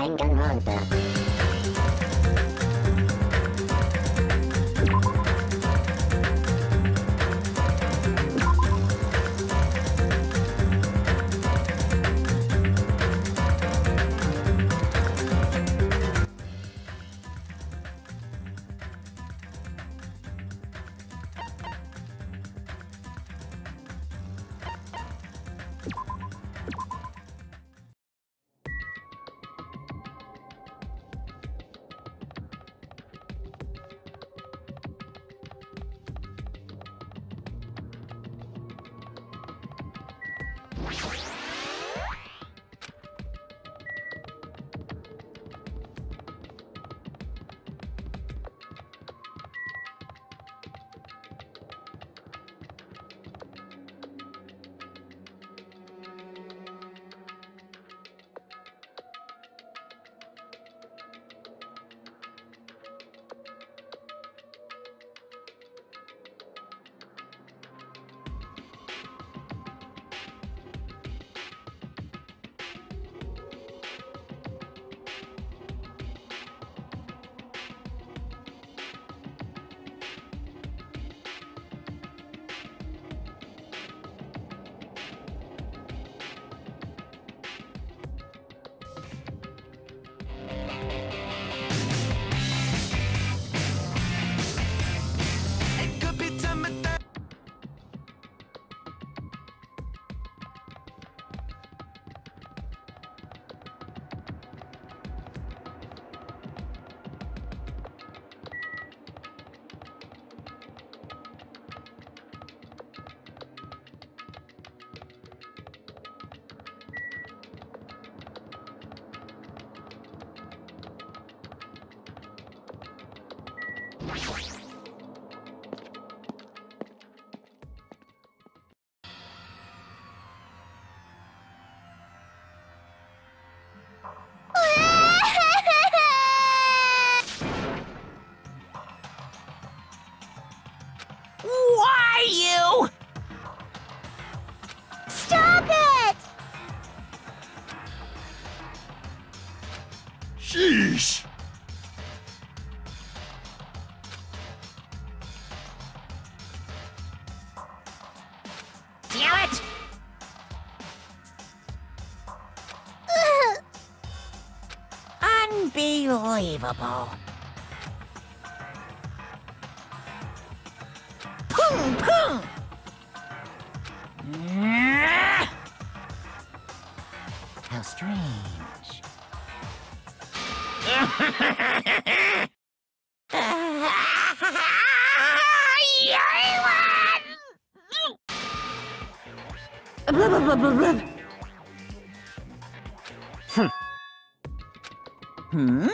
Danganronpa. Why you? Stop it! Sheesh! Damn it! Unbelievable. Pung, pung! How strange. Blah, blah, blah, blah, blah. Hmm?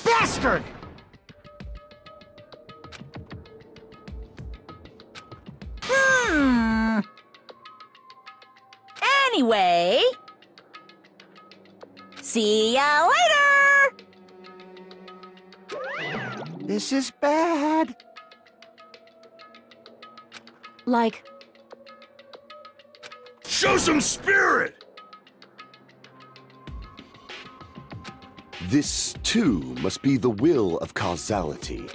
Bastard! Anyway, see ya later! This is bad. Like, Show some spirit! This, too, must be the will of causality.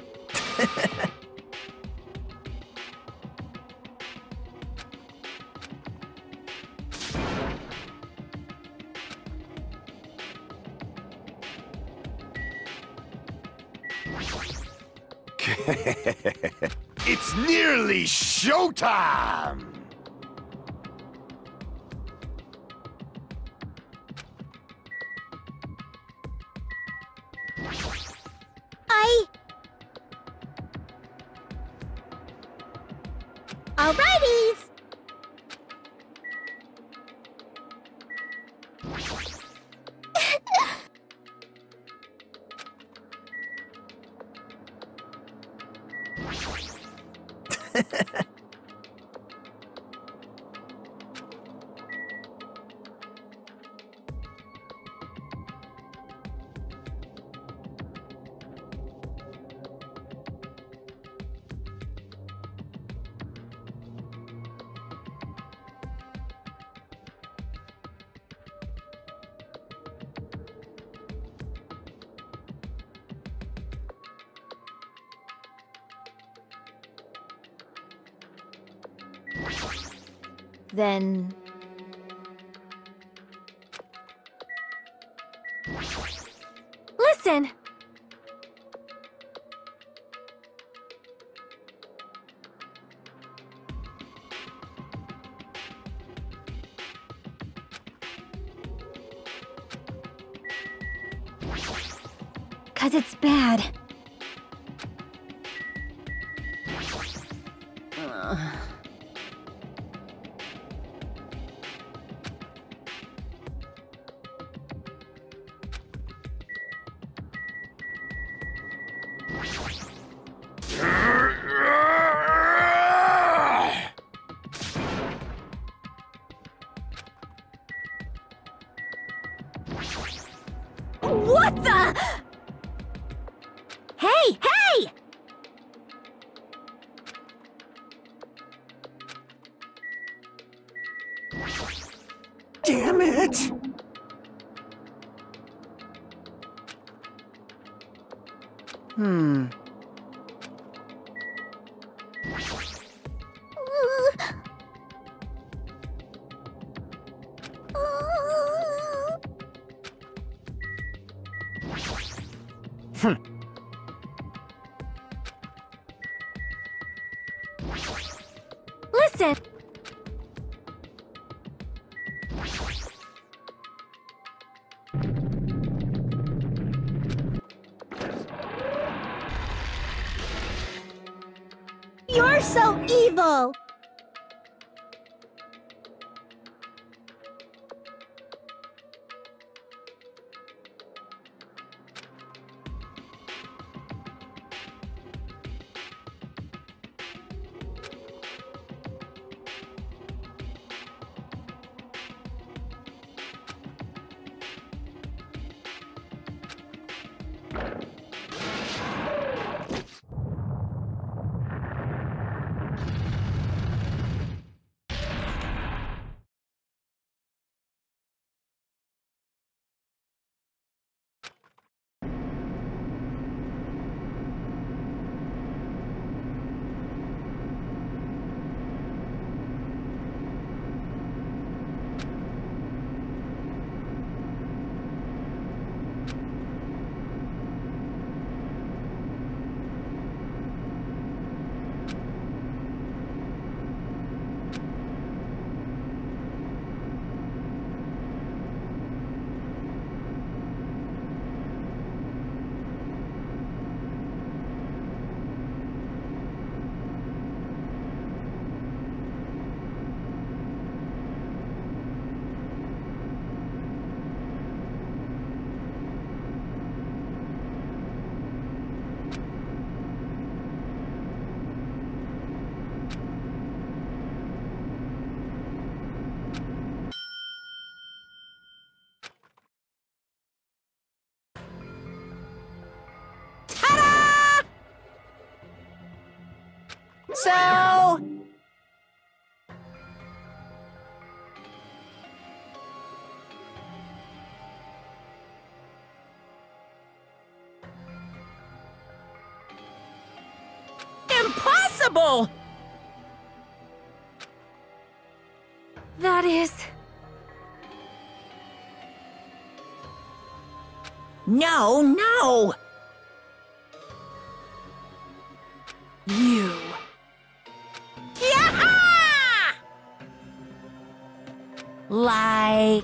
It's nearly showtime! Alrighties! Then... Listen! Cause it's bad. What the? Hey, hey! Damn it! Listen! You're so evil! So... Impossible! That is... No, no! You... Yeah! Like...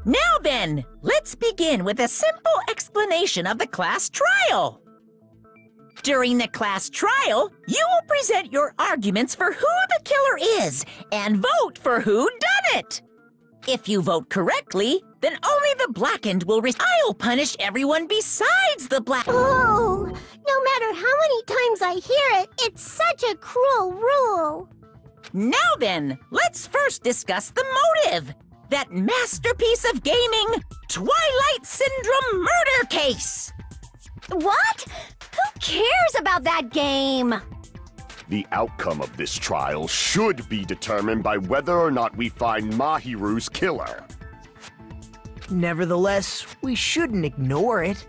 Now then, let's begin with a simple explanation of the class trial. During the class trial, you will present your arguments for who the killer is and vote for who done it. If you vote correctly, then only the blackened will I'll punish everyone besides the black. Oh, no matter how many times I hear it, it's such a cruel rule. Now then, let's first discuss the motive. That masterpiece of gaming, Twilight Syndrome murder case. What? Who cares about that game? The outcome of this trial should be determined by whether or not we find Mahiru's killer. Nevertheless, we shouldn't ignore it.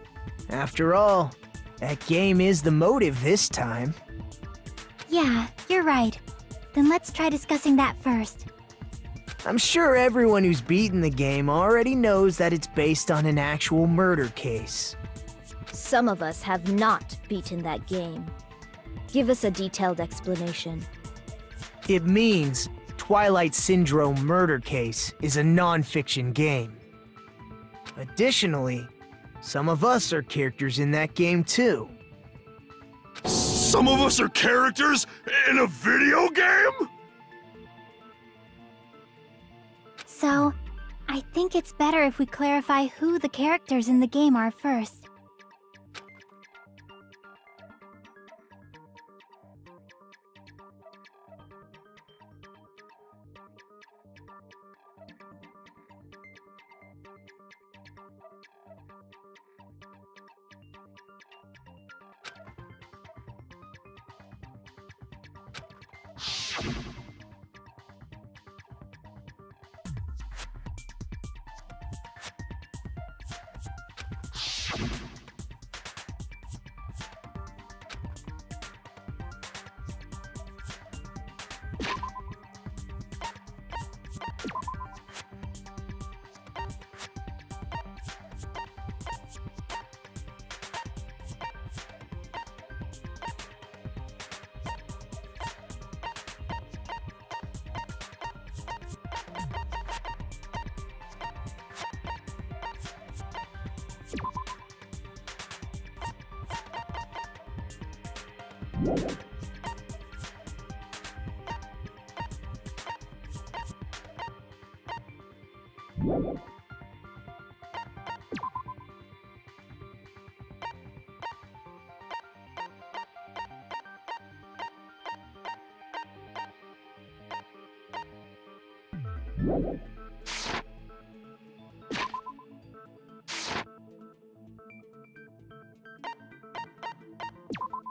After all, that game is the motive this time. Yeah, you're right. Then let's try discussing that first. I'm sure everyone who's beaten the game already knows that it's based on an actual murder case. Some of us have not beaten that game. Give us a detailed explanation. It means Twilight Syndrome Murder Case is a non-fiction game. Additionally, some of us are characters in that game too. Some of us are characters in a video game? So, I think it's better if we clarify who the characters in the game are first.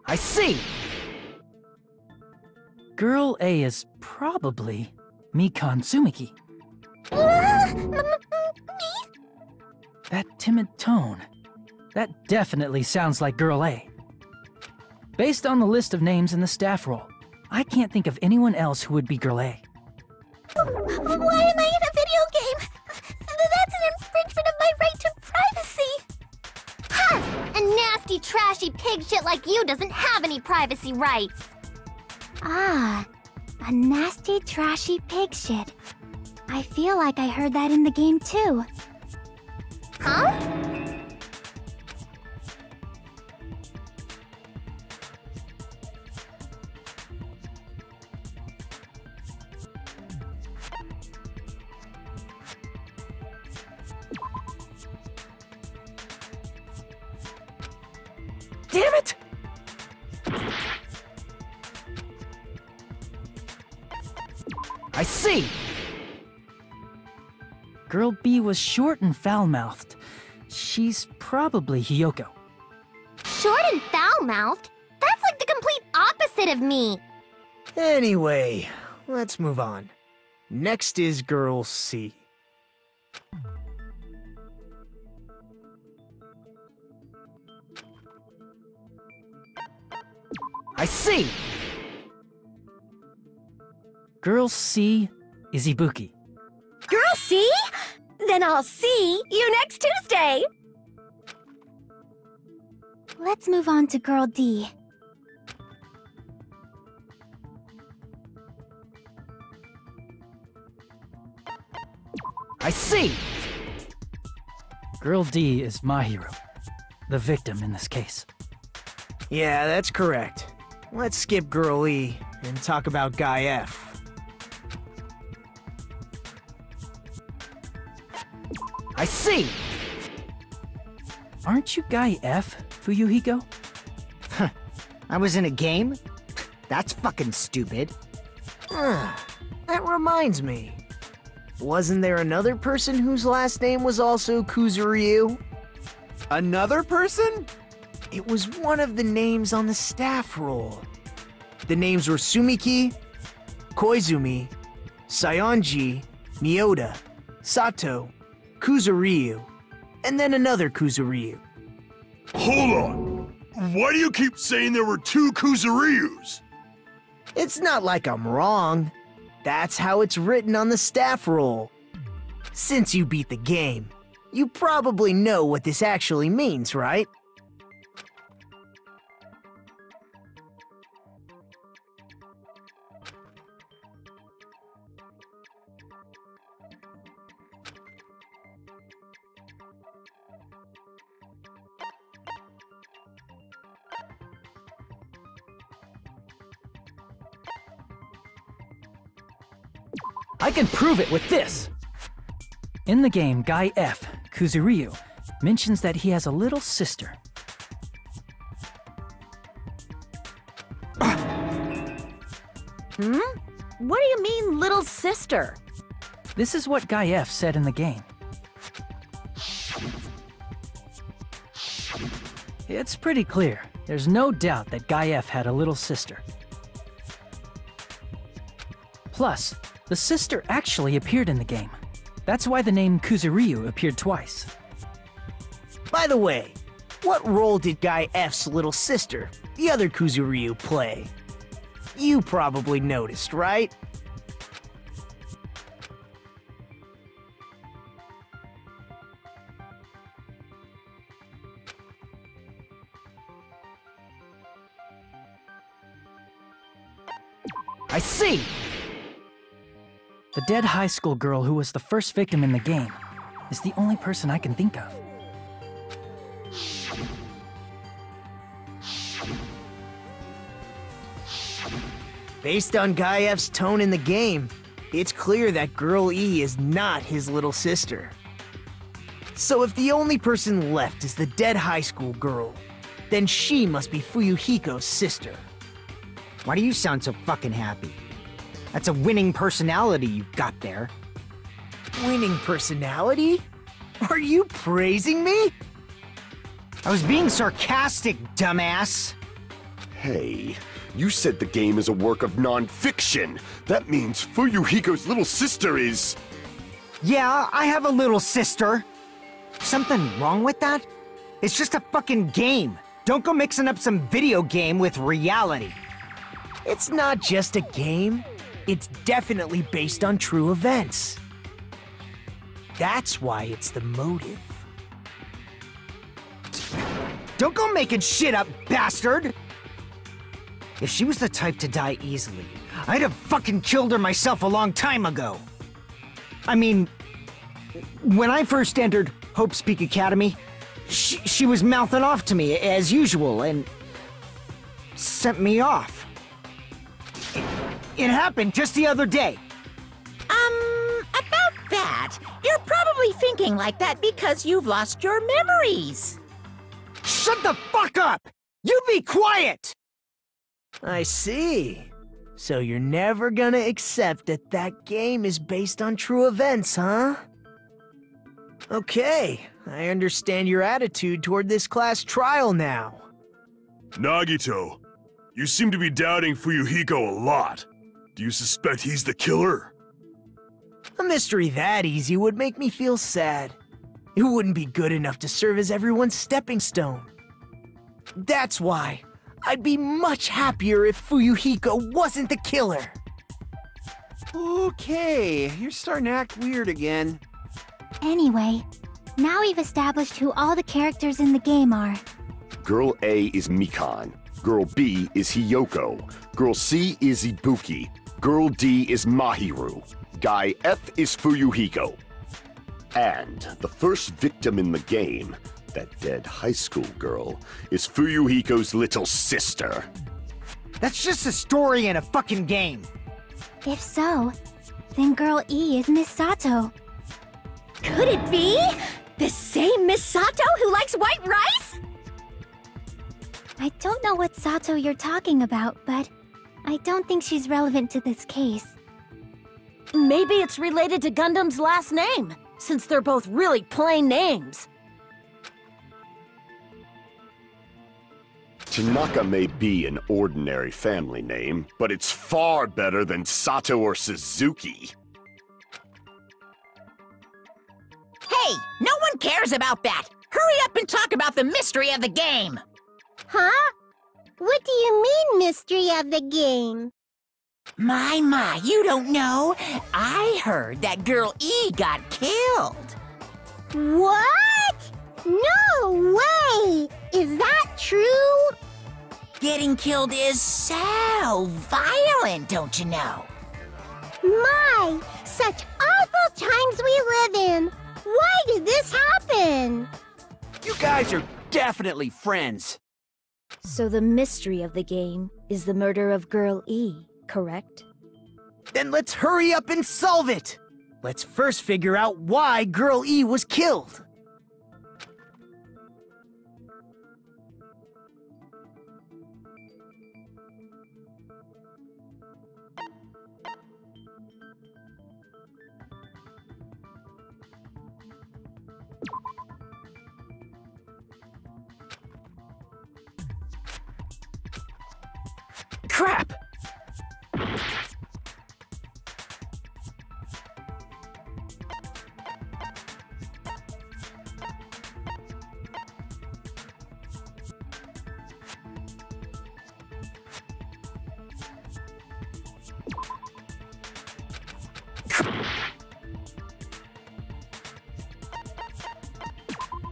I see! Girl A is probably Mikan Tsumiki. That timid tone. That definitely sounds like Girl A. Based on the list of names in the staff roll, I can't think of anyone else who would be Girl A. Why am I in a video game? That's an infringement of my right to privacy. Ha! A nasty, trashy pig shit like you doesn't have any privacy rights. Ah, a nasty, trashy pig shit. I feel like I heard that in the game too. Huh? Damn it! I see! Girl B was short and foul-mouthed. She's probably Hiyoko. Short and foul-mouthed? That's like the complete opposite of me. Anyway, let's move on. Next is Girl C. I see! Girl C is Ibuki. Girl C? Then I'll see you next Tuesday! Let's move on to Girl D. I see! Girl D is Mahiru, the victim in this case. Yeah, that's correct. Let's skip Girl E and talk about Guy F. I see! Aren't you Guy F, Fuyuhiko? I was in a game? That's fucking stupid. That reminds me. Wasn't there another person whose last name was also Kuzuryu? Another person? It was one of the names on the staff roll. The names were Sumiki, Koizumi, Sayonji, Mioda, Sato, Kuzuryu, and then another Kuzuryu. Hold on. Why do you keep saying there were two Kuzuryus? It's not like I'm wrong. That's how it's written on the staff roll. Since you beat the game, you probably know what this actually means, right? I can prove it with this! In the game, Guy F, Kuzuryu, mentions that he has a little sister. What do you mean, little sister? This is what Guy F said in the game. It's pretty clear. There's no doubt that Guy F had a little sister. Plus, the sister actually appeared in the game. That's why the name Kuzuryu appeared twice. By the way, what role did Guy F's little sister, the other Kuzuryu, play? You probably noticed, right? I see! The dead high school girl who was the first victim in the game is the only person I can think of. Based on Guy F's tone in the game, it's clear that Girl E is not his little sister. So if the only person left is the dead high school girl, then she must be Fuyuhiko's sister. Why do you sound so fucking happy? That's a winning personality you've got there. Winning personality? Are you praising me? I was being sarcastic, dumbass. Hey, you said the game is a work of non-fiction. That means Fuyuhiko's little sister is... Yeah, I have a little sister. Something wrong with that? It's just a fucking game. Don't go mixing up some video game with reality. It's not just a game. It's definitely based on true events. That's why it's the motive. Don't go making shit up, bastard! If she was the type to die easily, I'd have fucking killed her myself a long time ago. I mean, when I first entered Hope's Peak Academy, she was mouthing off to me as usual and sent me off. It happened just the other day. About that, you're probably thinking like that because you've lost your memories. Shut the fuck up! You be quiet! I see. So you're never gonna accept that that game is based on true events, huh? Okay, I understand your attitude toward this class trial now. Nagito, you seem to be doubting Fuyuhiko a lot. Do you suspect he's the killer? A mystery that easy would make me feel sad. It wouldn't be good enough to serve as everyone's stepping stone. That's why I'd be much happier if Fuyuhiko wasn't the killer. Okay, you're starting to act weird again. Anyway, now we've established who all the characters in the game are. Girl A is Mikan. Girl B is Hiyoko. Girl C is Ibuki. Girl D is Mahiru. Guy F is Fuyuhiko. And the first victim in the game, that dead high school girl, is Fuyuhiko's little sister. That's just a story in a fucking game. If so, then Girl E is Miss Sato. Could it be? The same Miss Sato who likes white rice? I don't know what Sato you're talking about, but I don't think she's relevant to this case. Maybe it's related to Gundam's last name, since they're both really plain names. Tanaka may be an ordinary family name, but it's far better than Sato or Suzuki. Hey, no one cares about that! Hurry up and talk about the mystery of the game! Huh? What do you mean, mystery of the game? My, you don't know? I heard that Girl E got killed. What? No way! Is that true? Getting killed is so violent, don't you know? My, such awful times we live in. Why did this happen? You guys are definitely friends. So the mystery of the game is the murder of Girl E, correct? Then let's hurry up and solve it! Let's first figure out why Girl E was killed. Crap!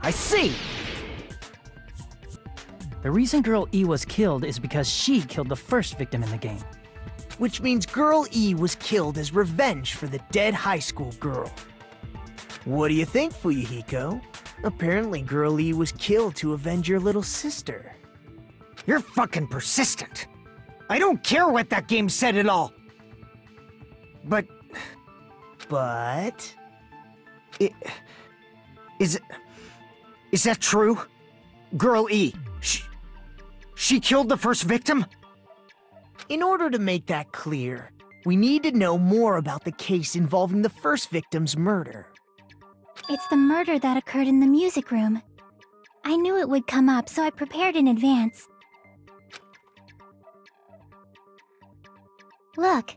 I see! The reason Girl E was killed is because she killed the first victim in the game. Which means Girl E was killed as revenge for the dead high school girl. What do you think, Fuyuhiko? Apparently Girl E was killed to avenge your little sister. You're fucking persistent. I don't care what that game said at all. But... Is that true? Girl E, she killed the first victim? In order to make that clear, we need to know more about the case involving the first victim's murder. It's the murder that occurred in the music room. I knew it would come up, so I prepared in advance. Look,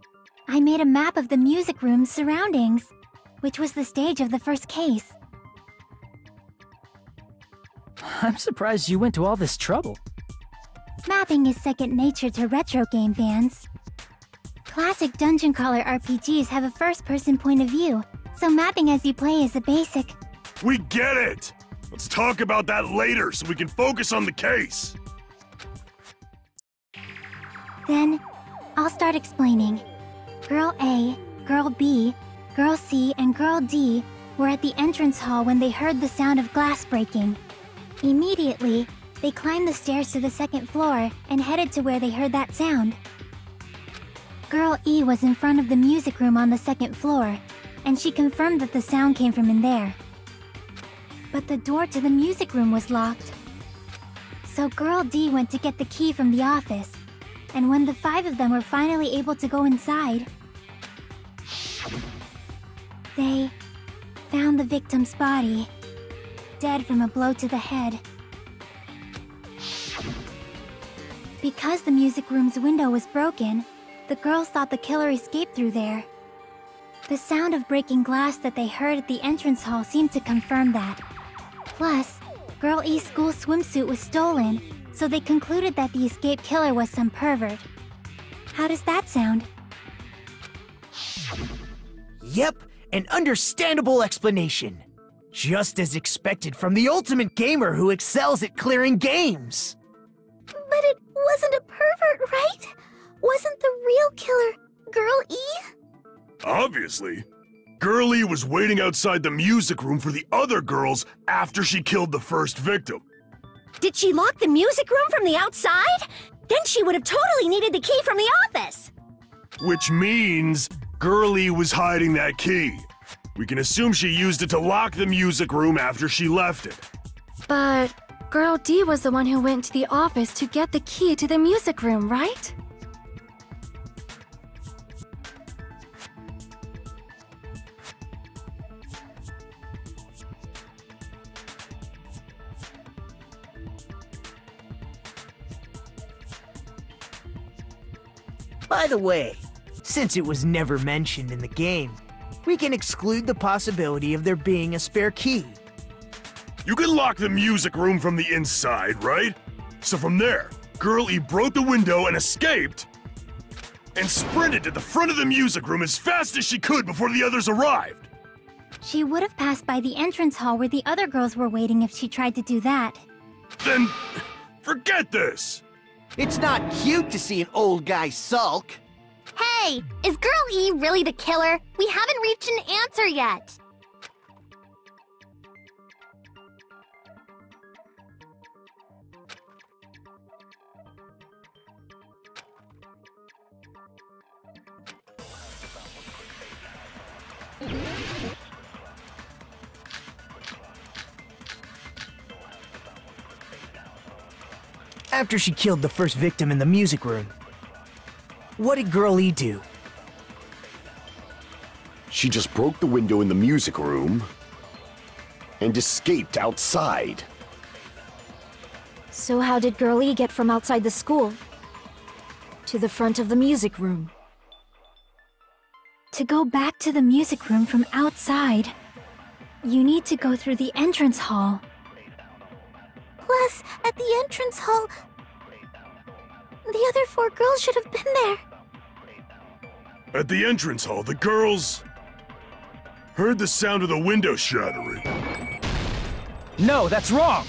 I made a map of the music room's surroundings, which was the stage of the first case. I'm surprised you went to all this trouble. Mapping is second nature to retro game fans. Classic dungeon crawler RPGs have a first-person point of view, so mapping as you play is a basic. We get it! Let's talk about that later so we can focus on the case. Then, I'll start explaining. Girl A, Girl B, Girl C, and Girl D were at the entrance hall when they heard the sound of glass breaking. Immediately, they climbed the stairs to the second floor and headed to where they heard that sound. Girl E was in front of the music room on the second floor, and she confirmed that the sound came from in there. But the door to the music room was locked. So Girl D went to get the key from the office, and when the 5 of them were finally able to go inside, they found the victim's body, dead from a blow to the head. Because the music room's window was broken, the girls thought the killer escaped through there. The sound of breaking glass that they heard at the entrance hall seemed to confirm that. Plus, Girl E's school swimsuit was stolen, so they concluded that the escaped killer was some pervert. How does that sound? Yep, an understandable explanation. Just as expected from the ultimate gamer who excels at clearing games. But it wasn't a pervert, right? Wasn't the real killer Girl E? Obviously. Girl E was waiting outside the music room for the other girls after she killed the first victim. Did she lock the music room from the outside? Then she would have totally needed the key from the office. Which means Girl E was hiding that key. We can assume she used it to lock the music room after she left it. But Girl D was the one who went to the office to get the key to the music room, right? By the way, since it was never mentioned in the game, we can exclude the possibility of there being a spare key. You can lock the music room from the inside, right? So from there, Girl E broke the window and escaped, and sprinted to the front of the music room as fast as she could before the others arrived. She would have passed by the entrance hall where the other girls were waiting if she tried to do that. Then, forget this! It's not cute to see an old guy sulk. Hey, is Girl E really the killer? We haven't reached an answer yet. After she killed the first victim in the music room, what did Girl E do? She just broke the window in the music room and escaped outside. So how did Girl E get from outside the school to the front of the music room? To go back to the music room from outside, you need to go through the entrance hall. Plus, at the entrance hall, the other 4 girls should have been there. At the entrance hall, the girls heard the sound of the window shattering. No, that's wrong!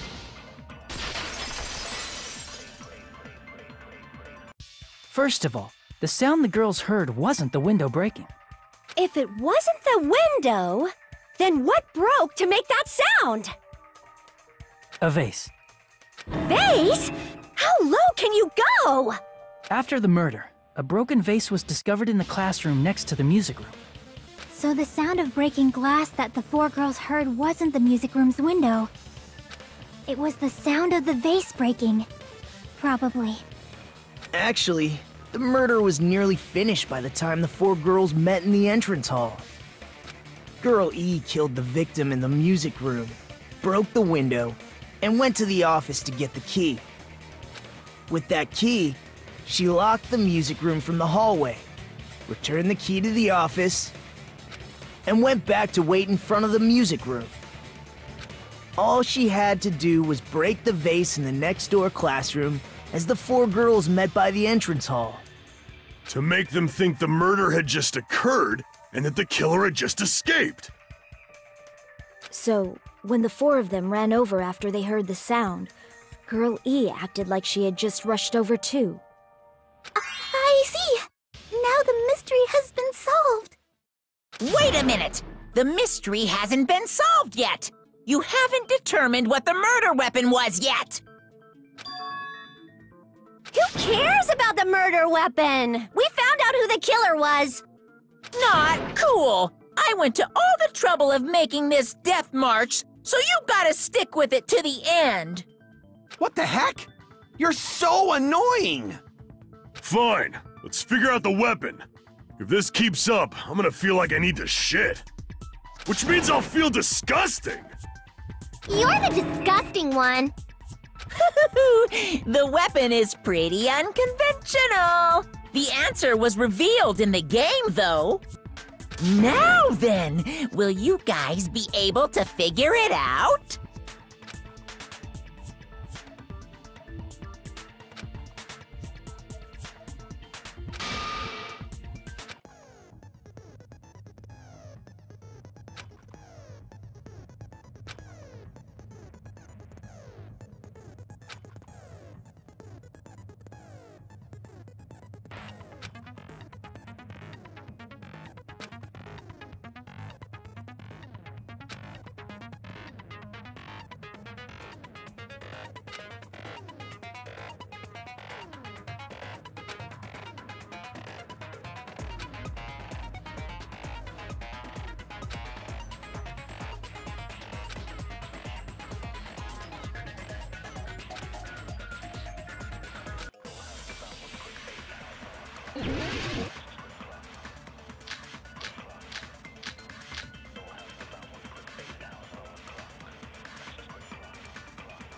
First of all, the sound the girls heard wasn't the window breaking. If it wasn't the window, then what broke to make that sound? A vase. Vase? How low can you go? After the murder, a broken vase was discovered in the classroom next to the music room. So the sound of breaking glass that the 4 girls heard wasn't the music room's window. It was the sound of the vase breaking. Probably. Actually, the murder was nearly finished by the time the 4 girls met in the entrance hall. Girl E killed the victim in the music room, broke the window, and went to the office to get the key. With that key, she locked the music room from the hallway, returned the key to the office, and went back to wait in front of the music room. All she had to do was break the vase in the next door classroom as the 4 girls met by the entrance hall. To make them think the murder had just occurred and that the killer had just escaped. So, when the 4 of them ran over after they heard the sound, Girl E acted like she had just rushed over too. I see. Now the mystery has been solved. Wait a minute! The mystery hasn't been solved yet! You haven't determined what the murder weapon was yet! Who cares about the murder weapon? We found out who the killer was. Not cool! I went to all the trouble of making this death march, so you gotta stick with it to the end! What the heck? You're so annoying! Fine, let's figure out the weapon. If this keeps up, I'm gonna feel like I need to shit. Which means I'll feel disgusting! You're the disgusting one. The weapon is pretty unconventional. The answer was revealed in the game, though. Now then, will you guys be able to figure it out?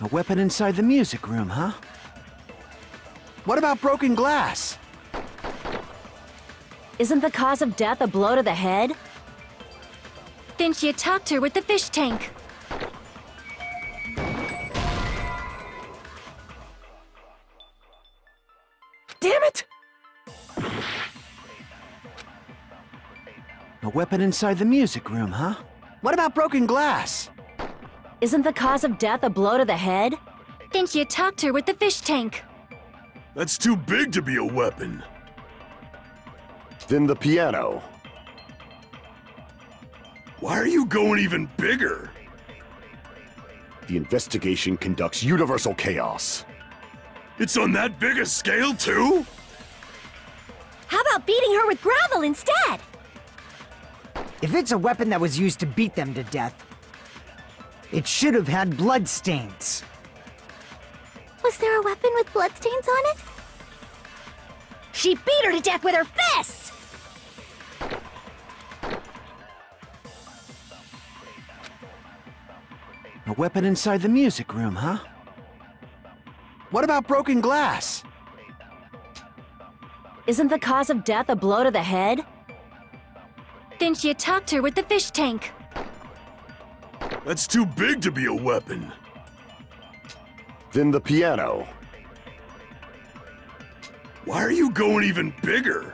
A weapon inside the music room, huh? What about broken glass? Isn't the cause of death a blow to the head? Then she attacked her with the fish tank. Damn it! A weapon inside the music room, huh? What about broken glass? Isn't the cause of death a blow to the head? Then she attacked her with the fish tank. That's too big to be a weapon. Then the piano. Why are you going even bigger? The investigation conducts universal chaos. It's on that big a scale, too? How about beating her with gravel instead? If it's a weapon that was used to beat them to death, it should have had blood stains. Was there a weapon with bloodstains on it? She beat her to death with her fists! A weapon inside the music room, huh? What about broken glass? Isn't the cause of death a blow to the head? Then she attacked her with the fish tank. That's too big to be a weapon. Then the piano. Why are you going even bigger?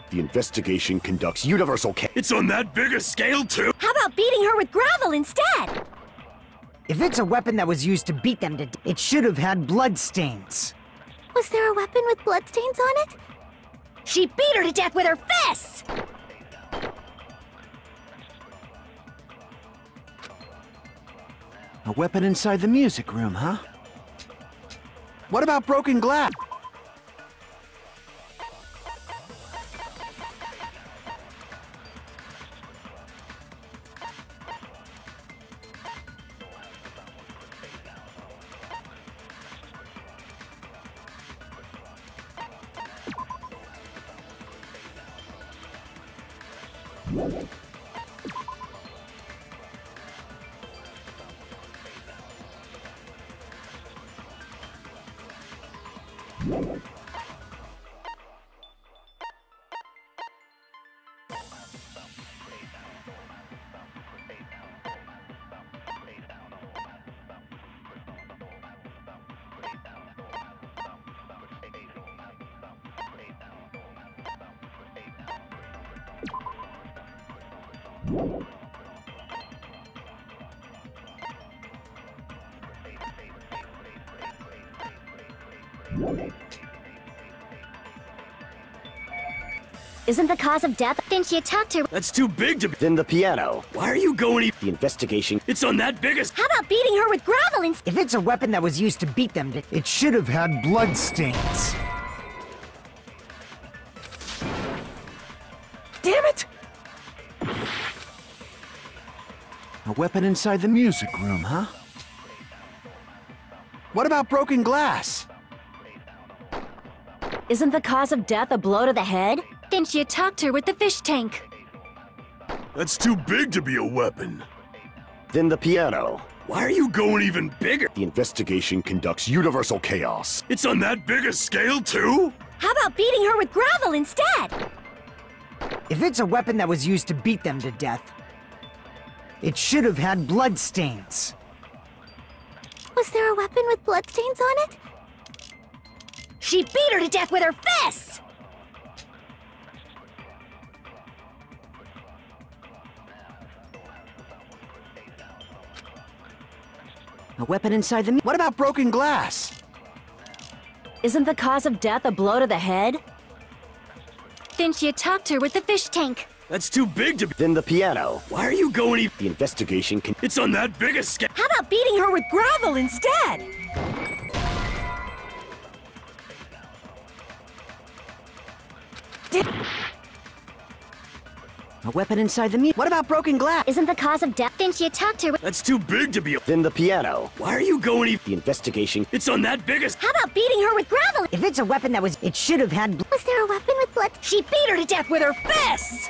The investigation conducts universal chaos. It's on that big a scale, too? How about beating her with gravel instead? If it's a weapon that was used to beat them to death, it should have had blood stains. Was there a weapon with bloodstains on it? She beat her to death with her fists! A weapon inside the music room, huh? What about broken glass? Isn't the cause of death? Then she attacked her. That's too big to be. Then the piano. Why are you going The investigation. It's on that big a... How about beating her with gravel instead? If it's a weapon that was used to beat them to... It should have had blood stains. Damn it! A weapon inside the music room, huh? What about broken glass? Isn't the cause of death a blow to the head? Then she attacked her with the fish tank. That's too big to be a weapon. Then the piano. Why are you going even bigger? The investigation conducts universal chaos. It's on that big a scale, too? How about beating her with gravel instead? If it's a weapon that was used to beat them to death, it should have had blood stains. Was there a weapon with bloodstains on it? She beat her to death with her fists! A weapon inside the... What about broken glass? Isn't the cause of death a blow to the head? Then she attacked her with the fish tank. That's too big to be... Then the piano. Why are you going even... The investigation can... It's on that big a scale... How about beating her with gravel instead? A weapon inside the... What about broken glass? Isn't the cause of death? Then she attacked her with... That's too big to be... Then the piano. Why are you going even... The investigation... It's on that big a... How about beating her with gravel? If it's a weapon that was... It should have had... Was there a weapon with blood? She beat her to death with her fists!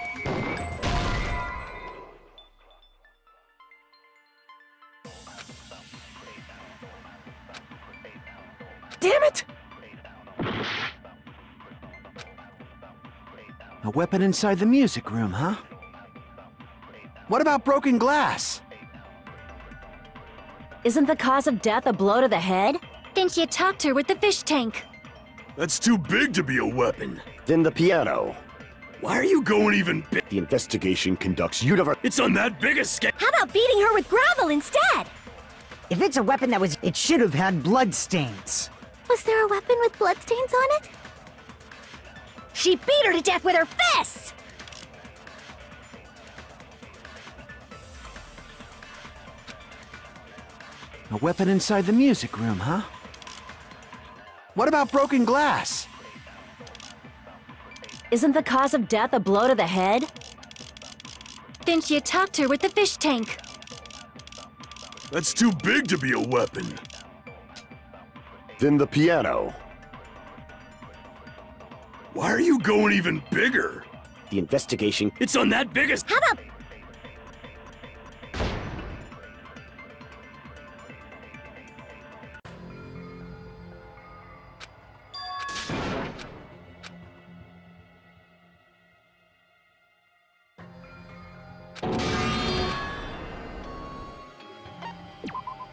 A weapon inside the music room, huh? What about broken glass? Isn't the cause of death a blow to the head? Then she attacked her with the fish tank. That's too big to be a weapon. Then the piano. Why are you going even big? The investigation conducts universe. It's on that big a scale. How about beating her with gravel instead? If it's a weapon it should have had bloodstains. Was there a weapon with bloodstains on it? She beat her to death with her fists! A weapon inside the music room, huh? What about broken glass? Isn't the cause of death a blow to the head? Then she attacked her with the fish tank. That's too big to be a weapon. Then the piano. Why are you going even bigger? The investigation. It's on that biggest. How about...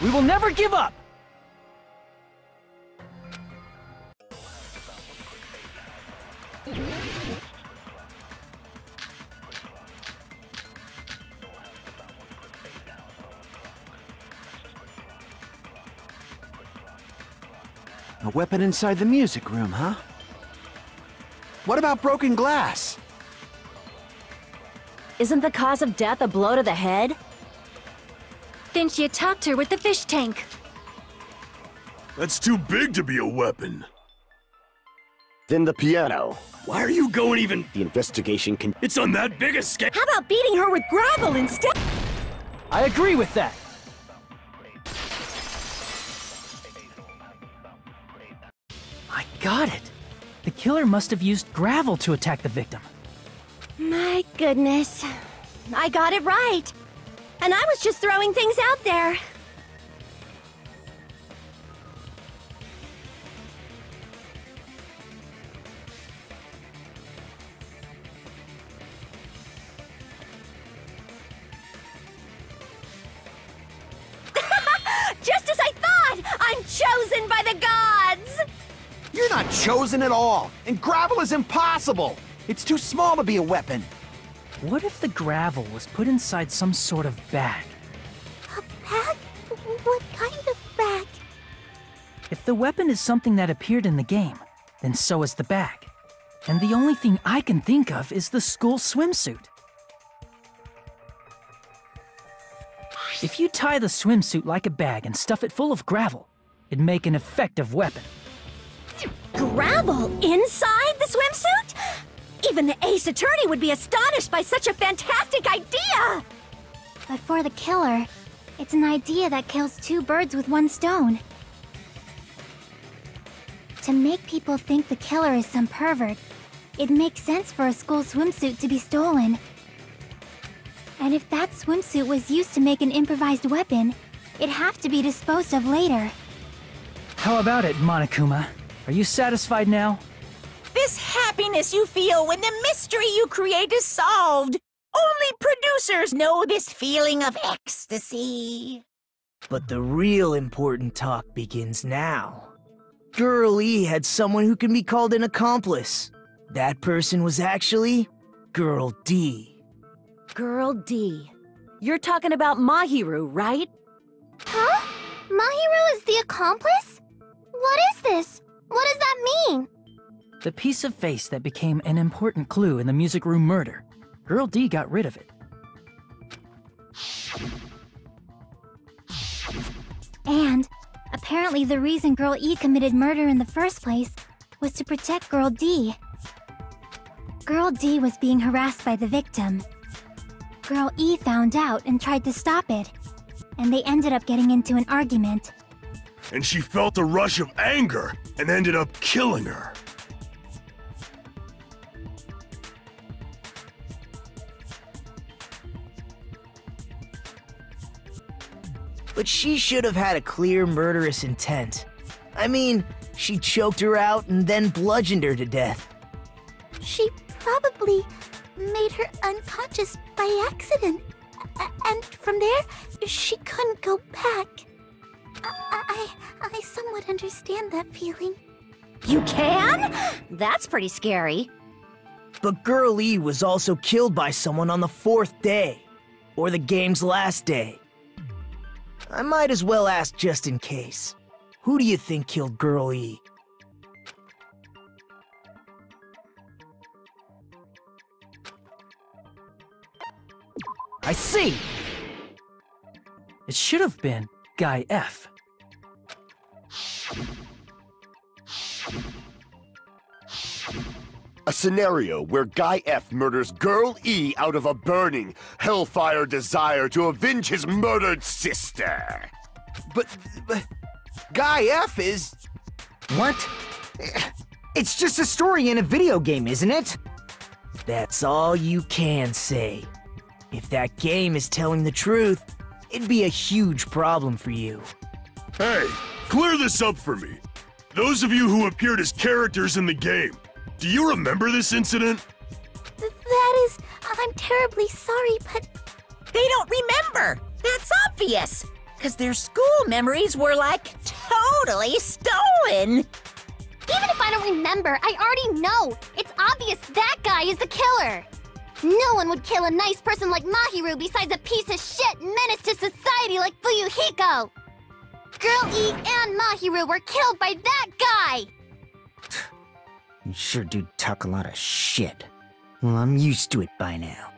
We will never give up! A weapon inside the music room, huh? What about broken glass? Isn't the cause of death a blow to the head? Then she attacked her with the fish tank. That's too big to be a weapon. Then the piano. Why are you going even... The investigation can... It's on that big a scale. How about beating her with gravel instead? I agree with that. I got it. The killer must have used gravel to attack the victim. My goodness. I got it right. And I was just throwing things out there. Just as I thought! I'm chosen by the gods! You're not chosen at all, and gravel is impossible! It's too small to be a weapon. What if the gravel was put inside some sort of bag? A bag? What kind of bag? If the weapon is something that appeared in the game, then so is the bag. And the only thing I can think of is the school swimsuit. If you tie the swimsuit like a bag and stuff it full of gravel, it'd make an effective weapon. Gravel inside the swimsuit? Even the Ace Attorney would be astonished by such a fantastic idea! But for the killer, it's an idea that kills two birds with one stone. To make people think the killer is some pervert, it makes sense for a school swimsuit to be stolen. And if that swimsuit was used to make an improvised weapon, it'd have to be disposed of later. How about it, Monokuma? Are you satisfied now? This happiness you feel when the mystery you create is solved. Only producers know this feeling of ecstasy. But the real important talk begins now. Girl E had someone who can be called an accomplice. That person was actually Girl D. Girl D. You're talking about Mahiru, right? Huh? Mahiru is the accomplice? What is this? What does that mean? The piece of face that became an important clue in the music room murder. Girl D got rid of it. And apparently the reason Girl E committed murder in the first place was to protect Girl D. Girl D was being harassed by the victim. Girl E found out and tried to stop it, and they ended up getting into an argument. And she felt a rush of anger and ended up killing her. But she should have had a clear murderous intent. I mean, she choked her out and then bludgeoned her to death. She probably accidentally made her unconscious by accident. And from there, she couldn't go back. I somewhat understand that feeling. You can? That's pretty scary. But Girl E was also killed by someone on the 4th day, or the game's last day. I might as well ask just in case. Who do you think killed Girl E? I see! It should have been Guy F. A scenario where Guy F murders Girl E out of a burning, hellfire desire to avenge his murdered sister. But Guy F is... What? It's just a story in a video game, isn't it? That's all you can say. If that game is telling the truth, it'd be a huge problem for you. Hey, clear this up for me. Those of you who appeared as characters in the game, do you remember this incident? That is... I'm terribly sorry, but... They don't remember! That's obvious! Because their school memories were, like, totally stolen! Even if I don't remember, I already know! It's obvious that guy is the killer! No one would kill a nice person like Mahiru besides a piece of shit menace to society like Fuyuhiko! Girl E and Mahiru were killed by that guy! You sure do talk a lot of shit. Well, I'm used to it by now.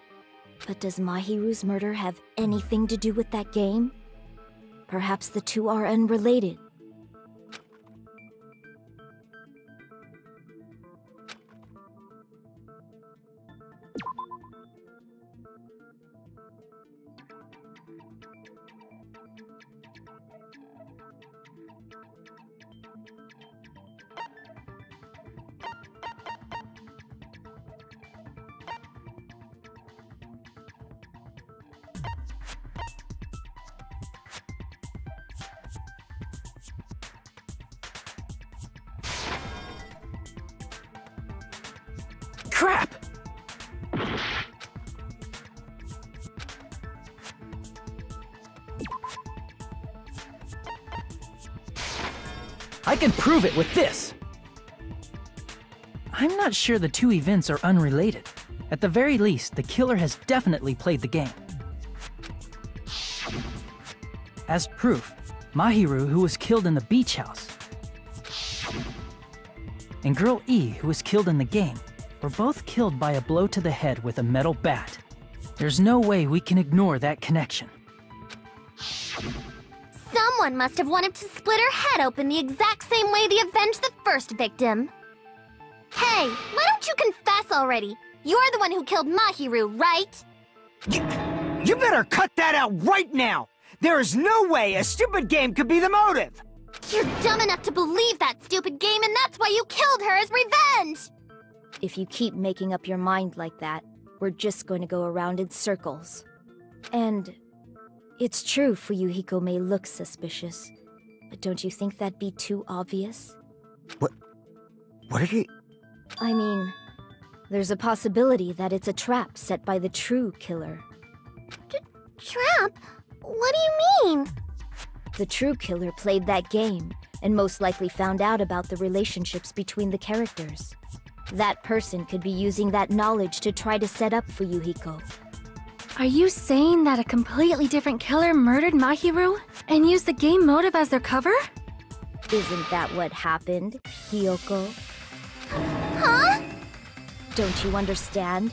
But does Mahiru's murder have anything to do with that game? Perhaps the two are unrelated. Crap! I can prove it with this! I'm not sure the two events are unrelated. At the very least, the killer has definitely played the game. As proof, Mahiru, who was killed in the beach house, and Girl E, who was killed in the game, were both killed by a blow to the head with a metal bat. There's no way we can ignore that connection. Someone must have wanted to split her head open the exact same way they avenged the first victim. Hey, why don't you confess already? You're the one who killed Mahiru, right? You better cut that out right now! There is no way a stupid game could be the motive! You're dumb enough to believe that stupid game, and that's why you killed her as revenge! If you keep making up your mind like that, we're just going to go around in circles. And it's true Fuyuhiko may look suspicious, but don't you think that'd be too obvious? What are you... I mean, there's a possibility that it's a trap set by the true killer. Trap? What do you mean? The true killer played that game, and most likely found out about the relationships between the characters. That person could be using that knowledge to try to set up Fuyuhiko. Are you saying that a completely different killer murdered Mahiru and used the game motive as their cover? Isn't that what happened, Hiyoko? Huh? Don't you understand?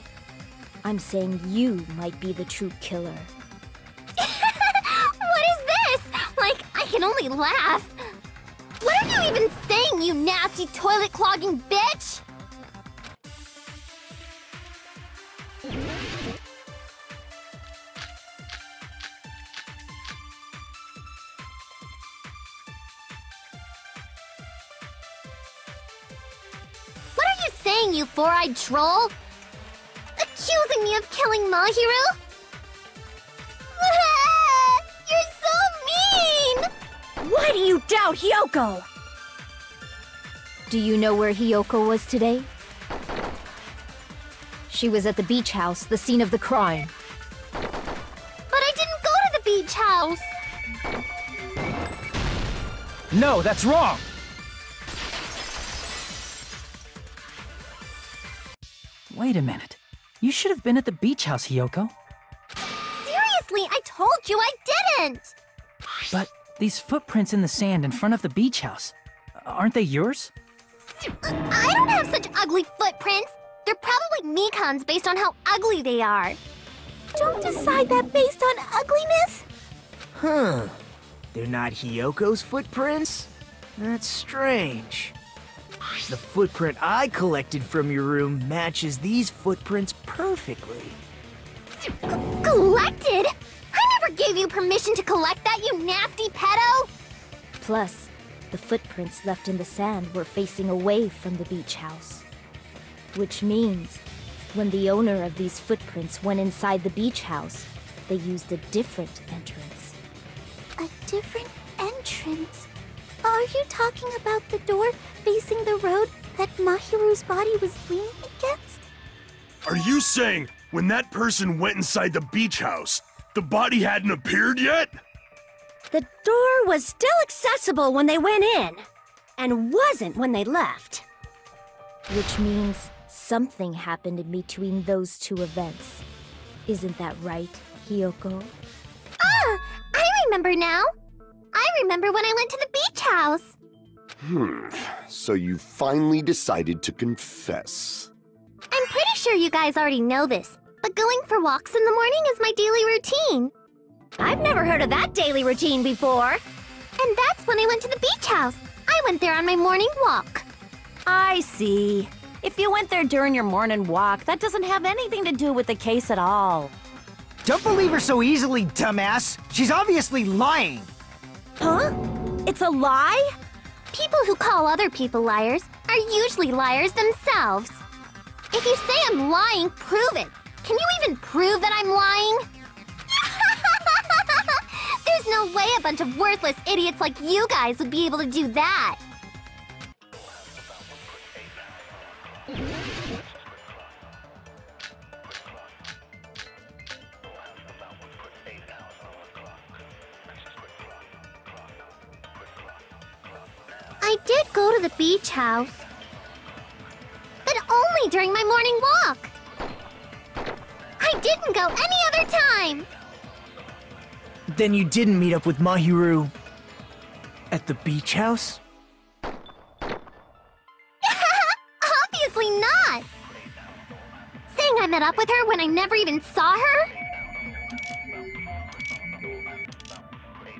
I'm saying you might be the true killer. What is this? Like, I can only laugh. What are you even saying, you nasty toilet-clogging bitch? What are you saying, you four-eyed troll? Accusing me of killing Mahiru? You're so mean! Why do you doubt Hiyoko? Do you know where Hiyoko was today? She was at the beach house, the scene of the crime. But I didn't go to the beach house! No, that's wrong! Wait a minute. You should have been at the beach house, Hiyoko. Seriously, I told you I didn't! But these footprints in the sand in front of the beach house, aren't they yours? I don't have such ugly footprints! They're probably Mikan's based on how ugly they are. Don't decide that based on ugliness! Huh. They're not Hiyoko's footprints? That's strange. The footprint I collected from your room matches these footprints perfectly. Collected? I never gave you permission to collect that, you nasty pedo! Plus, the footprints left in the sand were facing away from the beach house. Which means, when the owner of these footprints went inside the beach house, they used a different entrance. A different entrance? Are you talking about the door facing the road that Mahiru's body was leaning against? Are you saying when that person went inside the beach house, the body hadn't appeared yet? The door was still accessible when they went in, and wasn't when they left. Which means something happened in between those two events. Isn't that right, Hiyoko? Ah! I remember now! I remember when I went to the beach house! So you finally decided to confess. I'm pretty sure you guys already know this, but going for walks in the morning is my daily routine. I've never heard of that daily routine before. And that's when I went to the beach house. I went there on my morning walk. I see. If you went there during your morning walk, that doesn't have anything to do with the case at all. Don't believe her so easily, dumbass. She's obviously lying. Huh? It's a lie? People who call other people liars are usually liars themselves. If you say I'm lying, prove it. Can you even prove that I'm lying? There's no way a bunch of worthless idiots like you guys would be able to do that. I did go to the beach house, but only during my morning walk. I didn't go any other time. Then you didn't meet up with Mahiru at the beach house? Obviously not. Saying I met up with her when I never even saw her?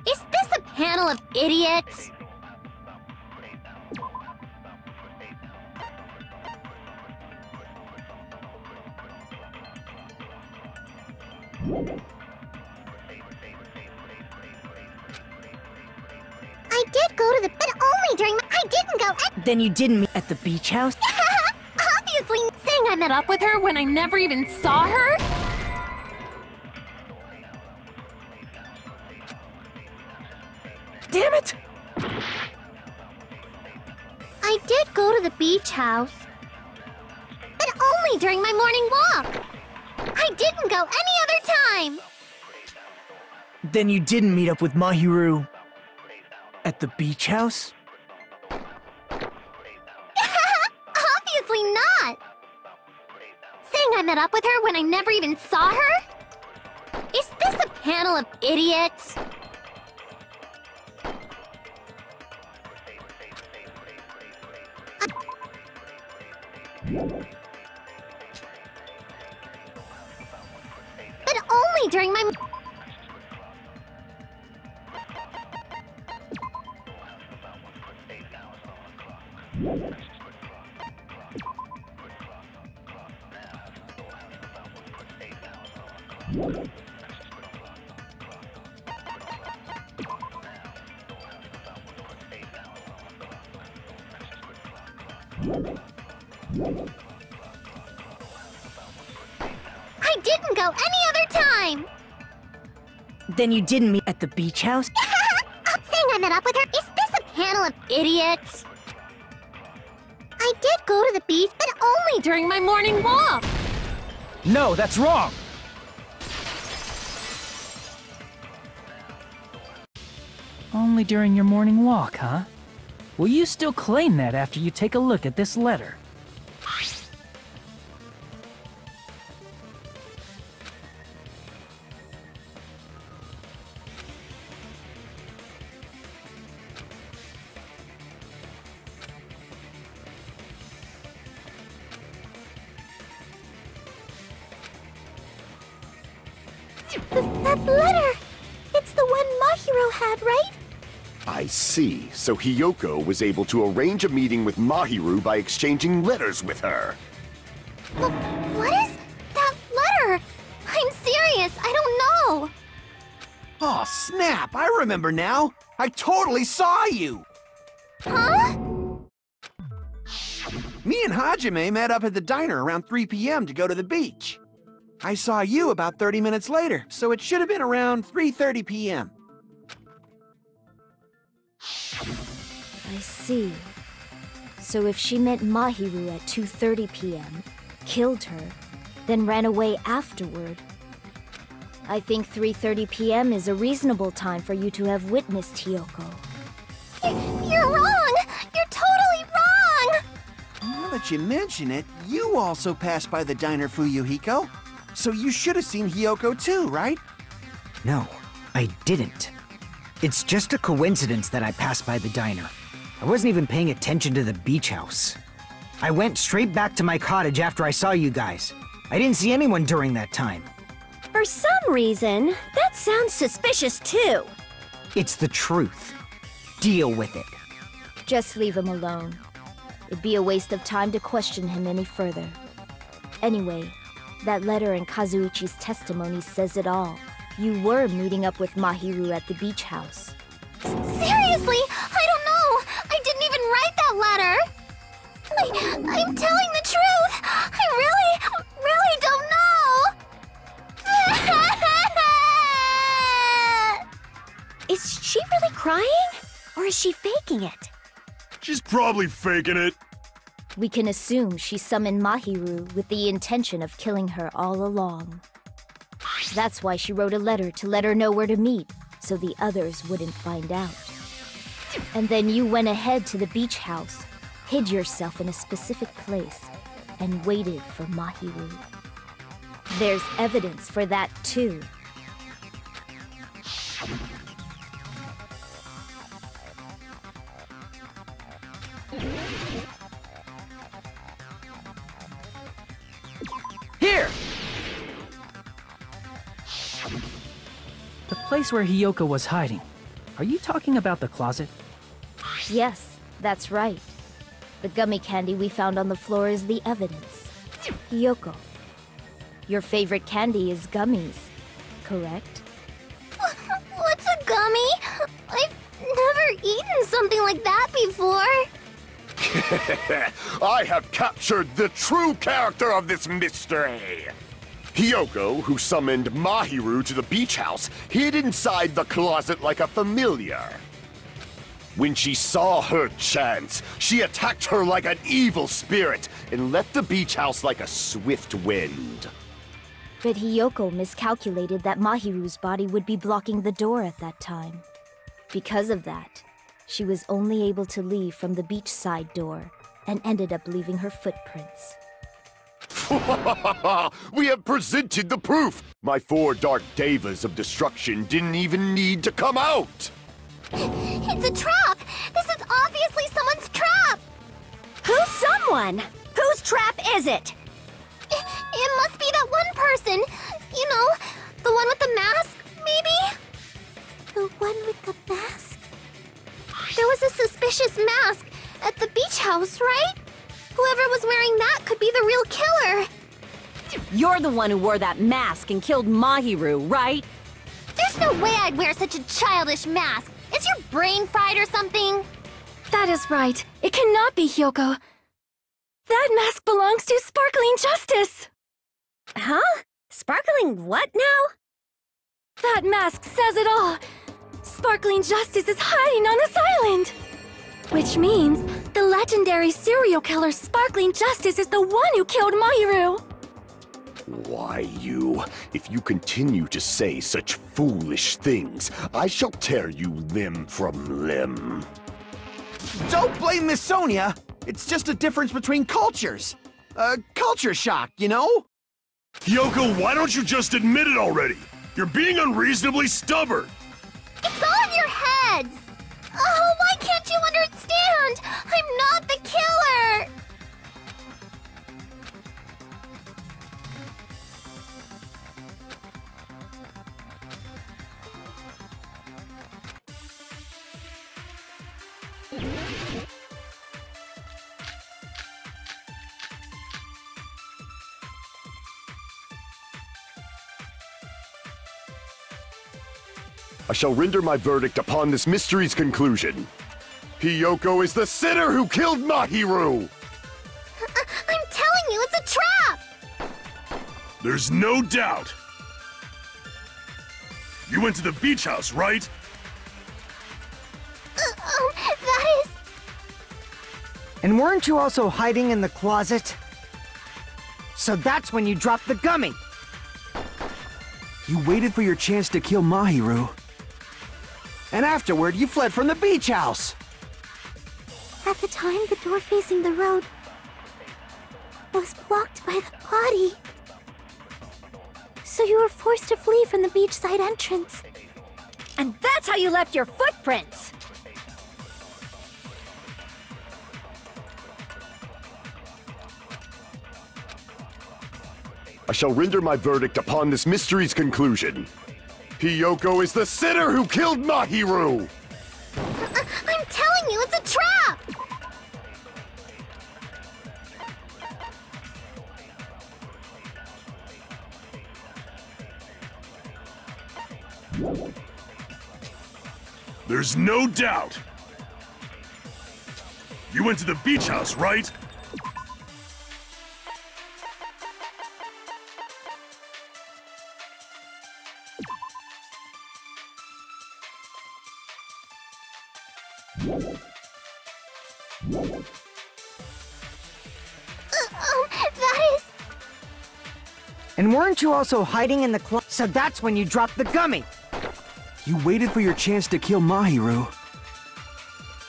Is this a panel of idiots? I did go to the but only during my I didn't go Then you didn't meet at the beach house? Obviously saying I met up with her when I never even saw her? Damn it! I did go to the beach house, but only during my morning walk. I didn't go any other time. Then you didn't meet up with Mahiru at the beach house? Obviously not. Saying I met up with her when I never even saw her? Is this a panel of idiots? But only during my... I didn't go any other time! Then you didn't meet at the beach house? Saying I met up with her? Is this a panel of idiots? I did go to the beach, but only during my morning walk. No, that's wrong! Only during your morning walk, huh? Will you still claim that after you take a look at this letter? That letter! It's the one Mahiro had, right? I see. So Hiyoko was able to arrange a meeting with Mahiru by exchanging letters with her. What is that letter? I'm serious, I don't know. Oh, snap! I remember now! I totally saw you! Huh? Me and Hajime met up at the diner around 3 p.m. to go to the beach. I saw you about 30 minutes later, so it should have been around 3:30 p.m. I see. So if she met Mahiru at 2:30 p.m., killed her, then ran away afterward, I think 3:30 p.m. is a reasonable time for you to have witnessed Hiyoko. You're wrong! You're totally wrong! Now that you mention it, you also passed by the diner, Fuyuhiko. So you should have seen Hiyoko too, right? No, I didn't. It's just a coincidence that I passed by the diner. I wasn't even paying attention to the beach house. I went straight back to my cottage after I saw you guys. I didn't see anyone during that time. For some reason, that sounds suspicious too. It's the truth. Deal with it. Just leave him alone. It'd be a waste of time to question him any further. Anyway, that letter in Kazuichi's testimony says it all. You were meeting up with Mahiru at the beach house. Seriously? I don't know! I didn't even write that letter! I'm telling the truth! I really don't know! Is she really crying? Or is she faking it? She's probably faking it. We can assume she summoned Mahiru with the intention of killing her all along. That's why she wrote a letter to let her know where to meet, so the others wouldn't find out. And then you went ahead to the beach house, hid yourself in a specific place, and waited for Mahiru. There's evidence for that too. Here! The place where Hiyoko was hiding. Are you talking about the closet? Yes, that's right. The gummy candy we found on the floor is the evidence. Hiyoko, your favorite candy is gummies, correct? What's a gummy? I've never eaten something like that before. I have captured the true character of this mystery. Hiyoko, who summoned Mahiru to the beach house, hid inside the closet like a familiar. When she saw her chance, she attacked her like an evil spirit and left the beach house like a swift wind. But Hiyoko miscalculated that Mahiru's body would be blocking the door at that time. Because of that, she was only able to leave from the beachside door and ended up leaving her footprints. We have presented the proof! My 4 dark devas of destruction didn't even need to come out! It's a trap! This is obviously someone's trap! Who's someone? Whose trap is it? It must be that one person. You know, the one with the mask, maybe? The one with the mask? There was a suspicious mask at the beach house, right? Whoever was wearing that could be the real killer. You're the one who wore that mask and killed Mahiru, right? There's no way I'd wear such a childish mask. Is your brain fried or something? That is right. It cannot be Hiyoko. That mask belongs to Sparkling Justice! Huh? Sparkling what now? That mask says it all. Sparkling Justice is hiding on this island! Which means the legendary serial killer Sparkling Justice is the one who killed Mahiru! Why, you? If you continue to say such foolish things, I shall tear you limb from limb. Don't blame Miss Sonia. It's just a difference between cultures. Culture shock, you know? Yoko, why don't you just admit it already? You're being unreasonably stubborn. It's all in your heads! Oh, why can't you understand? I'm not the killer! I shall render my verdict upon this mystery's conclusion. Hiyoko is the sinner who killed Mahiru! I'm telling you, it's a trap! There's no doubt. You went to the beach house, right? That is... And weren't you also hiding in the closet? So that's when you dropped the gummy! You waited for your chance to kill Mahiru. And afterward, you fled from the beach house. At the time, the door facing the road was blocked by the body. So you were forced to flee from the beachside entrance. And that's how you left your footprints! I shall render my verdict upon this mystery's conclusion. Hiyoko is the sinner who killed Mahiru! I'm telling you, it's a trap! There's no doubt. You went to the beach house, right? That is... And weren't you also hiding in the closet? So that's when you dropped the gummy! You waited for your chance to kill Mahiru.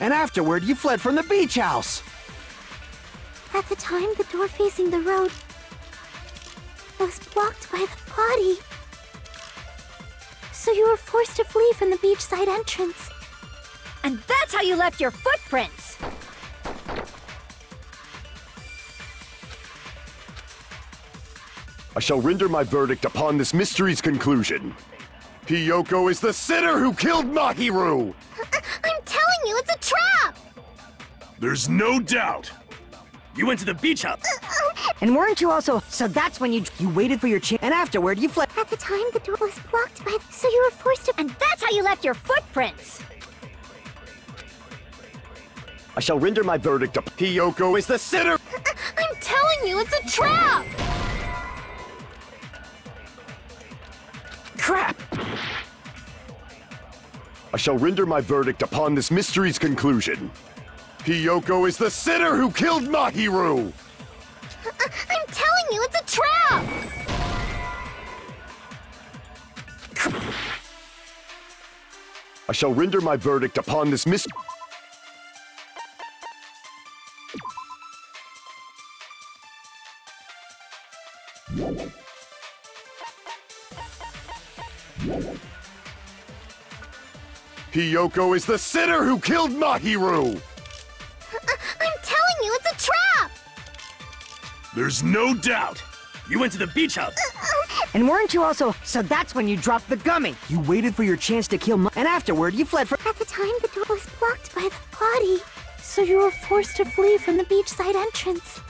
And afterward, you fled from the beach house. At the time, the door facing the road was blocked by the body. So you were forced to flee from the beachside entrance. And that's how you left your footprints! I shall render my verdict upon this mystery's conclusion. Hiyoko is the sinner who killed Mahiru! I'm telling you, it's a trap! There's no doubt. You went to the beach house. And weren't you also... So that's when you waited for your chance... And afterward, you fled... At the time, the door was blocked by... So you were forced to... And that's how you left your footprints! I shall render my verdict up. Hiyoko is the sinner! I'm telling you, it's a trap! Crap! I shall render my verdict upon this mystery's conclusion. Hiyoko is the sinner who killed Mahiru! I'm telling you, it's a trap! I shall render my verdict upon this mystery. Hiyoko is the sinner who killed Mahiru! I'm telling you, it's a trap! There's no doubt. You went to the beach house. And weren't you also... So that's when you dropped the gummy! You waited for your chance to kill And afterward, you fled from... At the time, the door was blocked by the body. So you were forced to flee from the beachside entrance.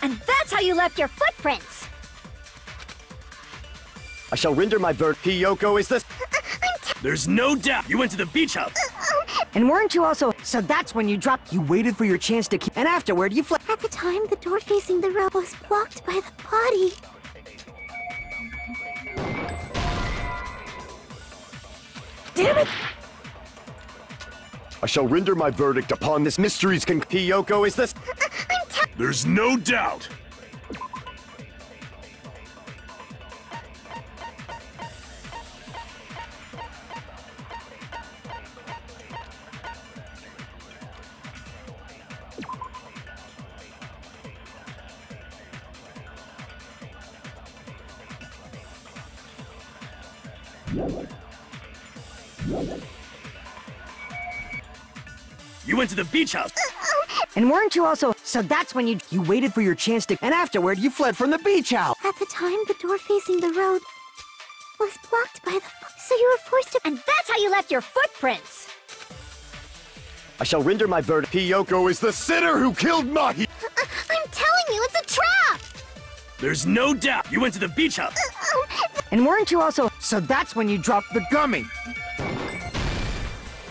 And that's how you left your footprints! I shall render my verdict. Hiyoko is the... There's no doubt. You went to the beach house. And weren't you also... So that's when you dropped... You waited for your chance to And afterward, you fled... At the time, the door facing the road was blocked by the body. Damn it! I shall render my verdict upon this mystery's Hiyoko is the... There's no doubt. You went to the beach house. And weren't you also... So that's when you waited for your chance to... And afterward, you fled from the beach house. At the time, the door facing the road was blocked by the... So you were forced to... And that's how you left your footprints! I shall render my verdict. Hiyoko is the sinner who killed Mahi! I'm telling you, it's a trap! There's no doubt you went to the beach house. And weren't you also... So that's when you dropped the gummy.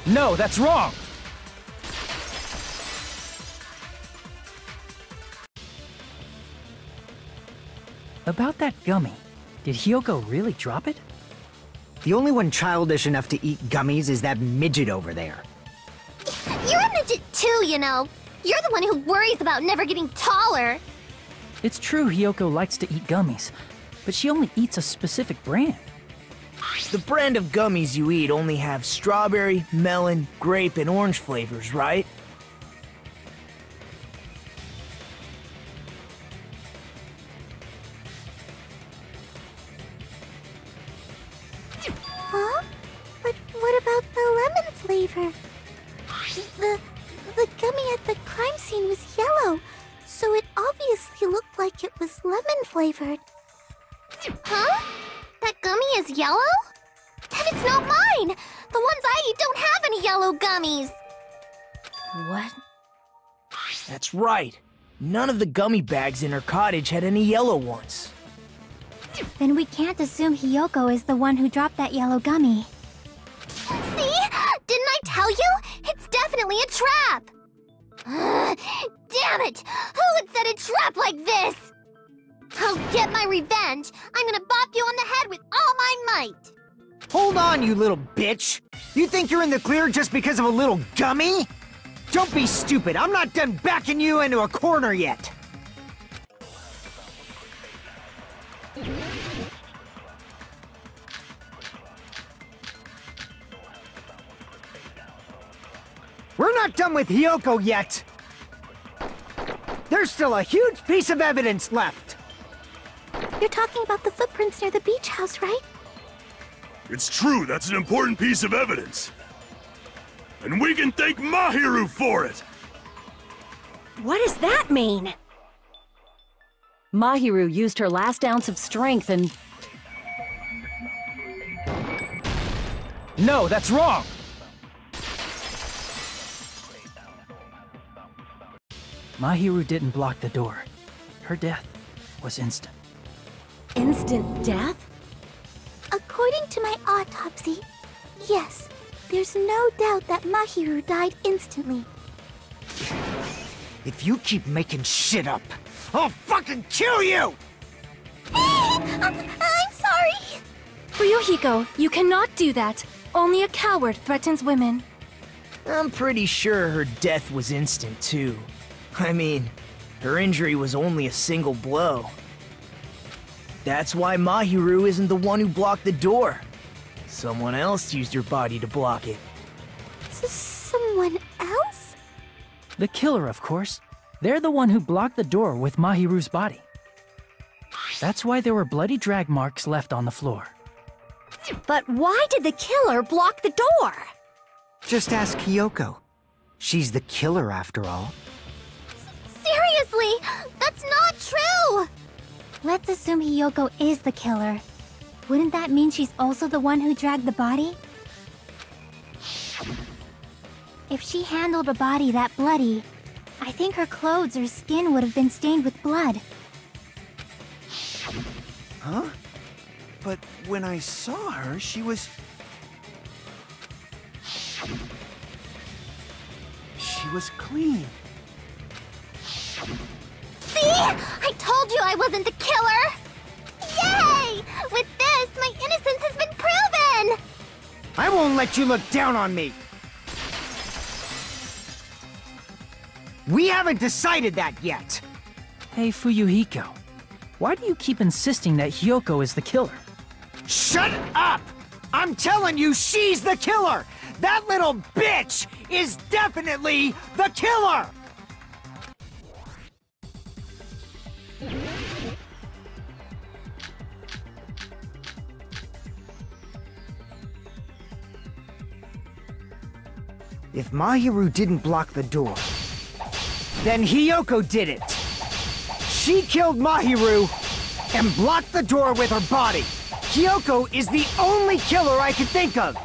No, that's wrong! About that gummy, did Hiyoko really drop it? The only one childish enough to eat gummies is that midget over there. You're a midget too, you know. You're the one who worries about never getting taller. It's true Hiyoko likes to eat gummies, but she only eats a specific brand. The brand of gummies you eat only have strawberry, melon, grape, and orange flavors, right? Huh? But what about the lemon flavor? The gummy at the crime scene was yellow, so it obviously looked like it was lemon flavored. Huh? That gummy is yellow? Then it's not mine! The ones I eat don't have any yellow gummies! What? That's right. None of the gummy bags in her cottage had any yellow ones. Then we can't assume Hiyoko is the one who dropped that yellow gummy. See? Didn't I tell you? It's definitely a trap! Damn it! Who would set a trap like this? I'll get my revenge! I'm gonna bop you on the head with all my might! Hold on, you little bitch! You think you're in the clear just because of a little gummy? Don't be stupid, I'm not done backing you into a corner yet! We're not done with Hiyoko yet! There's still a huge piece of evidence left! You're talking about the footprints near the beach house, right? It's true, that's an important piece of evidence. And we can thank Mahiru for it! What does that mean? Mahiru used her last ounce of strength and... No, that's wrong! Mahiru didn't block the door. Her death was instant. Instant death? According to my autopsy, yes, there's no doubt that Mahiru died instantly. If you keep making shit up, I'll fucking kill you! I'm sorry! Fuyuhiko, you cannot do that. Only a coward threatens women. I'm pretty sure her death was instant, too. I mean, her injury was only a single blow. That's why Mahiru isn't the one who blocked the door. Someone else used her body to block it. Someone else? The killer, of course. They're the one who blocked the door with Mahiru's body. That's why there were bloody drag marks left on the floor. But why did the killer block the door? Just ask Hiyoko. She's the killer, after all. Seriously, that's not true! Let's assume Hiyoko is the killer. Wouldn't that mean she's also the one who dragged the body? If she handled a body that bloody, I think her clothes or skin would have been stained with blood. Huh? But when I saw her, she was... She was clean. See? I told you I wasn't the killer! Yay! With this, my innocence has been proven! I won't let you look down on me! We haven't decided that yet! Hey, Fuyuhiko. Why do you keep insisting that Hiyoko is the killer? Shut up! I'm telling you, she's the killer! That little bitch is definitely the killer! If Mahiru didn't block the door, then Hiyoko did it. She killed Mahiru and blocked the door with her body. Hiyoko is the only killer I could think of.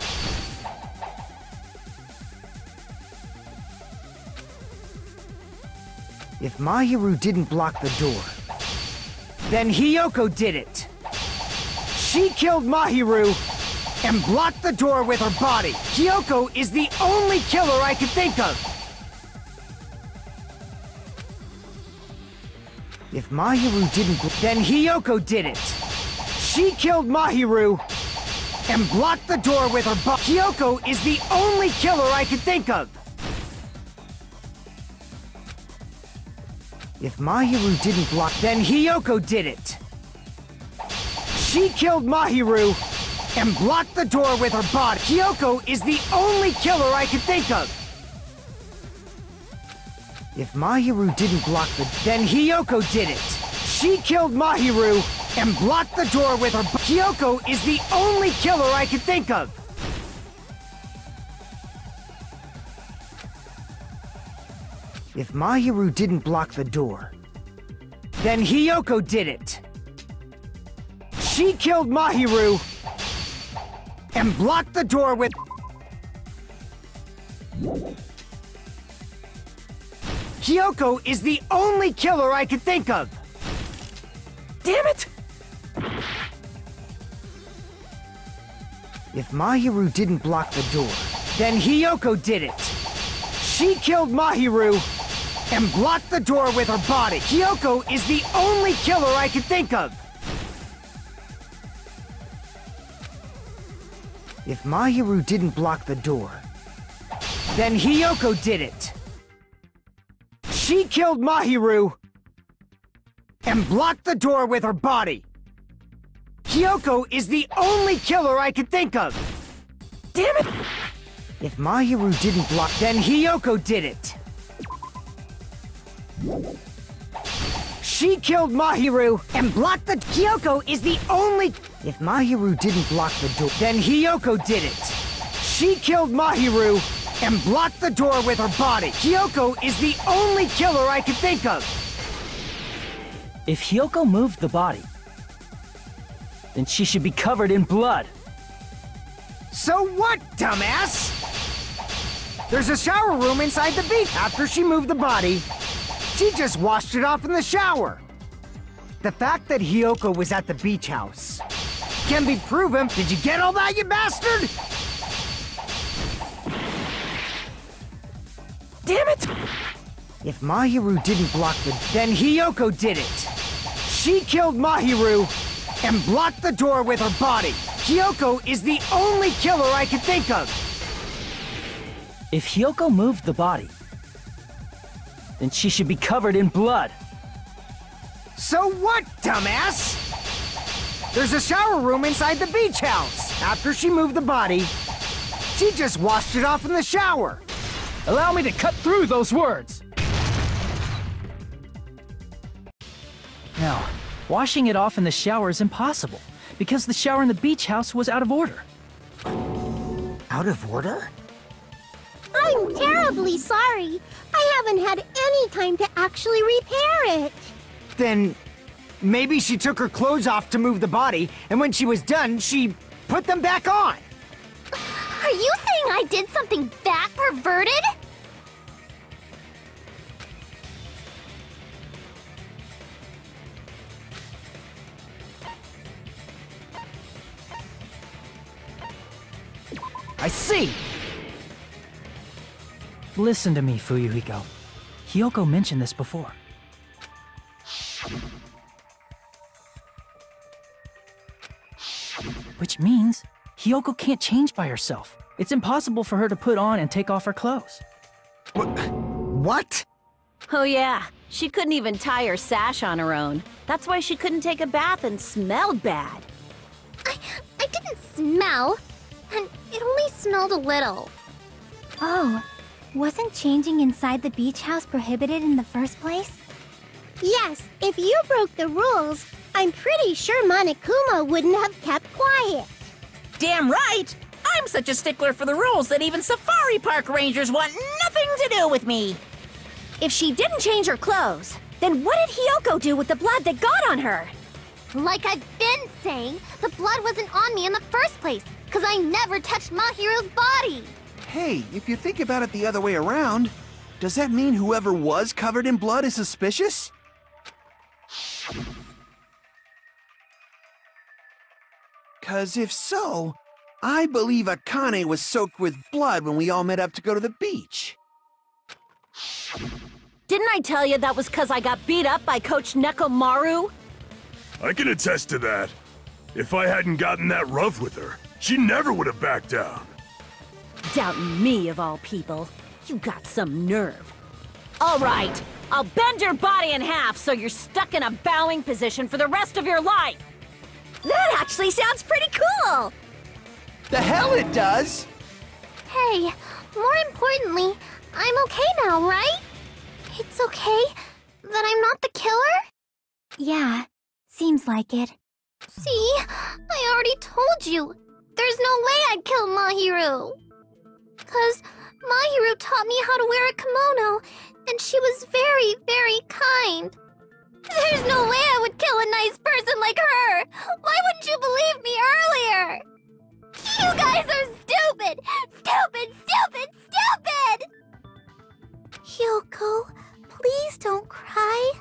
If Mahiru didn't block the door, then Hiyoko did it. She killed Mahiru and blocked the door with her body. Hiyoko is the only killer I could think of. If Mahiru didn't, then Hiyoko did it. She killed Mahiru and blocked the door with her body. Hiyoko is the only killer I could think of. If Mahiru didn't block, then Hiyoko did it. She killed Mahiru and blocked the door with her body. Hiyoko is the only killer I could think of. If Mahiru didn't block the, then Hiyoko did it. She killed Mahiru and blocked the door with her body. Hiyoko is the only killer I could think of. If Mahiru didn't block the door, then Hiyoko did it. She killed Mahiru and blocked the door with... Hiyoko is the only killer I could think of. Damn it! If Mahiru didn't block the door, then Hiyoko did it. She killed Mahiru and blocked the door with her body. Hiyoko is the only killer I could think of. If Mahiru didn't block the door, then Hiyoko did it. She killed Mahiru and blocked the door with her body. Hiyoko is the only killer I could think of. Damn it! If Mahiru didn't block, then Hiyoko did it. She killed Mahiru and blocked the... Hiyoko is the only... If Mahiru didn't block the door, then Hiyoko did it. She killed Mahiru and blocked the door with her body. Hiyoko is the only killer I could think of. If Hiyoko moved the body, then she should be covered in blood. So what, dumbass? There's a shower room inside the beach. After she moved the body, she just washed it off in the shower. The fact that Hiyoko was at the beach house can be proven. Did you get all that, you bastard? Damn it! If Mahiru didn't block the... then Hiyoko did it. She killed Mahiru and blocked the door with her body. Hiyoko is the only killer I could think of. If Hiyoko moved the body, then she should be covered in blood. So what, dumbass? There's a shower room inside the beach house. After she moved the body, she just washed it off in the shower. Allow me to cut through those words. No, washing it off in the shower is impossible, because the shower in the beach house was out of order. Out of order? I'm terribly sorry. I haven't had any time to actually repair it. Then maybe she took her clothes off to move the body, and when she was done, she put them back on. Are you saying I did something that perverted? I see. Listen to me, Fuyuhiko. Hiyoko mentioned this before. Which means Hiyoko can't change by herself. It's impossible for her to put on and take off her clothes. What? Oh yeah, she couldn't even tie her sash on her own. That's why she couldn't take a bath and smelled bad. I didn't smell, and it only smelled a little. Oh, wasn't changing inside the beach house prohibited in the first place? Yes, if you broke the rules, I'm pretty sure Monokuma wouldn't have kept quiet. Damn right! I'm such a stickler for the rules that even safari park rangers want nothing to do with me. If she didn't change her clothes, then what did Hiyoko do with the blood that got on her? Like I've been saying, the blood wasn't on me in the first place, because I never touched Mahiru's body. Hey, if you think about it the other way around, does that mean whoever was covered in blood is suspicious? 'Cause if so, I believe Akane was soaked with blood when we all met up to go to the beach. Didn't I tell you that was because I got beat up by Coach Nekomaru? I can attest to that. If I hadn't gotten that rough with her, she never would have backed down. Doubting me, of all people. You got some nerve. All right, I'll bend your body in half so you're stuck in a bowing position for the rest of your life. That actually sounds pretty cool! The hell it does! Hey, more importantly, I'm okay now, right? It's okay that I'm not the killer? Yeah, seems like it. See, I already told you. There's no way I'd kill Mahiru. 'Cause Mahiru taught me how to wear a kimono, and she was very, very kind. There's no way I would kill a nice person like her! Why wouldn't you believe me earlier? You guys are stupid! Stupid, stupid, stupid! Hyoko, please don't cry.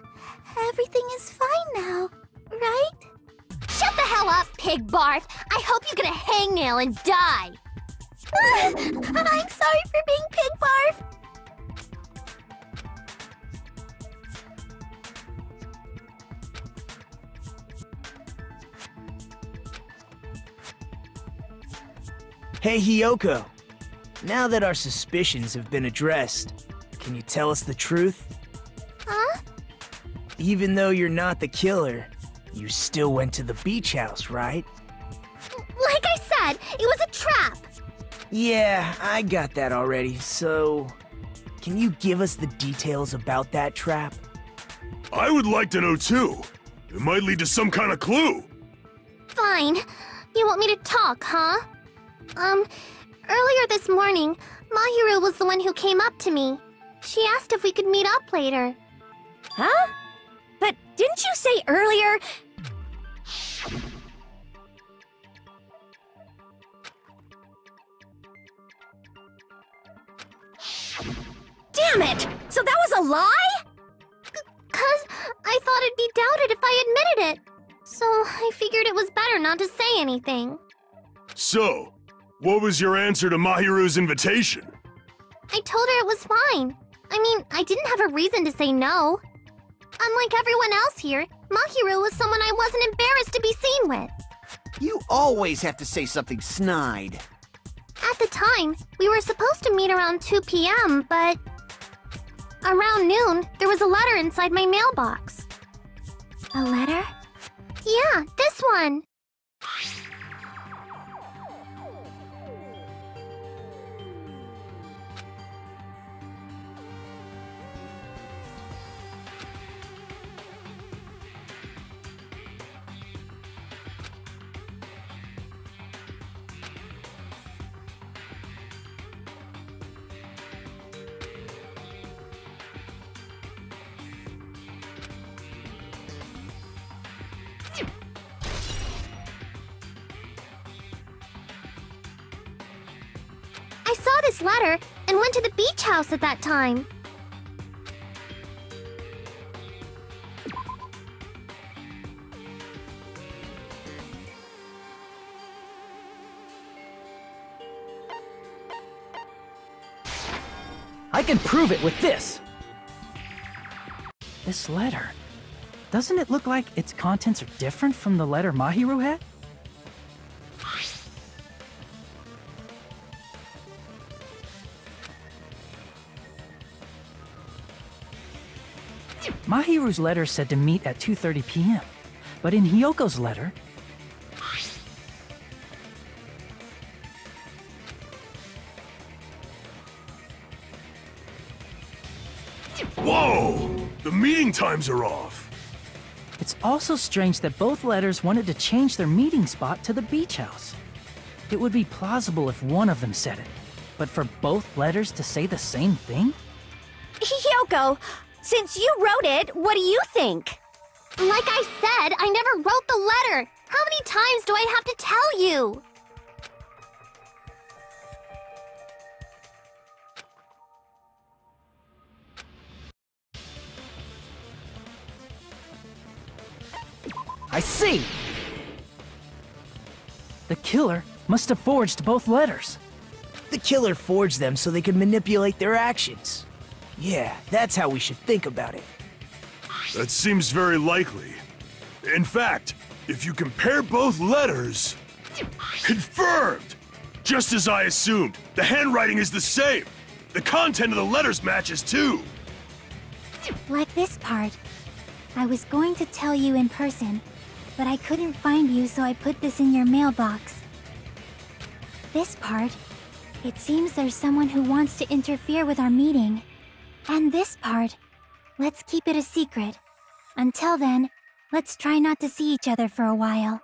Everything is fine now, right? Shut the hell up, pig barf! I hope you get a hangnail and die! I'm sorry for being pig barf! Hey, Hiyoko. Now that our suspicions have been addressed, can you tell us the truth? Huh? Even though you're not the killer, you still went to the beach house, right? Like I said, it was a trap! Yeah, I got that already, so... Can you give us the details about that trap? I would like to know too. It might lead to some kind of clue. Fine. You want me to talk, huh? Earlier this morning, Mahiru was the one who came up to me. She asked if we could meet up later. Huh? But didn't you say earlier... Damn it! So that was a lie? 'Cause I thought it'd be doubted if I admitted it. So I figured it was better not to say anything. So, what was your answer to Mahiru's invitation? I told her it was fine. I mean, I didn't have a reason to say no. Unlike everyone else here, Mahiru was someone I wasn't embarrassed to be seen with. You always have to say something snide. At the time, we were supposed to meet around 2 p.m., but... Around noon, there was a letter inside my mailbox. A letter? Yeah, this one. I saw this letter and went to the beach house at that time. I can prove it with this! This letter. Doesn't it look like its contents are different from the letter Mahiru had? Mahiru's letter said to meet at 2:30 p.m., but in Hyoko's letter... Whoa! The meeting times are off. It's also strange that both letters wanted to change their meeting spot to the beach house. It would be plausible if one of them said it, but for both letters to say the same thing? Hiyoko, since you wrote it, what do you think? Like I said, I never wrote the letter. How many times do I have to tell you? I see! The killer must have forged both letters. The killer forged them so they could manipulate their actions. Yeah, that's how we should think about it. That seems very likely. In fact, if you compare both letters... Confirmed! Just as I assumed, the handwriting is the same. The content of the letters matches too. Like this part. I was going to tell you in person, but I couldn't find you, so I put this in your mailbox. This part. It seems there's someone who wants to interfere with our meeting. And this part. Let's keep it a secret. Until then, let's try not to see each other for a while.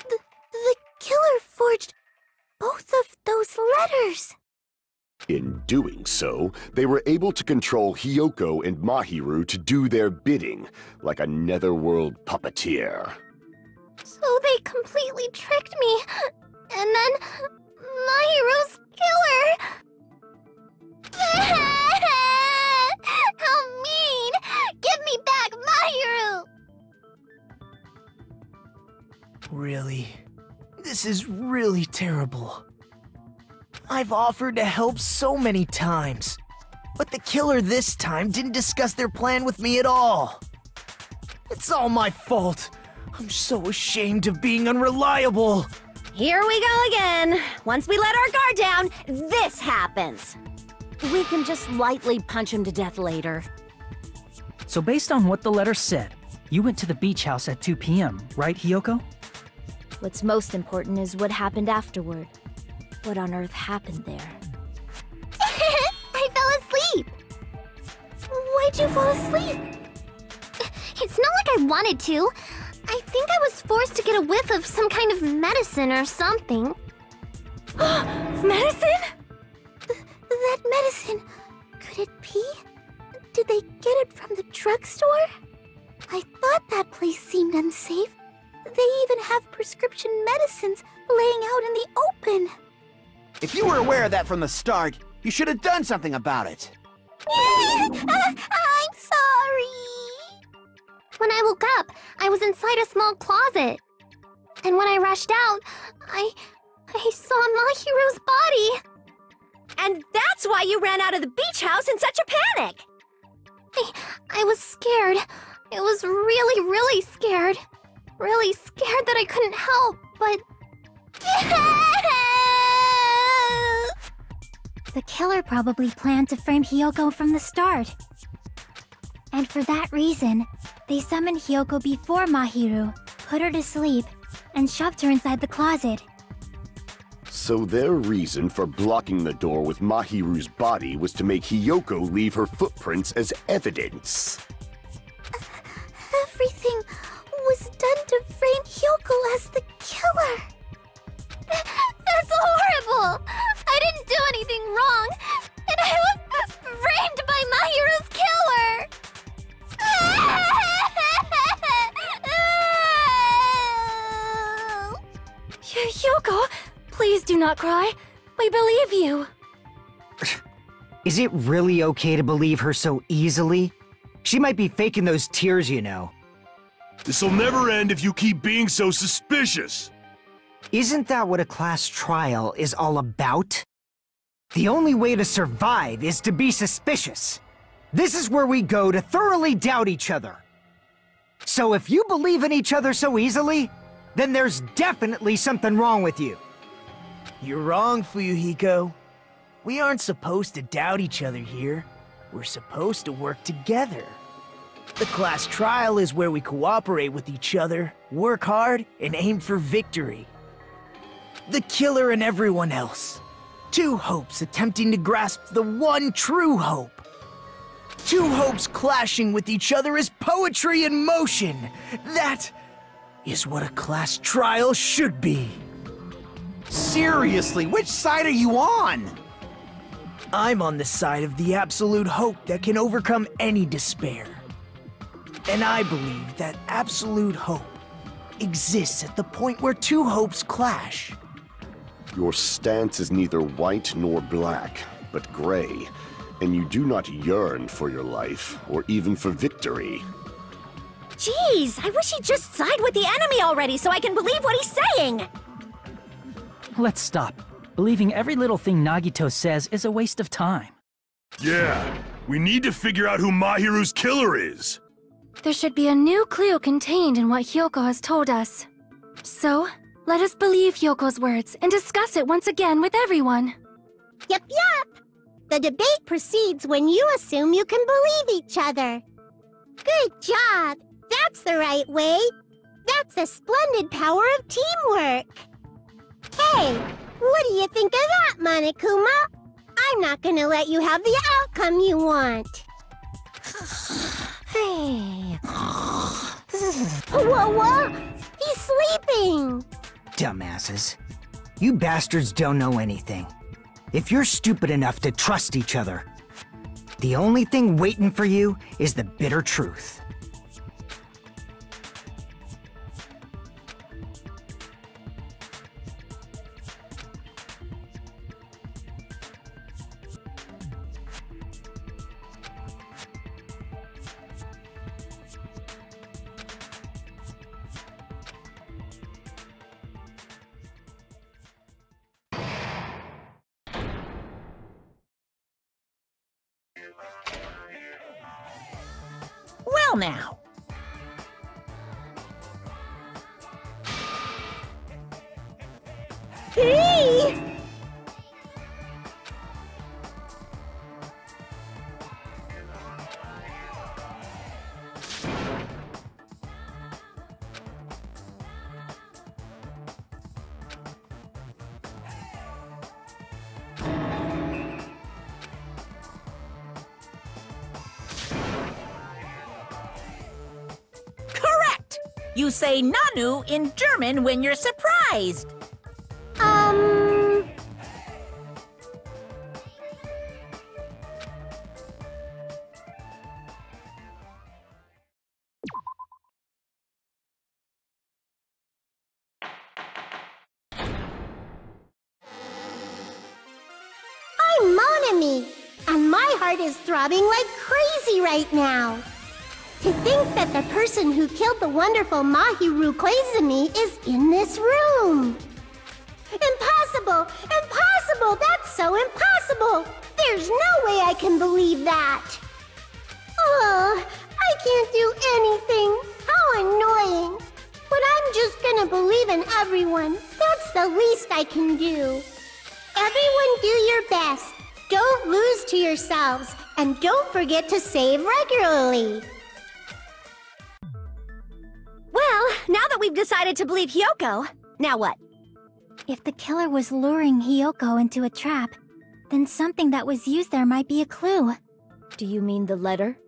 The killer forged both of those letters. In doing so, they were able to control Hiyoko and Mahiru to do their bidding, like a netherworld puppeteer. So they completely tricked me. And then Mahiru's killer. How mean! Give me back Mahiru! Really? This is really terrible. I've offered to help so many times, but the killer this time didn't discuss their plan with me at all. It's all my fault. I'm so ashamed of being unreliable. Here we go again. Once we let our guard down, this happens. We can just lightly punch him to death later. So based on what the letter said, you went to the beach house at 2 p.m., right, Hiyoko? What's most important is what happened afterward. What on earth happened there? I fell asleep. Why'd you fall asleep? It's not like I wanted to. I think I was forced to get a whiff of some kind of medicine or something. Medicine? That medicine, could it be? Did they get it from the drugstore? I thought that place seemed unsafe. They even have prescription medicines laying out in the open. If you were aware of that from the start, you should have done something about it. I'm sorry. When I woke up, I was inside a small closet. And when I rushed out, I saw Mahiru's body. And that's why you ran out of the beach house in such a panic! I was scared. I was really, really scared. Really scared that I couldn't help, but... The killer probably planned to frame Hiyoko from the start. And for that reason, they summoned Hiyoko before Mahiru, put her to sleep, and shoved her inside the closet. So their reason for blocking the door with Mahiru's body was to make Hiyoko leave her footprints as evidence. Everything was done to frame Hiyoko as the killer. That's horrible! I didn't do anything wrong, and I was framed by Mahiru's killer! Hiyoko, please do not cry. We believe you. Is it really okay to believe her so easily? She might be faking those tears, you know. This'll never end if you keep being so suspicious. Isn't that what a class trial is all about? The only way to survive is to be suspicious. This is where we go to thoroughly doubt each other. So if you believe in each other so easily, then there's definitely something wrong with you. You're wrong, Fuyuhiko. We aren't supposed to doubt each other here. We're supposed to work together. The class trial is where we cooperate with each other, work hard, and aim for victory. The killer and everyone else. Two hopes attempting to grasp the one true hope. Two hopes clashing with each other is poetry in motion. That is what a class trial should be. Seriously, which side are you on? I'm on the side of the absolute hope that can overcome any despair. And I believe that absolute hope exists at the point where two hopes clash. Your stance is neither white nor black, but gray, and you do not yearn for your life, or even for victory. Jeez, I wish he'd just side with the enemy already so I can believe what he's saying! Let's stop. Believing every little thing Nagito says is a waste of time. Yeah, we need to figure out who Mahiru's killer is. There should be a new clue contained in what Hyoko has told us. So, let us believe Hyoko's words and discuss it once again with everyone. Yep. The debate proceeds when you assume you can believe each other. Good job. That's the right way. That's the splendid power of teamwork. Hey, what do you think of that, Monokuma? I'm not gonna let you have the outcome you want. Hey. Whoa! He's sleeping! Dumbasses. You bastards don't know anything. If you're stupid enough to trust each other, the only thing waiting for you is the bitter truth. Well now. Hey! Correct! You say Nanu in German when you're surprised. I'm Monami, and my heart is throbbing like crazy right now. To think that the person who killed the wonderful Mahiru Koizumi is in this room. Impossible! Impossible! That's so impossible! There's no way I can believe that! Oh, I can't do anything! How annoying! But I'm just gonna believe in everyone. That's the least I can do. Everyone do your best. Don't lose to yourselves. And don't forget to save regularly. Well, now that we've decided to believe Hyoko, now what? If the killer was luring Hyoko into a trap, then something that was used there might be a clue. Do you mean the letter?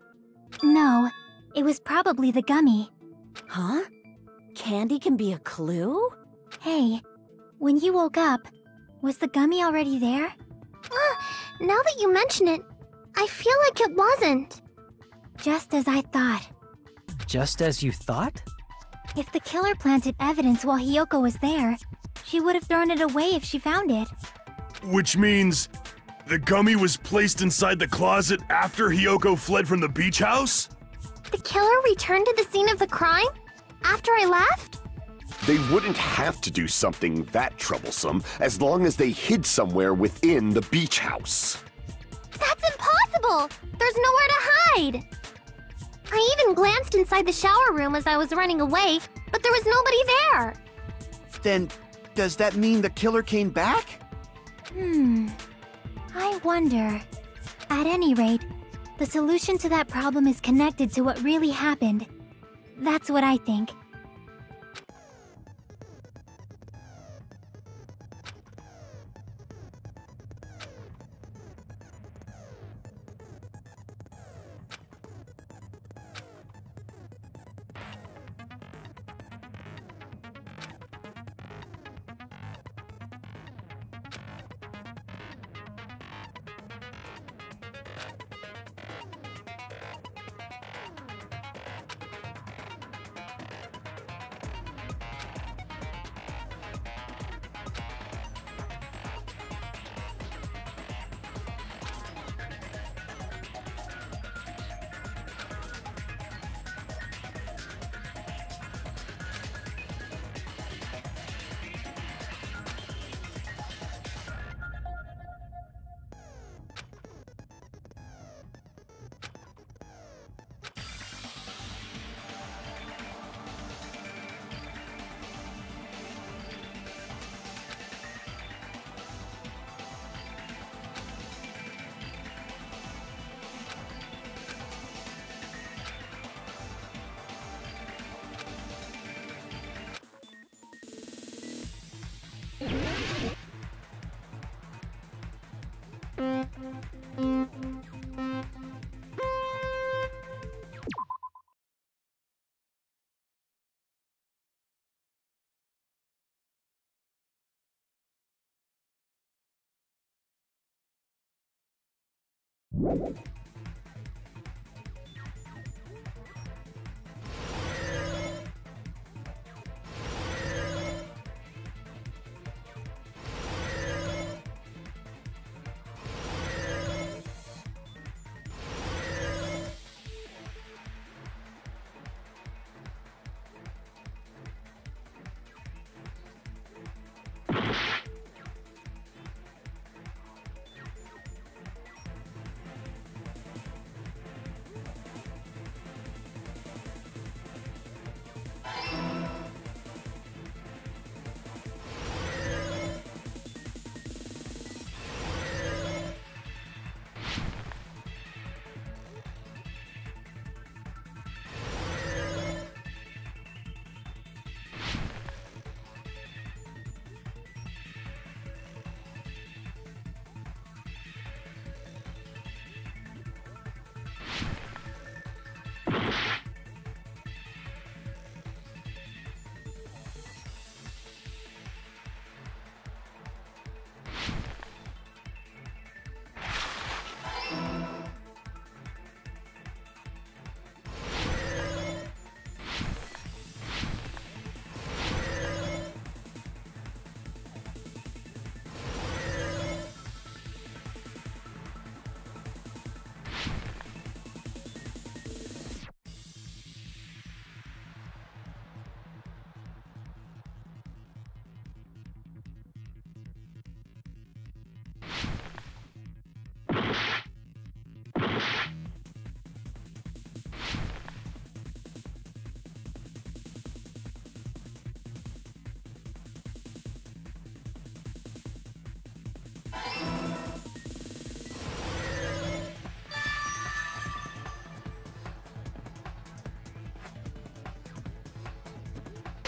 No, it was probably the gummy. Huh? Candy can be a clue? Hey, when you woke up, was the gummy already there? Now that you mention it, I feel like it wasn't. Just as I thought. Just as you thought? If the killer planted evidence while Hyoko was there, she would have thrown it away if she found it. Which means the gummy was placed inside the closet after Hyoko fled from the beach house? The killer returned to the scene of the crime? After I left? They wouldn't have to do something that troublesome as long as they hid somewhere within the beach house. That's impossible! There's nowhere to hide! I even glanced inside the shower room as I was running away, but there was nobody there! Then, does that mean the killer came back? I wonder. At any rate, the solution to that problem is connected to what really happened. That's what I think.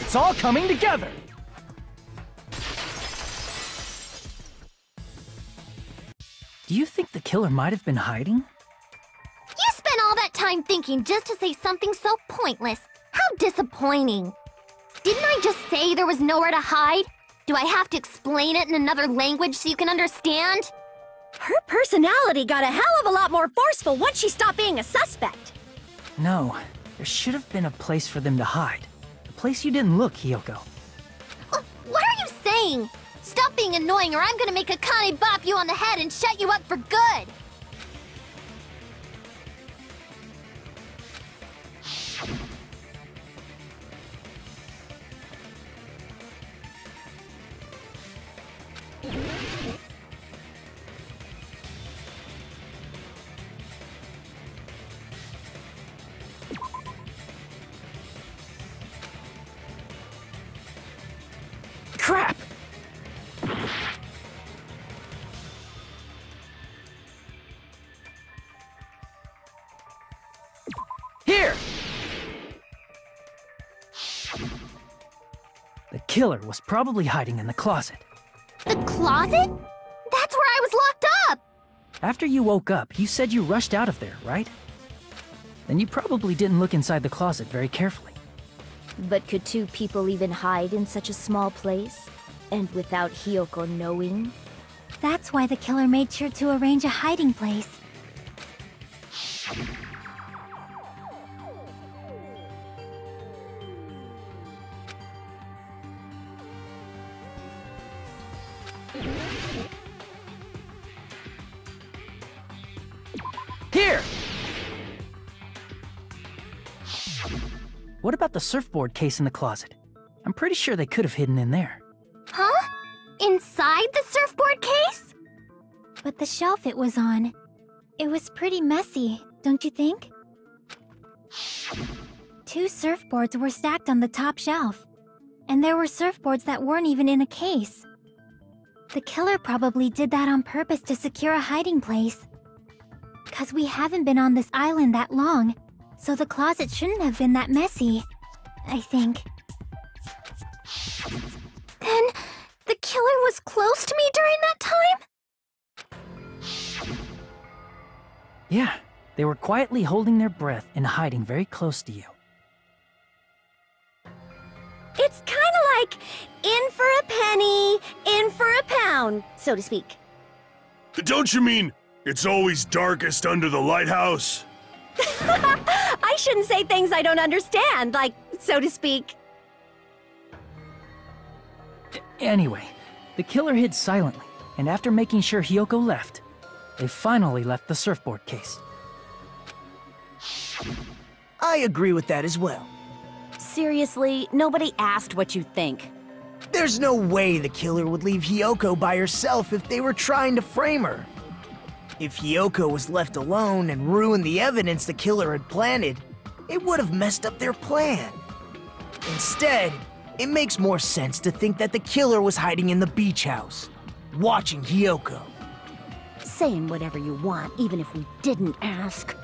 It's all coming together! Do you think the killer might have been hiding? You spent all that time thinking just to say something so pointless. How disappointing. Didn't I just say there was nowhere to hide? Do I have to explain it in another language so you can understand? Her personality got a hell of a lot more forceful once she stopped being a suspect. No, there should have been a place for them to hide. A place you didn't look, Hiyoko. What are you saying? Stop being annoying or I'm gonna make Akane bop you on the head and shut you up for good! Crap! Here! The killer was probably hiding in the closet. The closet? That's where I was locked up! After you woke up, you said you rushed out of there, right? Then you probably didn't look inside the closet very carefully. But could two people even hide in such a small place? And without Hiyoko knowing? That's why the killer made sure to arrange a hiding place. Here! What about the surfboard case in the closet? I'm pretty sure they could have hidden in there. Huh? Inside the surfboard case? But the shelf it was on, it was pretty messy, don't you think? Two surfboards were stacked on the top shelf, and there were surfboards that weren't even in a case. The killer probably did that on purpose to secure a hiding place. 'Cause we haven't been on this island that long, so the closet shouldn't have been that messy, I think. Then, the killer was close to me during that time? Yeah, they were quietly holding their breath and hiding very close to you. It's kinda like in for a penny, in for a pound, so to speak. Don't you mean It's always darkest under the lighthouse. I shouldn't say things I don't understand, like, so to speak. Anyway, the killer hid silently, and after making sure Hiyoko left, they finally left the surfboard case. I agree with that as well. Seriously, nobody asked what you think. There's no way the killer would leave Hiyoko by herself if they were trying to frame her. If Hiyoko was left alone and ruined the evidence the killer had planted, it would have messed up their plan. Instead, it makes more sense to think that the killer was hiding in the beach house, watching Hiyoko. Saying whatever you want, even if we didn't ask.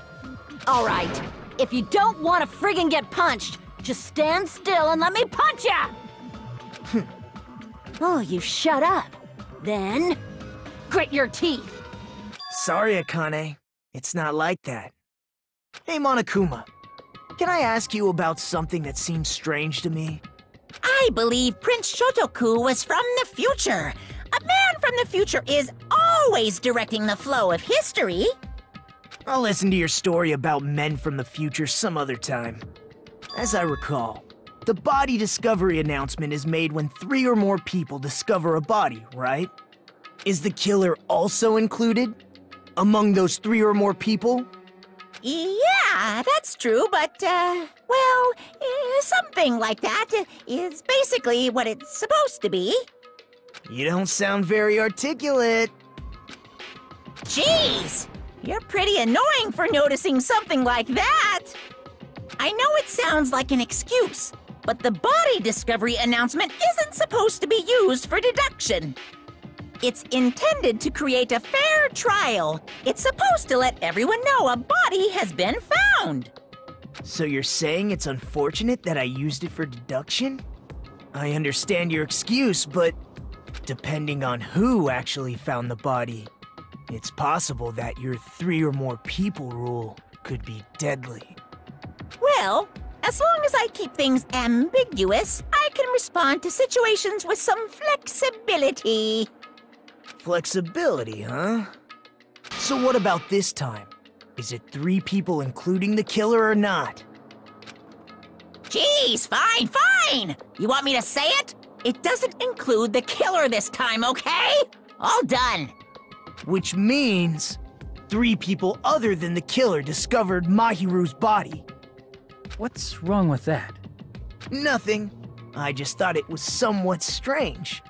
All right, if you don't want to friggin' get punched, just stand still and let me punch ya! Oh, you shut up. Then, grit your teeth. Sorry, Akane. It's not like that. Hey, Monokuma. Can I ask you about something that seems strange to me? I believe Prince Shotoku was from the future. A man from the future is always directing the flow of history. I'll listen to your story about men from the future some other time. As I recall, the body discovery announcement is made when 3 or more people discover a body, right? Is the killer also included? Among those 3 or more people? Yeah, that's true, but, well, something like that is basically what it's supposed to be. You don't sound very articulate. Jeez, you're pretty annoying for noticing something like that. I know it sounds like an excuse, but the body discovery announcement isn't supposed to be used for deduction. It's intended to create a fair trial. It's supposed to let everyone know a body has been found. So you're saying it's unfortunate that I used it for deduction? I understand your excuse, but depending on who actually found the body, it's possible that your 3 or more people rule could be deadly. Well, as long as I keep things ambiguous, I can respond to situations with some flexibility. Flexibility, huh? So what about this time? Is it 3 people including the killer or not? Jeez, fine! You want me to say it? It doesn't include the killer this time, okay? All done. Which means 3 people other than the killer discovered Mahiru's body. What's wrong with that? Nothing. I just thought it was somewhat strange.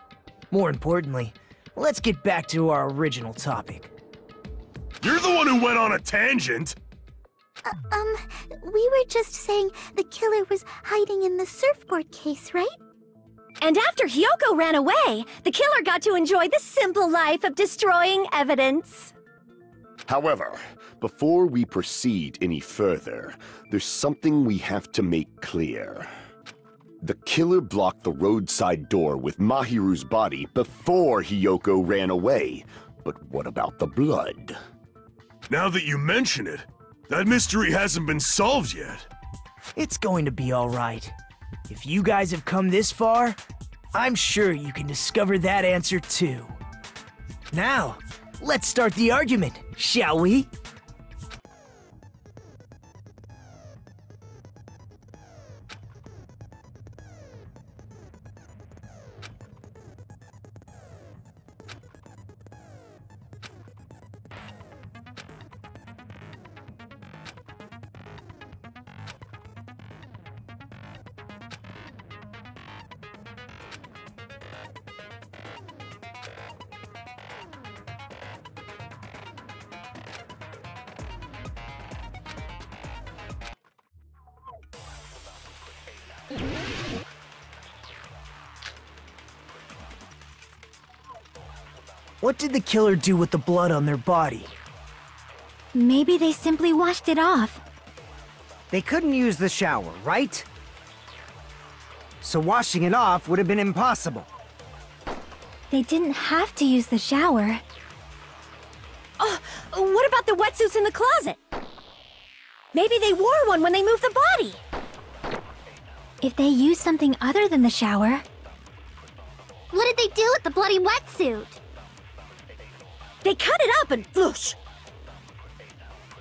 More importantly, let's get back to our original topic. You're the one who went on a tangent! We were just saying the killer was hiding in the surfboard case, right? And after Hiyoko ran away, the killer got to enjoy the simple life of destroying evidence. However, before we proceed any further, there's something we have to make clear. The killer blocked the roadside door with Mahiru's body before Hiyoko ran away. But what about the blood? Now that you mention it, that mystery hasn't been solved yet. It's going to be all right. If you guys have come this far, I'm sure you can discover that answer too. Now, let's start the argument, shall we? What did the killer do with the blood on their body? Maybe they simply washed it off. They couldn't use the shower, right? So washing it off would have been impossible. They didn't have to use the shower. Oh, what about the wetsuits in the closet? Maybe they wore one when they moved the body. If they used something other than the shower... What did they do with the bloody wetsuit? They cut it up and whoosh.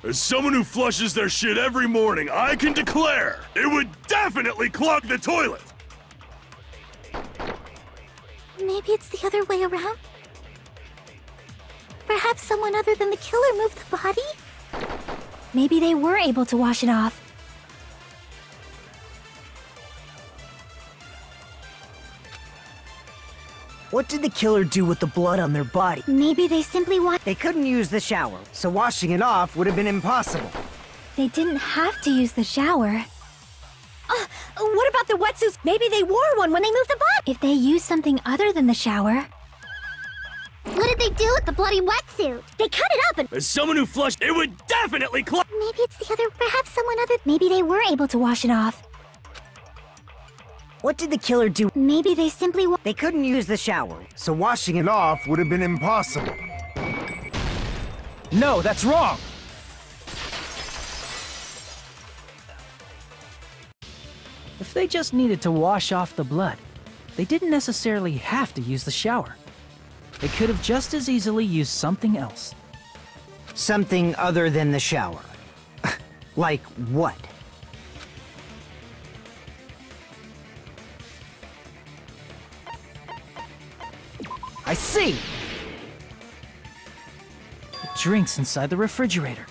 As someone who flushes their shit every morning, I can declare it would definitely clog the toilet! Maybe it's the other way around? Perhaps someone other than the killer moved the body? Maybe they were able to wash it off. What did the killer do with the blood on their body? Maybe they simply They couldn't use the shower, so washing it off would have been impossible. They didn't have to use the shower. What about the wetsuits? Maybe they wore one when they moved the body! If they used something other than the shower... What did they do with the bloody wetsuit? They cut it up and... As someone who flushed, it would definitely clog... Maybe it's the other... Perhaps someone other... Maybe they were able to wash it off. What did the killer do? Maybe they simply They couldn't use the shower, so washing it off would have been impossible. No, that's wrong! If they just needed to wash off the blood, they didn't necessarily have to use the shower. They could have just as easily used something else. Something other than the shower. Like what? I see! The drinks inside the refrigerator.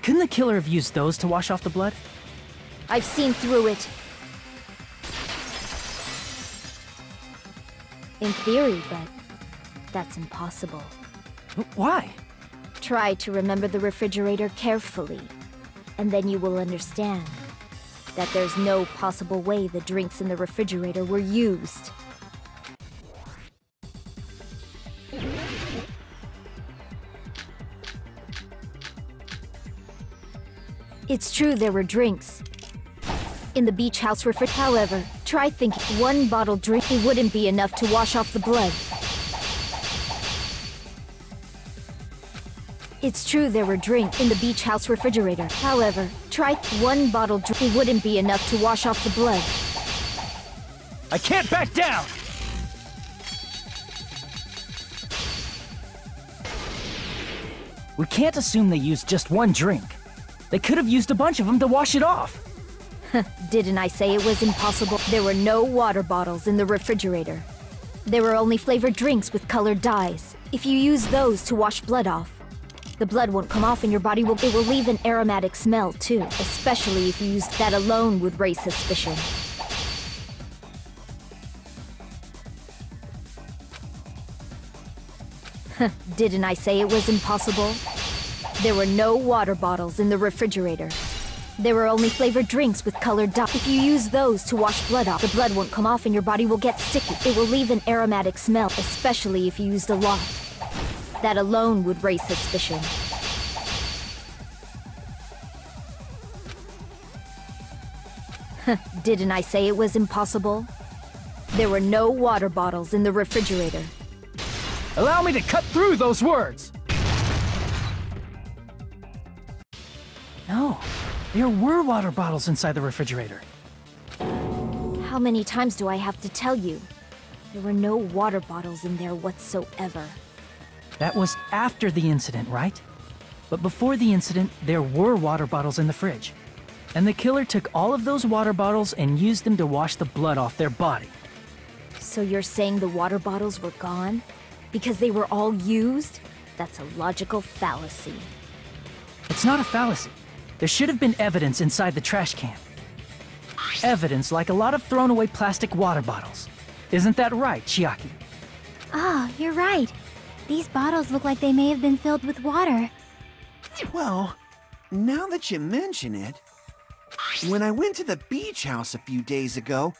Couldn't the killer have used those to wash off the blood? I've seen through it. In theory, but that's impossible. Why? Try to remember the refrigerator carefully, and then you will understand that there's no possible way the drinks in the refrigerator were used. It's true there were drinks in the beach house refrigerator. However, try thinking one bottled drink, it wouldn't be enough to wash off the blood. It's true there were drinks in the beach house refrigerator. However, try one bottled drink, it wouldn't be enough to wash off the blood. I can't back down! We can't assume they used just one drink. They could have used a bunch of them to wash it off. Didn't I say it was impossible? There were no water bottles in the refrigerator. There were only flavored drinks with colored dyes. If you use those to wash blood off, the blood won't come off and your body it will leave an aromatic smell too, especially if you used that alone would raise suspicion. Didn't I say it was impossible? There were no water bottles in the refrigerator. There were only flavored drinks with colored dyes. If you use those to wash blood off, the blood won't come off and your body will get sticky. It will leave an aromatic smell, especially if you used a lot. That alone would raise suspicion. Didn't I say it was impossible? There were no water bottles in the refrigerator. Allow me to cut through those words! No, there were water bottles inside the refrigerator. How many times do I have to tell you? There were no water bottles in there whatsoever. That was after the incident, right? But before the incident, there were water bottles in the fridge. And the killer took all of those water bottles and used them to wash the blood off their body. So you're saying the water bottles were gone? Because they were all used? That's a logical fallacy. It's not a fallacy. There should have been evidence inside the trash can. Evidence like a lot of thrown away plastic water bottles. Isn't that right, Chiaki? Oh, you're right. These bottles look like they may have been filled with water. Well, now that you mention it, when I went to the beach house a few days ago,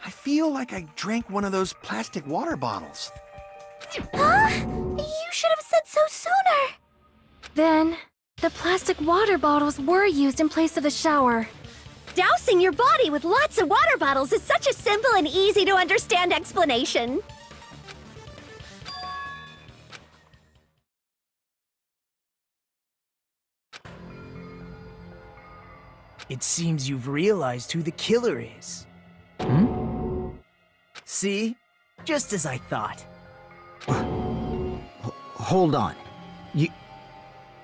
I feel like I drank one of those plastic water bottles. Huh? You should have said so sooner! Then, the plastic water bottles were used in place of the shower. Dousing your body with lots of water bottles is such a simple and easy to understand explanation. It seems you've realized who the killer is. See? Just as I thought. Hold on.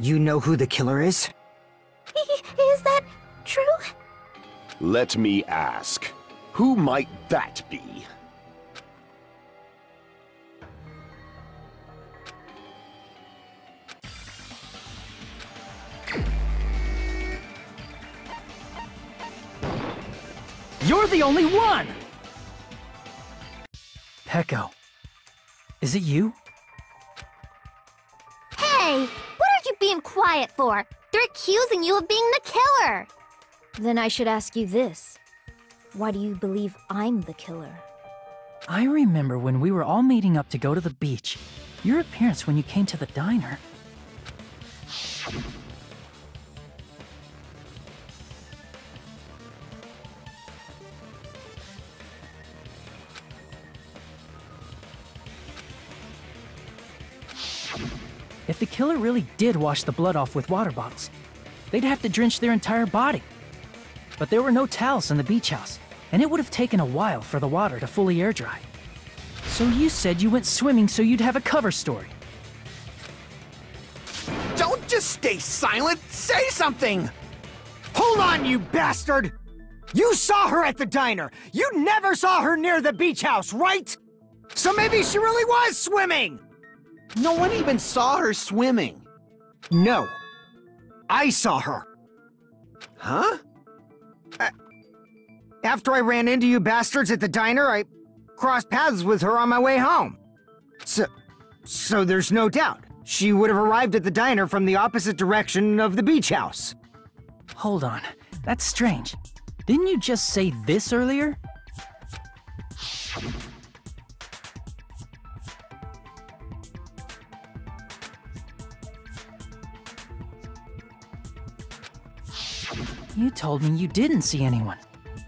You know who the killer is? Is that true? Let me ask. Who might that be? You're the only one! Peko. Is it you? Hey! What are you being quiet for? They're accusing you of being the killer! Then I should ask you this. Why do you believe I'm the killer? I remember when we were all meeting up to go to the beach. Your appearance when you came to the diner. If the killer really did wash the blood off with water bottles, they'd have to drench their entire body. But there were no towels in the beach house, and it would have taken a while for the water to fully air dry. So you said you went swimming so you'd have a cover story. Don't just stay silent! Say something! Hold on, you bastard! You saw her at the diner! You never saw her near the beach house, right? So maybe she really was swimming! No one even saw her swimming. No. I saw her. Huh? After I ran into you bastards at the diner, I crossed paths with her on my way home. So there's no doubt. She would have arrived at the diner from the opposite direction of the beach house. Hold on. That's strange. Didn't you just say this earlier? You told me you didn't see anyone.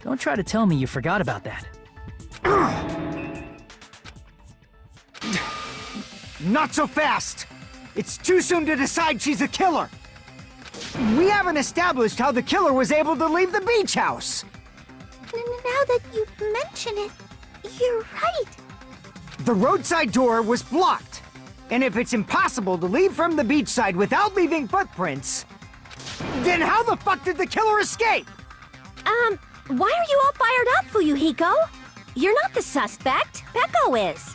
Don't try to tell me you forgot about that. Not so fast! It's too soon to decide she's a killer! We haven't established how the killer was able to leave the beach house! Now that you mention it, you're right. The roadside door was blocked. And if it's impossible to leave from the beachside without leaving footprints, then how the fuck did the killer escape? Why are you all fired up, Fuyuhiko? You're not the suspect. Peko is.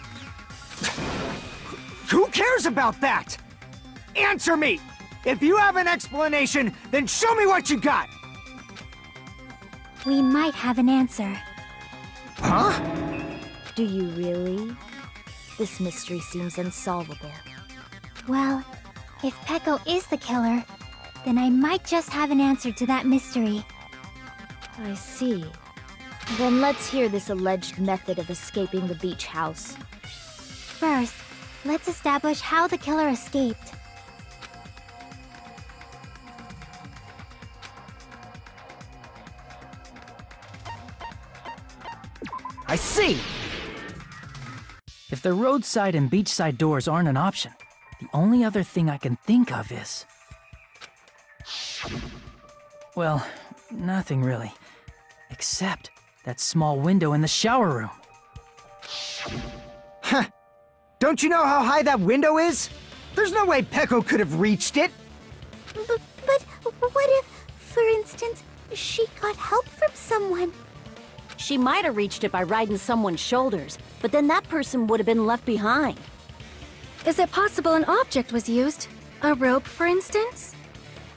Who cares about that? Answer me! If you have an explanation, then show me what you got! We might have an answer. Huh? Do you really? This mystery seems unsolvable. Well, if Peko is the killer, then I might just have an answer to that mystery. I see. Then let's hear this alleged method of escaping the beach house. First, let's establish how the killer escaped. I see! If the roadside and beachside doors aren't an option, the only other thing I can think of is... Well, nothing really. Except that small window in the shower room. Huh. Don't you know how high that window is? There's no way Peko could have reached it! But what if, for instance, she got help from someone? She might have reached it by riding someone's shoulders, but then that person would have been left behind. Is it possible an object was used? A rope, for instance?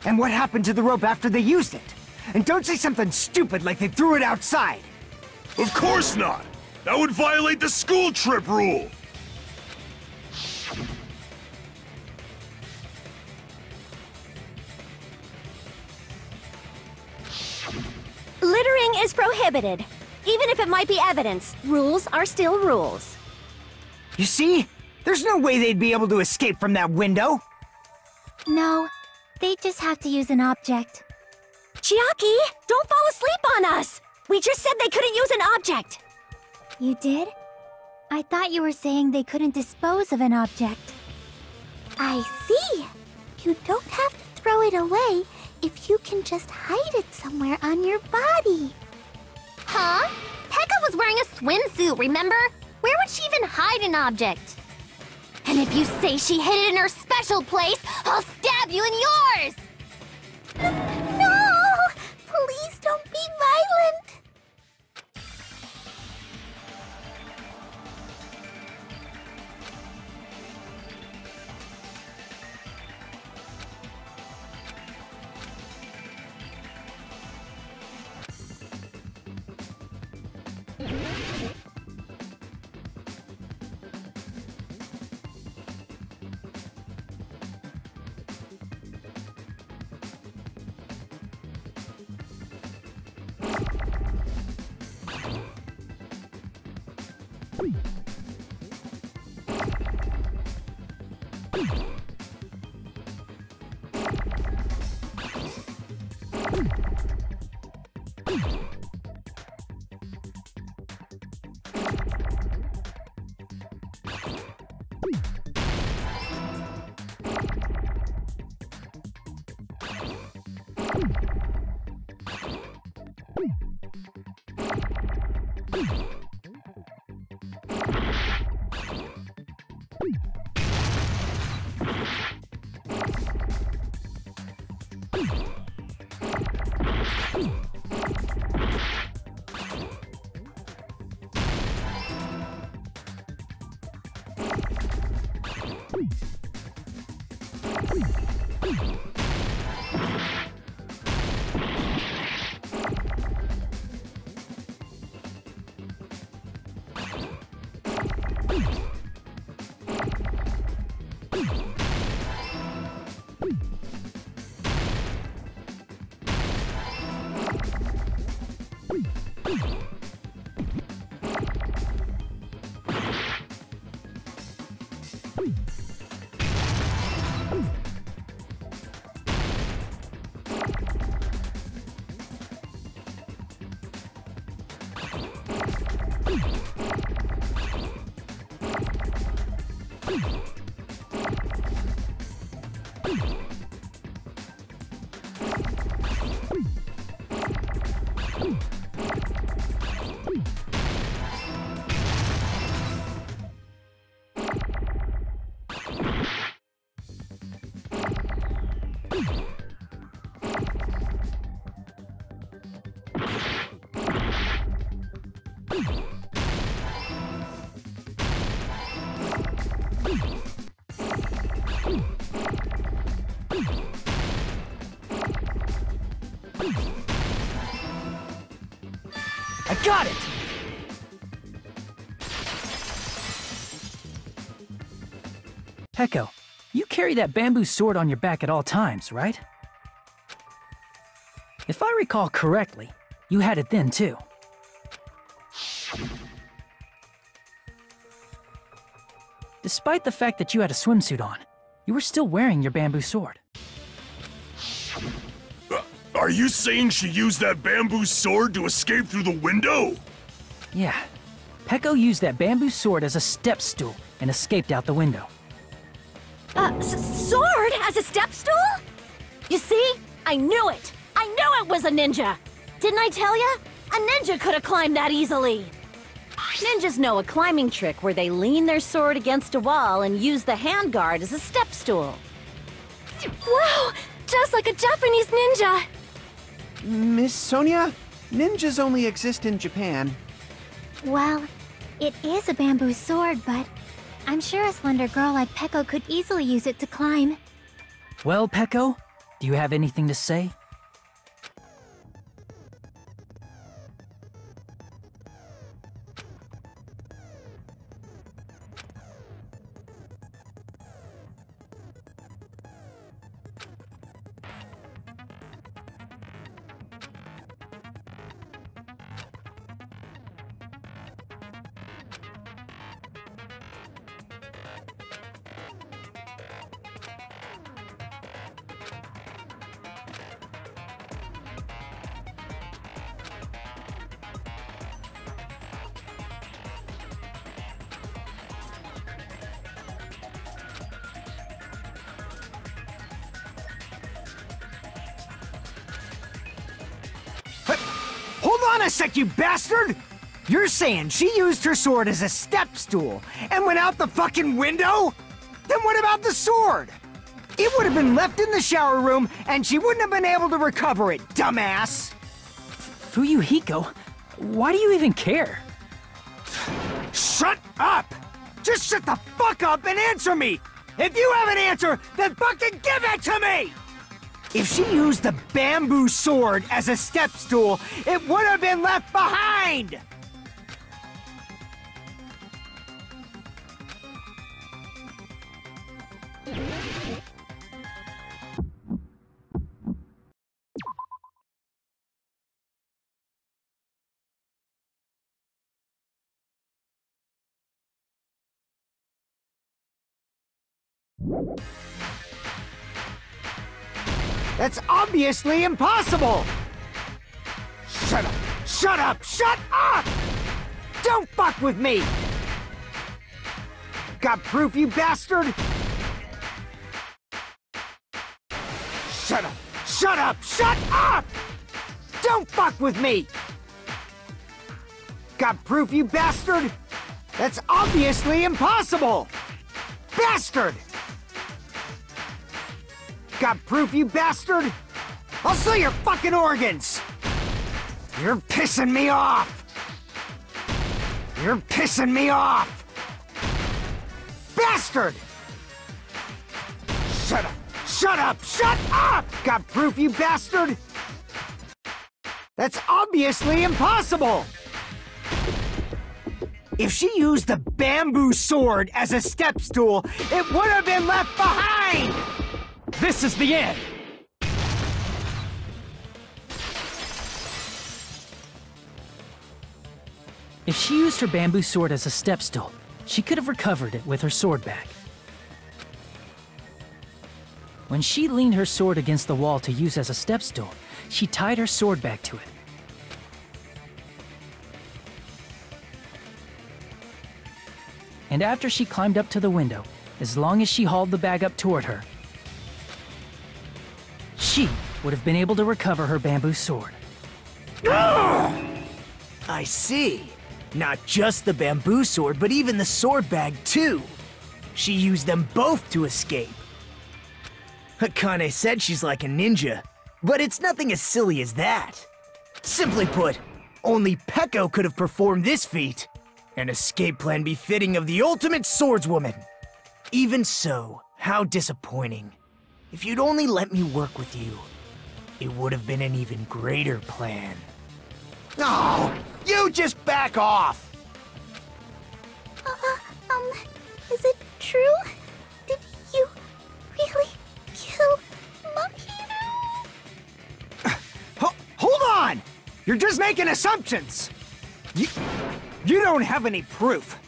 And what happened to the rope after they used it? And don't say something stupid like they threw it outside! Of course not! That would violate the school trip rule! Littering is prohibited. Even if it might be evidence, rules are still rules. You see? There's no way they'd be able to escape from that window! No, they just have to use an object. Chiaki, don't fall asleep on us! We just said they couldn't use an object! You did? I thought you were saying they couldn't dispose of an object. I see. You don't have to throw it away if you can just hide it somewhere on your body. Huh? Pekka was wearing a swimsuit, remember? Where would she even hide an object? And if you say she hid it in her special place, I'll stab you in yours! No! Please don't be violent! I got it! Peko, you carry that bamboo sword on your back at all times, right? If I recall correctly, you had it then too. Despite the fact that you had a swimsuit on, you were still wearing your bamboo sword. Are you saying she used that bamboo sword to escape through the window? Yeah. Peko used that bamboo sword as a step stool and escaped out the window. Sword as a step stool? You see? I knew it! I knew it was a ninja! Didn't I tell ya? A ninja could have climbed that easily! Ninjas know a climbing trick where they lean their sword against a wall and use the handguard as a step stool. Wow! Just like a Japanese ninja! Miss Sonia, ninjas only exist in Japan. Well, it is a bamboo sword, but I'm sure a slender girl like Peko could easily use it to climb. Well, Peko, do you have anything to say? Hold on a sec, you bastard! You're saying she used her sword as a step stool and went out the fucking window? Then what about the sword? It would have been left in the shower room and she wouldn't have been able to recover it, dumbass! Fuyuhiko, why do you even care? Shut up! Just shut the fuck up and answer me! If you have an answer, then fucking give it to me! If she used the bamboo sword as a step stool, it would have been left behind! That's obviously impossible! Shut up! Shut up! Shut up! Don't fuck with me! Got proof, you bastard? Shut up! Shut up! Shut up! Don't fuck with me! Got proof, you bastard? That's obviously impossible! Bastard! Got proof, you bastard? I'll sell your fucking organs! You're pissing me off! You're pissing me off! Bastard! Shut up! Shut up! Shut up! Got proof, you bastard? That's obviously impossible! If she used the bamboo sword as a step stool, it would have been left behind! This is the end! If she used her bamboo sword as a step stool, she could have recovered it with her sword bag. When she leaned her sword against the wall to use as a step stool, she tied her sword bag to it. And after she climbed up to the window, as long as she hauled the bag up toward her, she would have been able to recover her bamboo sword. I see. Not just the bamboo sword, but even the sword bag too. She used them both to escape. Akane said she's like a ninja, but it's nothing as silly as that. Simply put, only Peko could have performed this feat. An escape plan befitting of the ultimate swordswoman. Even so, how disappointing. If you'd only let me work with you, it would have been an even greater plan. Oh, you just back off! Is it true? Did you really kill Mahiru? Hold on! You're just making assumptions! You don't have any proof.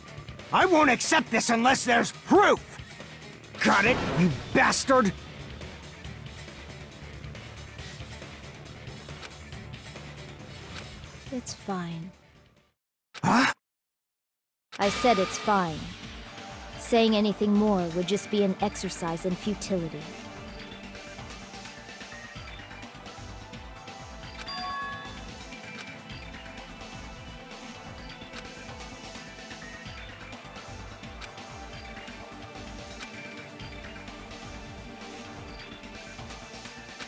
I won't accept this unless there's proof! Got it, you bastard? It's fine. Huh? I said it's fine. Saying anything more would just be an exercise in futility.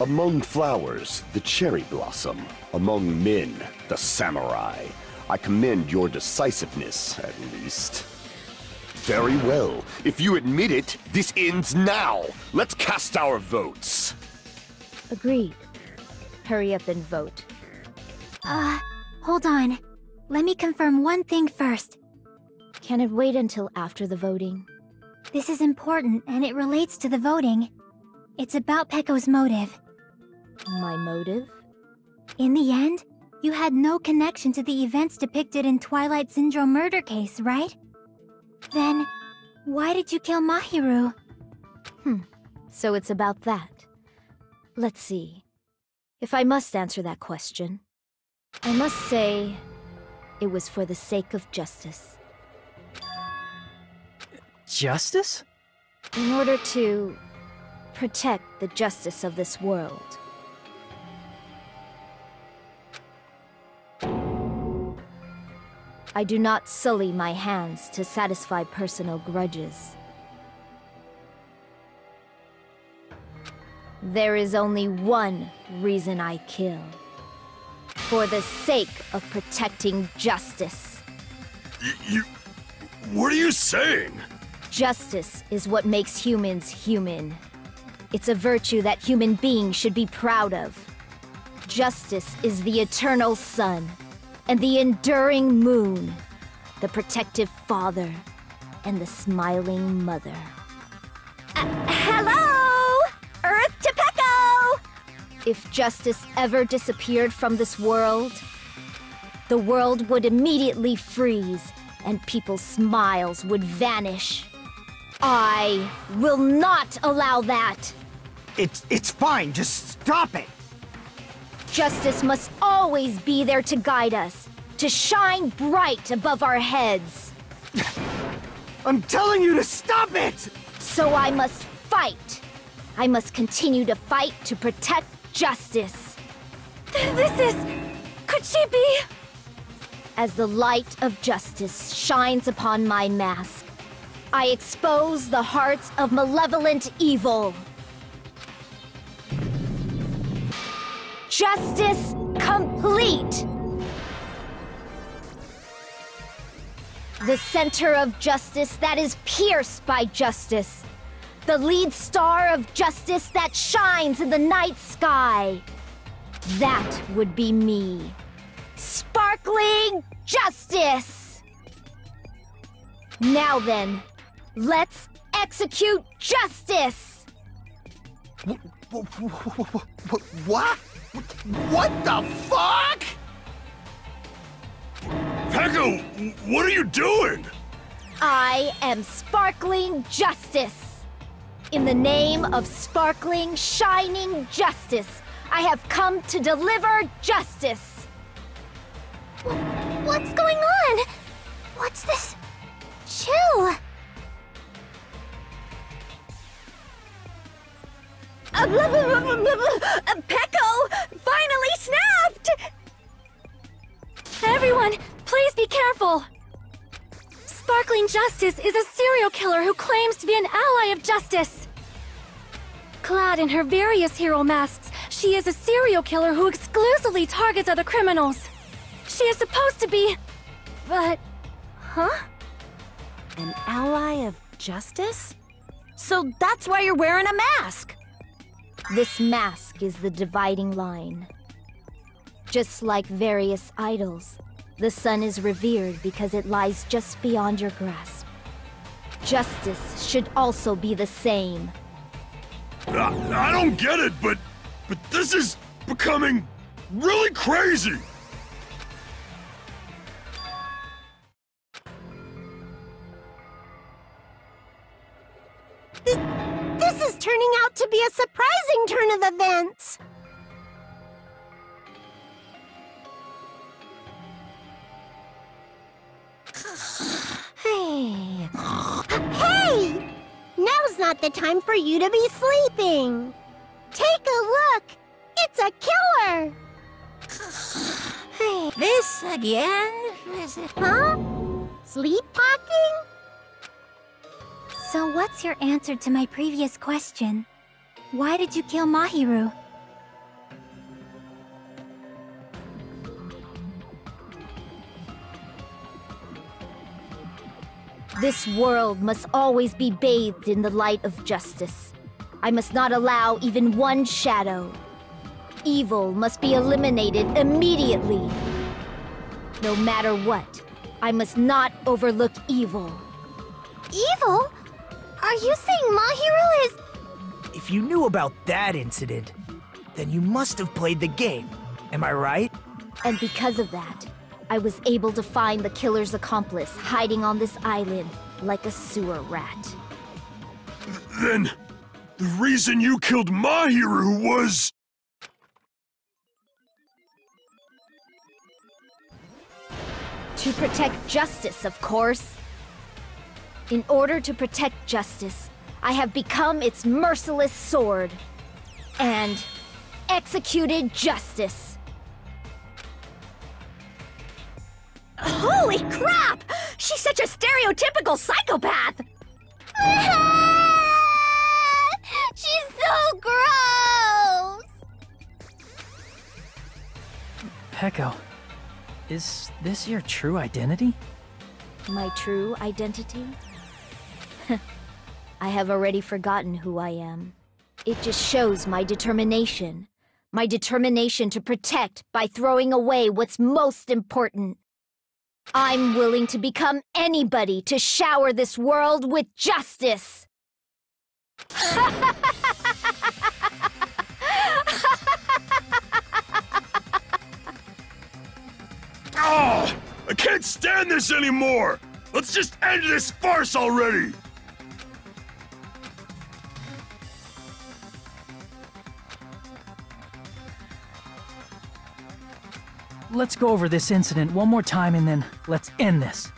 Among flowers, the cherry blossom. Among men, the samurai. I commend your decisiveness, at least. Very well. If you admit it, this ends now. Let's cast our votes. Agreed. Hurry up and vote. Hold on. Let me confirm one thing first. Can it wait until after the voting? This is important, and it relates to the voting. It's about Peko's motive. My motive? In the end, you had no connection to the events depicted in Twilight Syndrome murder case, right? Then, why did you kill Mahiru? So it's about that. Let's see. If I must answer that question, I must say it was for the sake of justice. Justice? In order to protect the justice of this world. I do not sully my hands to satisfy personal grudges. There is only one reason I kill. For the sake of protecting justice. What are you saying? Justice is what makes humans human. It's a virtue that human beings should be proud of. Justice is the eternal sun, and the enduring moon, the protective father, and the smiling mother. Hello! Earth to Pecco! If justice ever disappeared from this world, the world would immediately freeze, and people's smiles would vanish. I will not allow that! It's fine, just stop it! Justice must always be there to guide us, to shine bright above our heads. I'm telling you to stop it! So I must fight. I must continue to fight to protect justice. Could she be? As the light of justice shines upon my mask, I expose the hearts of malevolent evil. Justice complete! The center of justice that is pierced by justice. The lead star of justice that shines in the night sky. That would be me. Sparkling justice! Now then, let's execute justice! What? What the fuck? Pecco, what are you doing? I am sparkling justice. In the name of sparkling, shining justice, I have come to deliver justice. What's going on? What's this? Chill! Pecco finally snapped! Everyone, please be careful! Sparkling Justice is a serial killer who claims to be an ally of justice. Clad in her various hero masks, she is a serial killer who exclusively targets other criminals. She is supposed to be... but... huh? An ally of justice? So that's why you're wearing a mask! This mask is the dividing line. Just like various idols, the sun is revered because it lies just beyond your grasp. Justice should also be the same. I don't get it, but this is becoming really crazy. This is turning out to be a surprising turn of events! Hey! Now's not the time for you to be sleeping! Take a look! It's a killer! This again? Huh? Sleepwalking? So what's your answer to my previous question? Why did you kill Mahiru? This world must always be bathed in the light of justice. I must not allow even one shadow. Evil must be eliminated immediately. No matter what, I must not overlook evil. Evil? Are you saying Mahiru is... If you knew about that incident, then you must have played the game. Am I right? And because of that, I was able to find the killer's accomplice hiding on this island like a sewer rat. Then, the reason you killed Mahiru was... To protect justice, of course. In order to protect justice, I have become its merciless sword. And executed justice. Holy crap! She's such a stereotypical psychopath! She's so gross! Echo, is this your true identity? My true identity? I have already forgotten who I am. It just shows my determination. My determination to protect by throwing away what's most important. I'm willing to become anybody to shower this world with justice! Oh, I can't stand this anymore! Let's just end this farce already! Let's go over this incident one more time and then let's end this.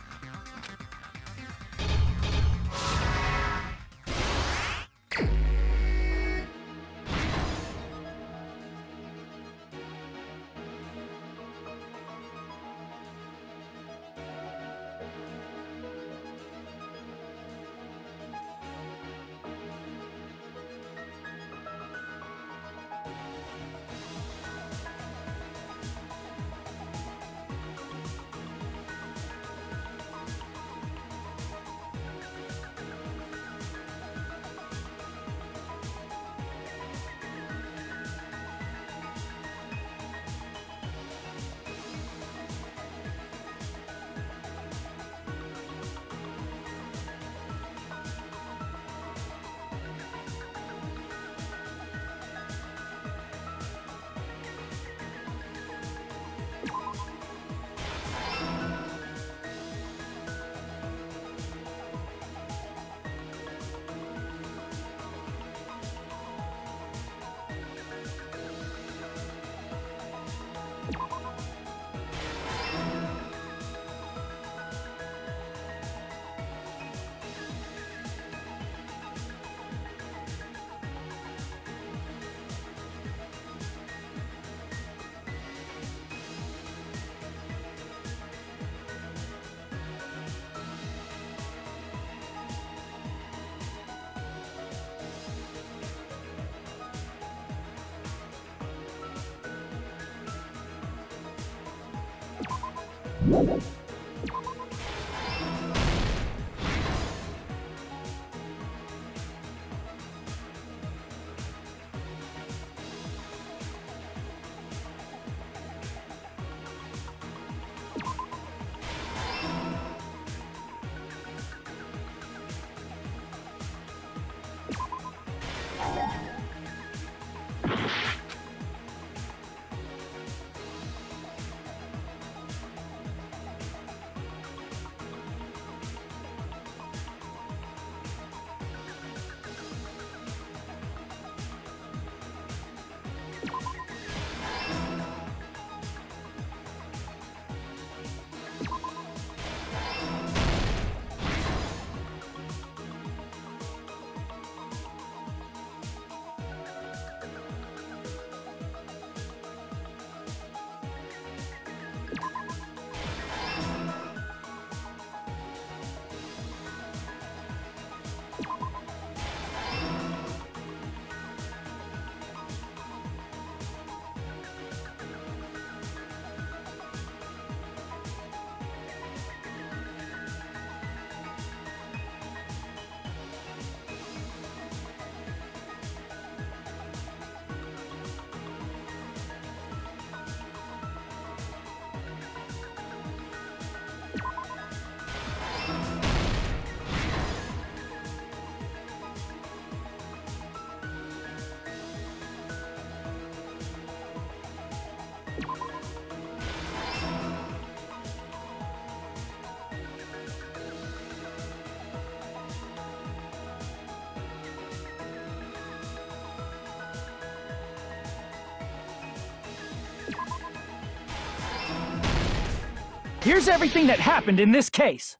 Here's everything that happened in this case.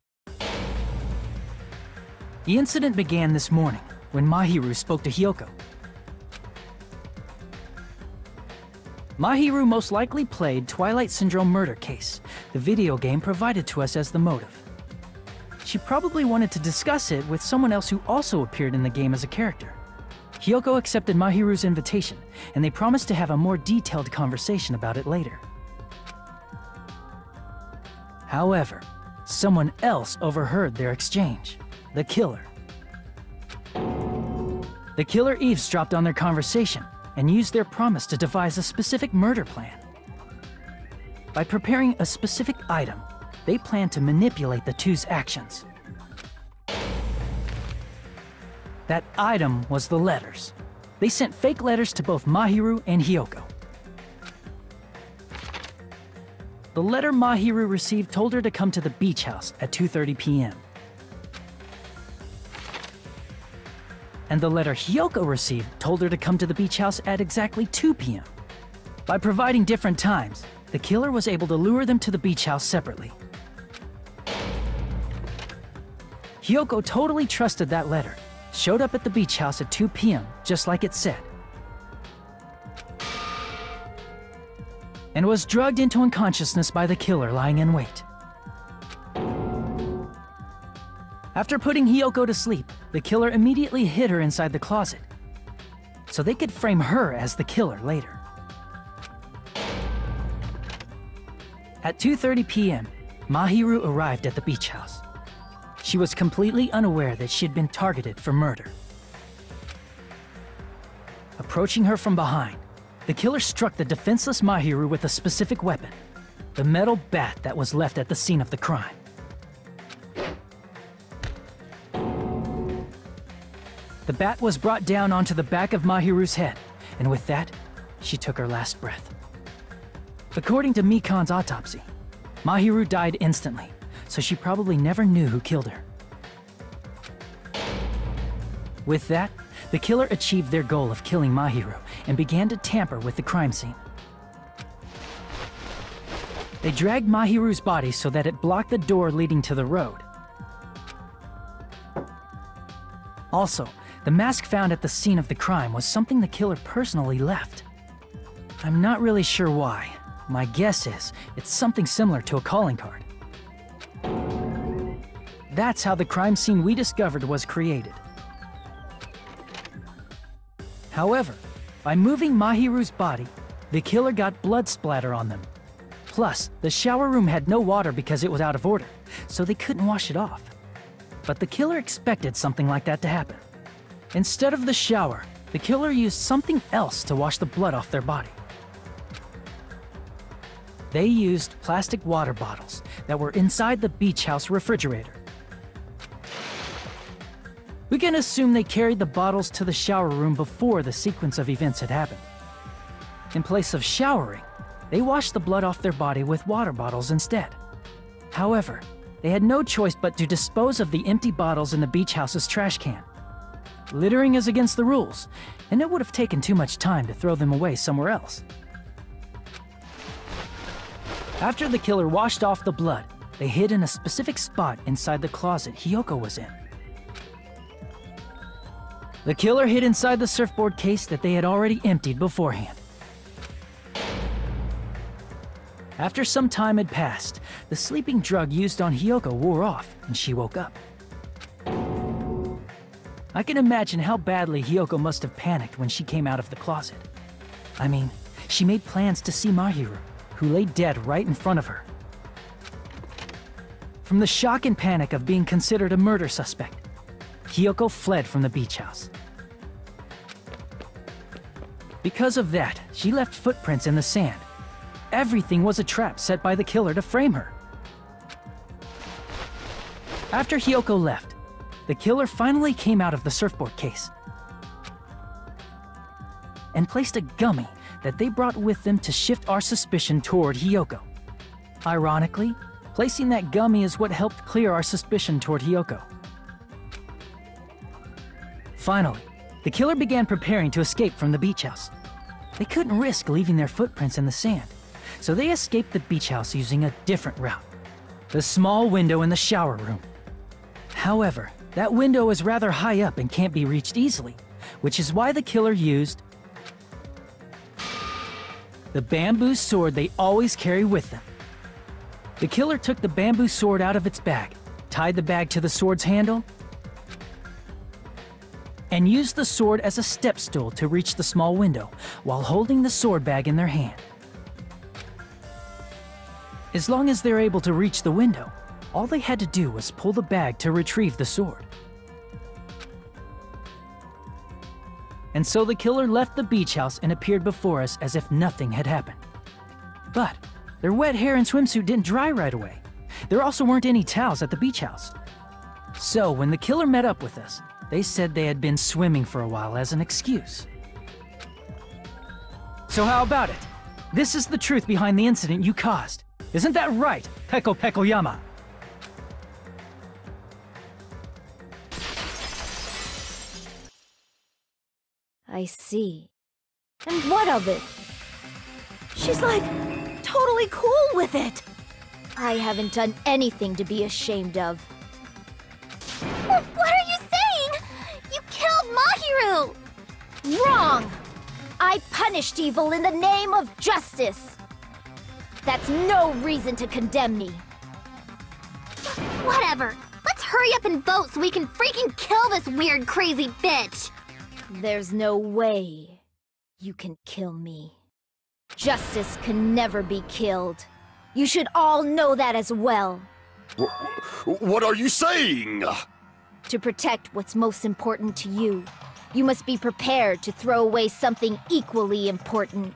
The incident began this morning when Mahiru spoke to Hyoko. Mahiru most likely played Twilight Syndrome murder case, the video game provided to us as the motive. She probably wanted to discuss it with someone else who also appeared in the game as a character. Hyoko accepted Mahiru's invitation, and they promised to have a more detailed conversation about it later. However, someone else overheard their exchange. The killer. The killer eavesdropped on their conversation and used their promise to devise a specific murder plan. By preparing a specific item, they planned to manipulate the two's actions. That item was the letters. They sent fake letters to both Mahiru and Hiyoko. The letter Mahiru received told her to come to the beach house at 2:30 p.m. And the letter Hiyoko received told her to come to the beach house at exactly 2 p.m. By providing different times, the killer was able to lure them to the beach house separately. Hiyoko totally trusted that letter, showed up at the beach house at 2 p.m. just like it said, and was drugged into unconsciousness by the killer lying in wait. After putting Hiyoko to sleep, the killer immediately hid her inside the closet, so they could frame her as the killer later. At 2:30 p.m., Mahiru arrived at the beach house. She was completely unaware that she had been targeted for murder. Approaching her from behind, the killer struck the defenseless Mahiru with a specific weapon, the metal bat that was left at the scene of the crime. The bat was brought down onto the back of Mahiru's head, and with that, she took her last breath. According to Mikan's autopsy, Mahiru died instantly, so she probably never knew who killed her. With that, the killer achieved their goal of killing Mahiru and began to tamper with the crime scene. They dragged Mahiru's body so that it blocked the door leading to the road. Also, the mask found at the scene of the crime was something the killer personally left. I'm not really sure why. My guess is it's something similar to a calling card. That's how the crime scene we discovered was created. However, by moving Mahiru's body, the killer got blood splatter on them. Plus, the shower room had no water because it was out of order, so they couldn't wash it off. But the killer expected something like that to happen. Instead of the shower, the killer used something else to wash the blood off their body. They used plastic water bottles that were inside the beach house refrigerator. We can assume they carried the bottles to the shower room before the sequence of events had happened. In place of showering, they washed the blood off their body with water bottles instead. However, they had no choice but to dispose of the empty bottles in the beach house's trash can. Littering is against the rules, and it would have taken too much time to throw them away somewhere else. After the killer washed off the blood, they hid in a specific spot inside the closet Hiyoko was in. The killer hid inside the surfboard case that they had already emptied beforehand. After some time had passed, the sleeping drug used on Hiyoko wore off, and she woke up. I can imagine how badly Hiyoko must have panicked when she came out of the closet. I mean, she made plans to see Mahiru, who lay dead right in front of her. From the shock and panic of being considered a murder suspect, Hiyoko fled from the beach house. Because of that, she left footprints in the sand. Everything was a trap set by the killer to frame her. After Hiyoko left, the killer finally came out of the surfboard case and placed a gummy that they brought with them to shift our suspicion toward Hiyoko. Ironically, placing that gummy is what helped clear our suspicion toward Hiyoko. Finally, the killer began preparing to escape from the beach house. They couldn't risk leaving their footprints in the sand, so they escaped the beach house using a different route, the small window in the shower room. However, that window is rather high up and can't be reached easily, which is why the killer used the bamboo sword they always carry with them. The killer took the bamboo sword out of its bag, tied the bag to the sword's handle, and used the sword as a step stool to reach the small window while holding the sword bag in their hand. As long as they're able to reach the window, all they had to do was pull the bag to retrieve the sword. And so the killer left the beach house and appeared before us as if nothing had happened. But their wet hair and swimsuit didn't dry right away. There also weren't any towels at the beach house. So when the killer met up with us, they said they had been swimming for a while as an excuse. So how about it? This is the truth behind the incident you caused. Isn't that right, Peko Pekoyama? I see. And what of it? She's like, totally cool with it. I haven't done anything to be ashamed of. What are you saying? You killed Mahiru! Wrong! I punished evil in the name of justice. That's no reason to condemn me. Whatever. Let's hurry up and vote so we can freaking kill this weird, crazy bitch. There's no way you can kill me. Justice can never be killed. You should all know that as well. What are you saying? To protect what's most important to you, you must be prepared to throw away something equally important.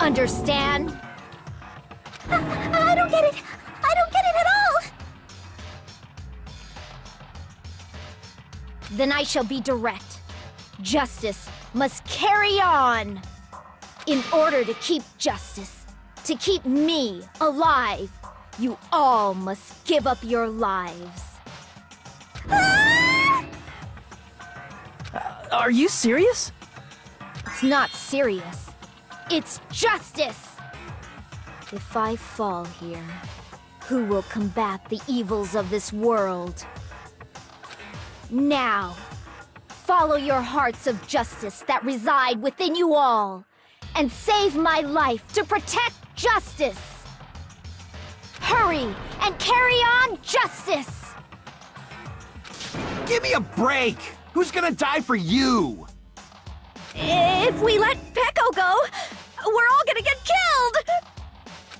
Understand? I don't get it. I don't get it at all. Then I shall be direct. Justice must carry on. In order to keep justice, to keep me alive, you all must give up your lives. Are you serious? It's not serious. It's justice! If I fall here, who will combat the evils of this world? Now, follow your hearts of justice that reside within you all, and save my life to protect justice! Hurry and carry on justice! Give me a break! Who's gonna die for you? If we let Peko go, we're all gonna get killed!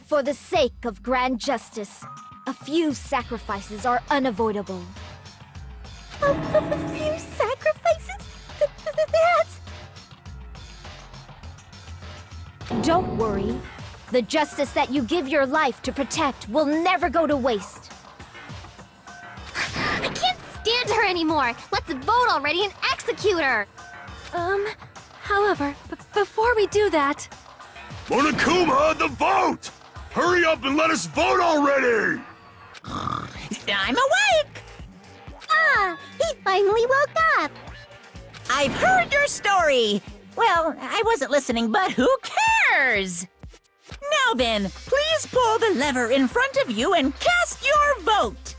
For the sake of grand justice, a few sacrifices are unavoidable. A few sacrifices? That's... Don't worry. The justice that you give your life to protect will never go to waste. I can't stand her anymore! Let's vote already and execute her! However, before we do that... Monokuma, the vote! Hurry up and let us vote already! I'm awake! Ah! He finally woke up! I've heard your story! Well, I wasn't listening, but who cares? Now then, please pull the lever in front of you and cast your vote!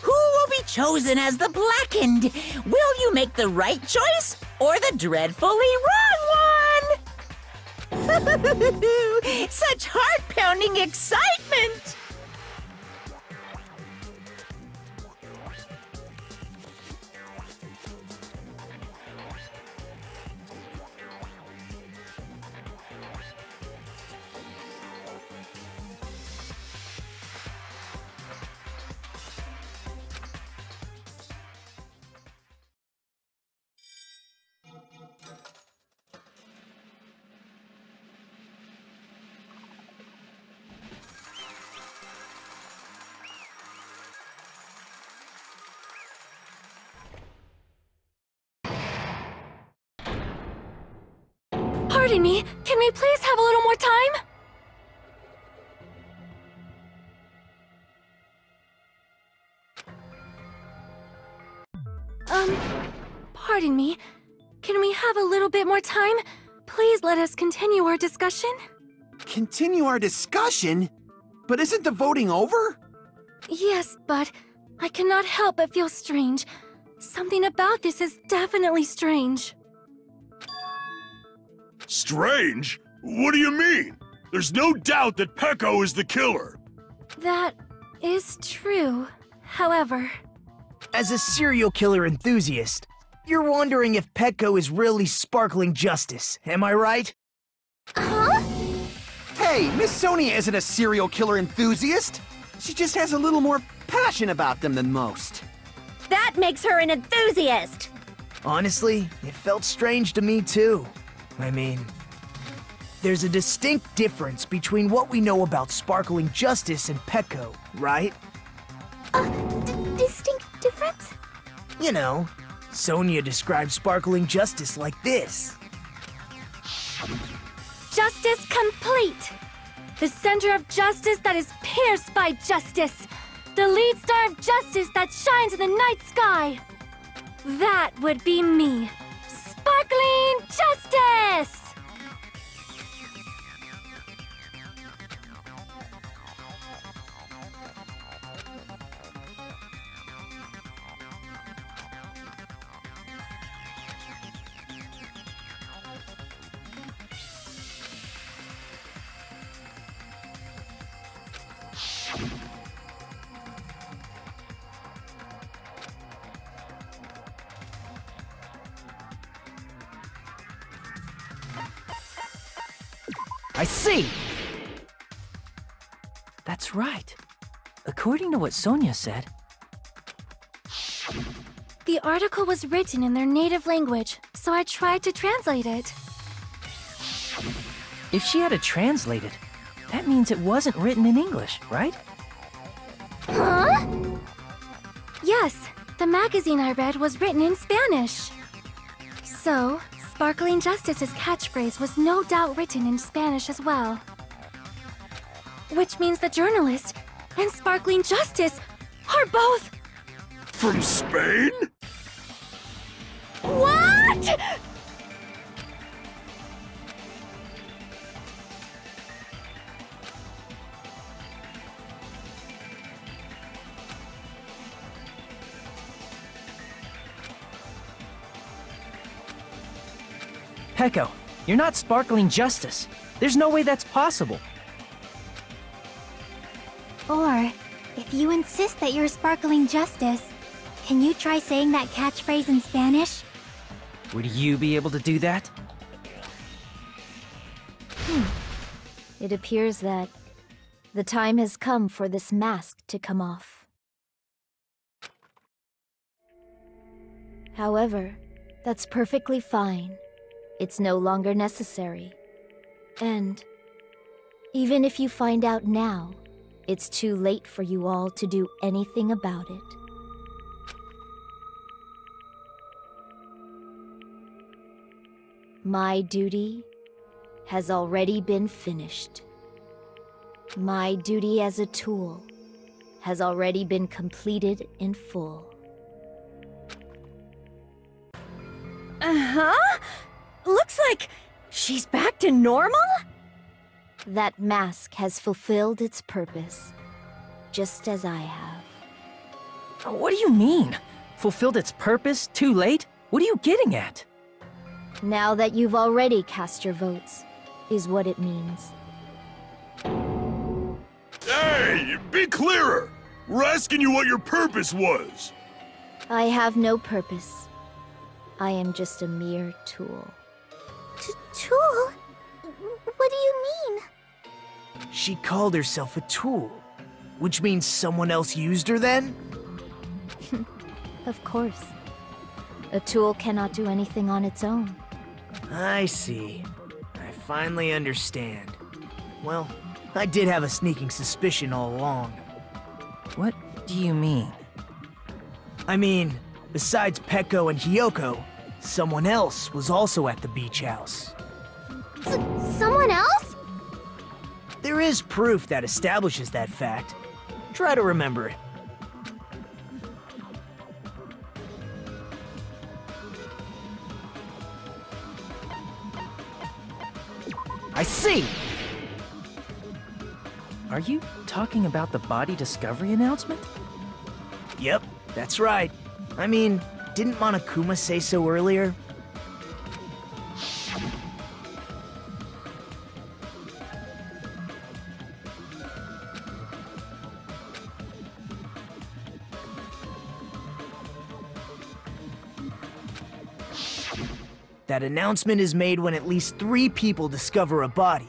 Who will be chosen as the blackened? Will you make the right choice or the dreadfully wrong one? Such heart-pounding excitement! Pardon me, can we please have a little more time? Pardon me, can we have a little bit more time? Please let us continue our discussion. Continue our discussion? But isn't the voting over? Yes, but I cannot help but feel strange. Something about this is definitely strange. Strange? What do you mean? There's no doubt that Peko is the killer. That is true. However... As a serial killer enthusiast, you're wondering if Peko is really sparkling justice, am I right? Huh? Hey, Miss Sonia isn't a serial killer enthusiast. She just has a little more passion about them than most. That makes her an enthusiast! Honestly, it felt strange to me too. I mean, there's a distinct difference between what we know about Sparkling Justice and Petco, right? Distinct difference? You know, Sonia describes Sparkling Justice like this. Justice complete! The center of justice that is pierced by justice! The lead star of justice that shines in the night sky! That would be me! Sparkling Justice! I see! That's right. According to what Sonia said, The article was written in their native language, so I tried to translate it. if she had it translated, that means it wasn't written in English, right? Huh? Yes, the magazine I read was written in Spanish. So, Sparkling Justice's catchphrase was no doubt written in Spanish as well. Which means the journalist and Sparkling Justice are both... From Spain? What?! Pecco, you're not Sparkling Justice. There's no way that's possible. Or, if you insist that you're Sparkling Justice, can you try saying that catchphrase in Spanish? Would you be able to do that? It appears that the time has come for this mask to come off. However, that's perfectly fine. It's no longer necessary. And even if you find out now, it's too late for you all to do anything about it. My duty has already been finished. My duty as a tool has already been completed in full. Uh-huh? Looks like she's back to normal? That mask has fulfilled its purpose, just as I have. What do you mean? Fulfilled its purpose? Too late? What are you getting at? Now that you've already cast your votes, is what it means. Hey, be clearer! We're asking you what your purpose was! I have no purpose. I am just a mere tool. Tool? What do you mean? She called herself a tool, which means someone else used her then? Of course. A tool cannot do anything on its own. I see. I finally understand. Well, I did have a sneaking suspicion all along. What do you mean? I mean, besides Pecco and Hiyoko, someone else was also at the beach house. Someone else? There is proof that establishes that fact. Try to remember it. I see! Are you talking about the body discovery announcement? Yep, that's right. I mean, didn't Monokuma say so earlier? That announcement is made when at least 3 people discover a body.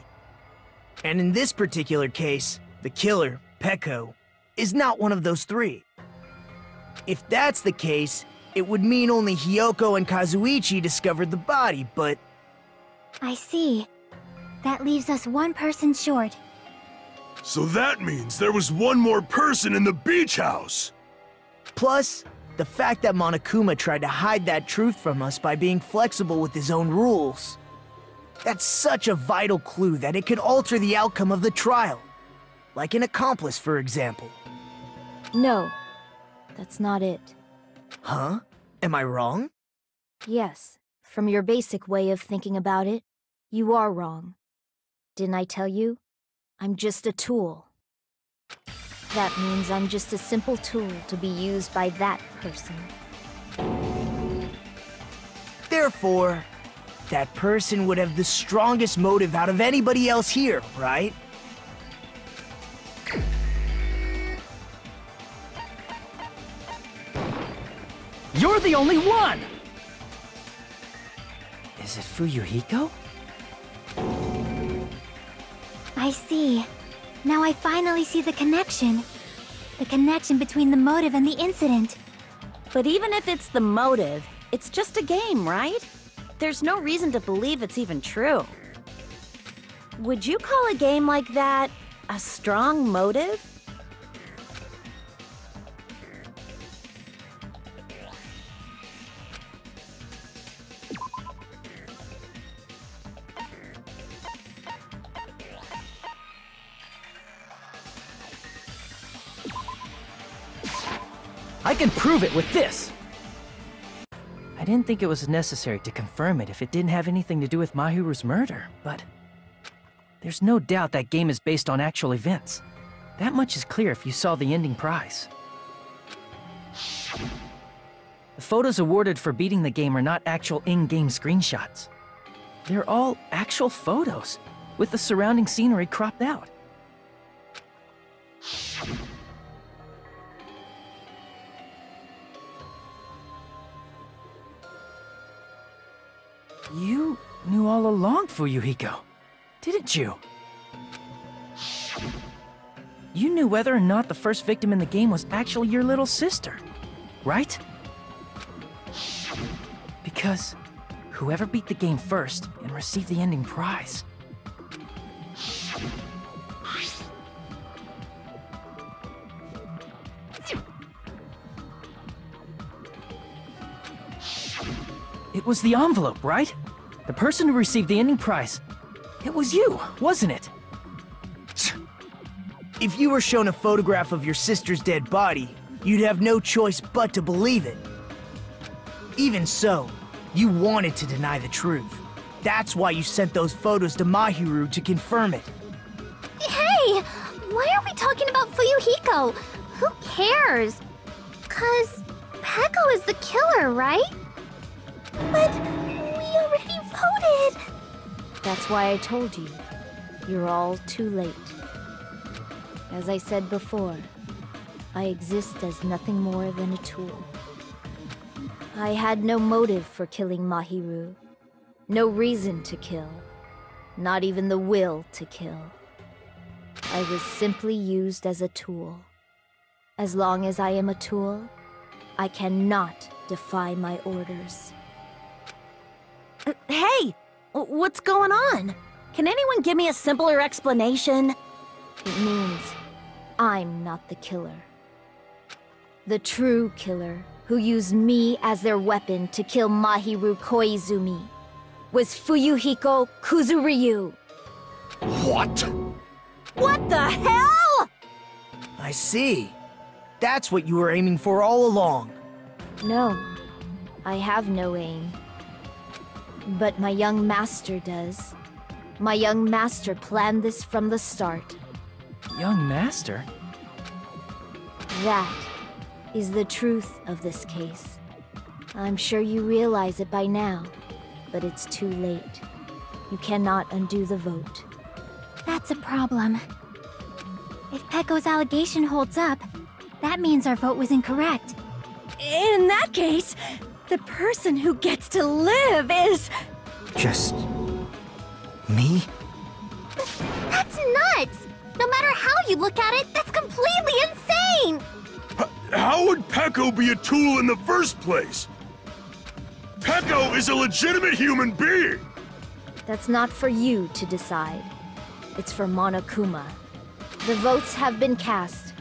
And in this particular case, the killer, Peko, is not one of those three. If that's the case, it would mean only Hiyoko and Kazuichi discovered the body, but... I see. That leaves us one person short. So that means there was one more person in the beach house! Plus, the fact that Monokuma tried to hide that truth from us by being flexible with his own rules. That's such a vital clue that it could alter the outcome of the trial. Like an accomplice, for example. No, that's not it. Huh? Am I wrong? Yes, from your basic way of thinking about it, you are wrong. Didn't I tell you? I'm just a tool. That means I'm just a simple tool to be used by that person. Therefore, that person would have the strongest motive out of anybody else here, right? You're the only one! Is it Fuyuhiko? I see. Now I finally see the connection. The connection between the motive and the incident. But even if it's the motive, it's just a game, right? There's no reason to believe it's even true. Would you call a game like that a strong motive? I can prove it with this! I didn't think it was necessary to confirm it if it didn't have anything to do with Mahiru's murder, but... there's no doubt that game is based on actual events. That much is clear if you saw the ending prize. The photos awarded for beating the game are not actual in-game screenshots. They're all actual photos, with the surrounding scenery cropped out. You knew all along, Fuyuhiko, didn't you? You knew whether or not the first victim in the game was actually your little sister, right? Because whoever beat the game first and received the ending prize. It was the envelope, right? The person who received the ending prize. It was you, wasn't it? If you were shown a photograph of your sister's dead body, you'd have no choice but to believe it. Even so, you wanted to deny the truth. That's why you sent those photos to Mahiru to confirm it. Hey! Why are we talking about Fuyuhiko? Who cares? 'Cause Peko is the killer, right? But we already voted! That's why I told you. You're all too late. As I said before, I exist as nothing more than a tool. I had no motive for killing Mahiru. No reason to kill. Not even the will to kill. I was simply used as a tool. As long as I am a tool, I cannot defy my orders. Hey! What's going on? Can anyone give me a simpler explanation? It means I'm not the killer. The true killer, who used me as their weapon to kill Mahiru Koizumi, was Fuyuhiko Kuzuryu. What? What the hell?! I see. That's what you were aiming for all along. No, I have no aim. But my young master does. My young master planned this from the start. Young master? That is the truth of this case. I'm sure you realize it by now, but it's too late. You cannot undo the vote. That's a problem. If Peko's allegation holds up, that means our vote was incorrect. In that case, the person who gets to live is... Just... me? That's nuts! No matter how you look at it, that's completely insane! How would Pecco be a tool in the first place? Pecco is a legitimate human being! That's not for you to decide. It's for Monokuma. The votes have been cast.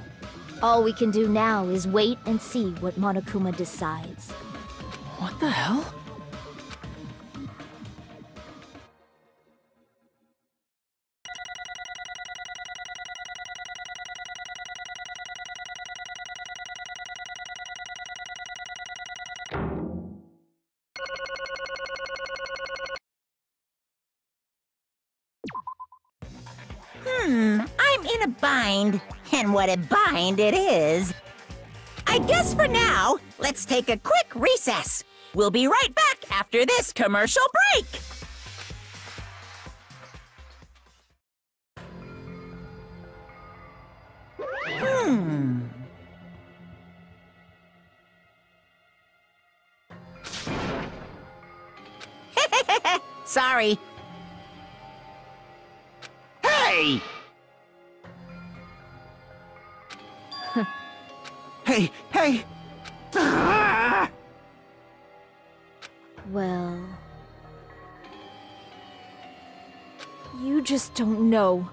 All we can do now is wait and see what Monokuma decides. What the hell? I'm in a bind. And what a bind it is. I guess for now, let's take a quick recess. We'll be right back after this commercial break. Sorry. Hey! Hey! Ah! Well... you just don't know.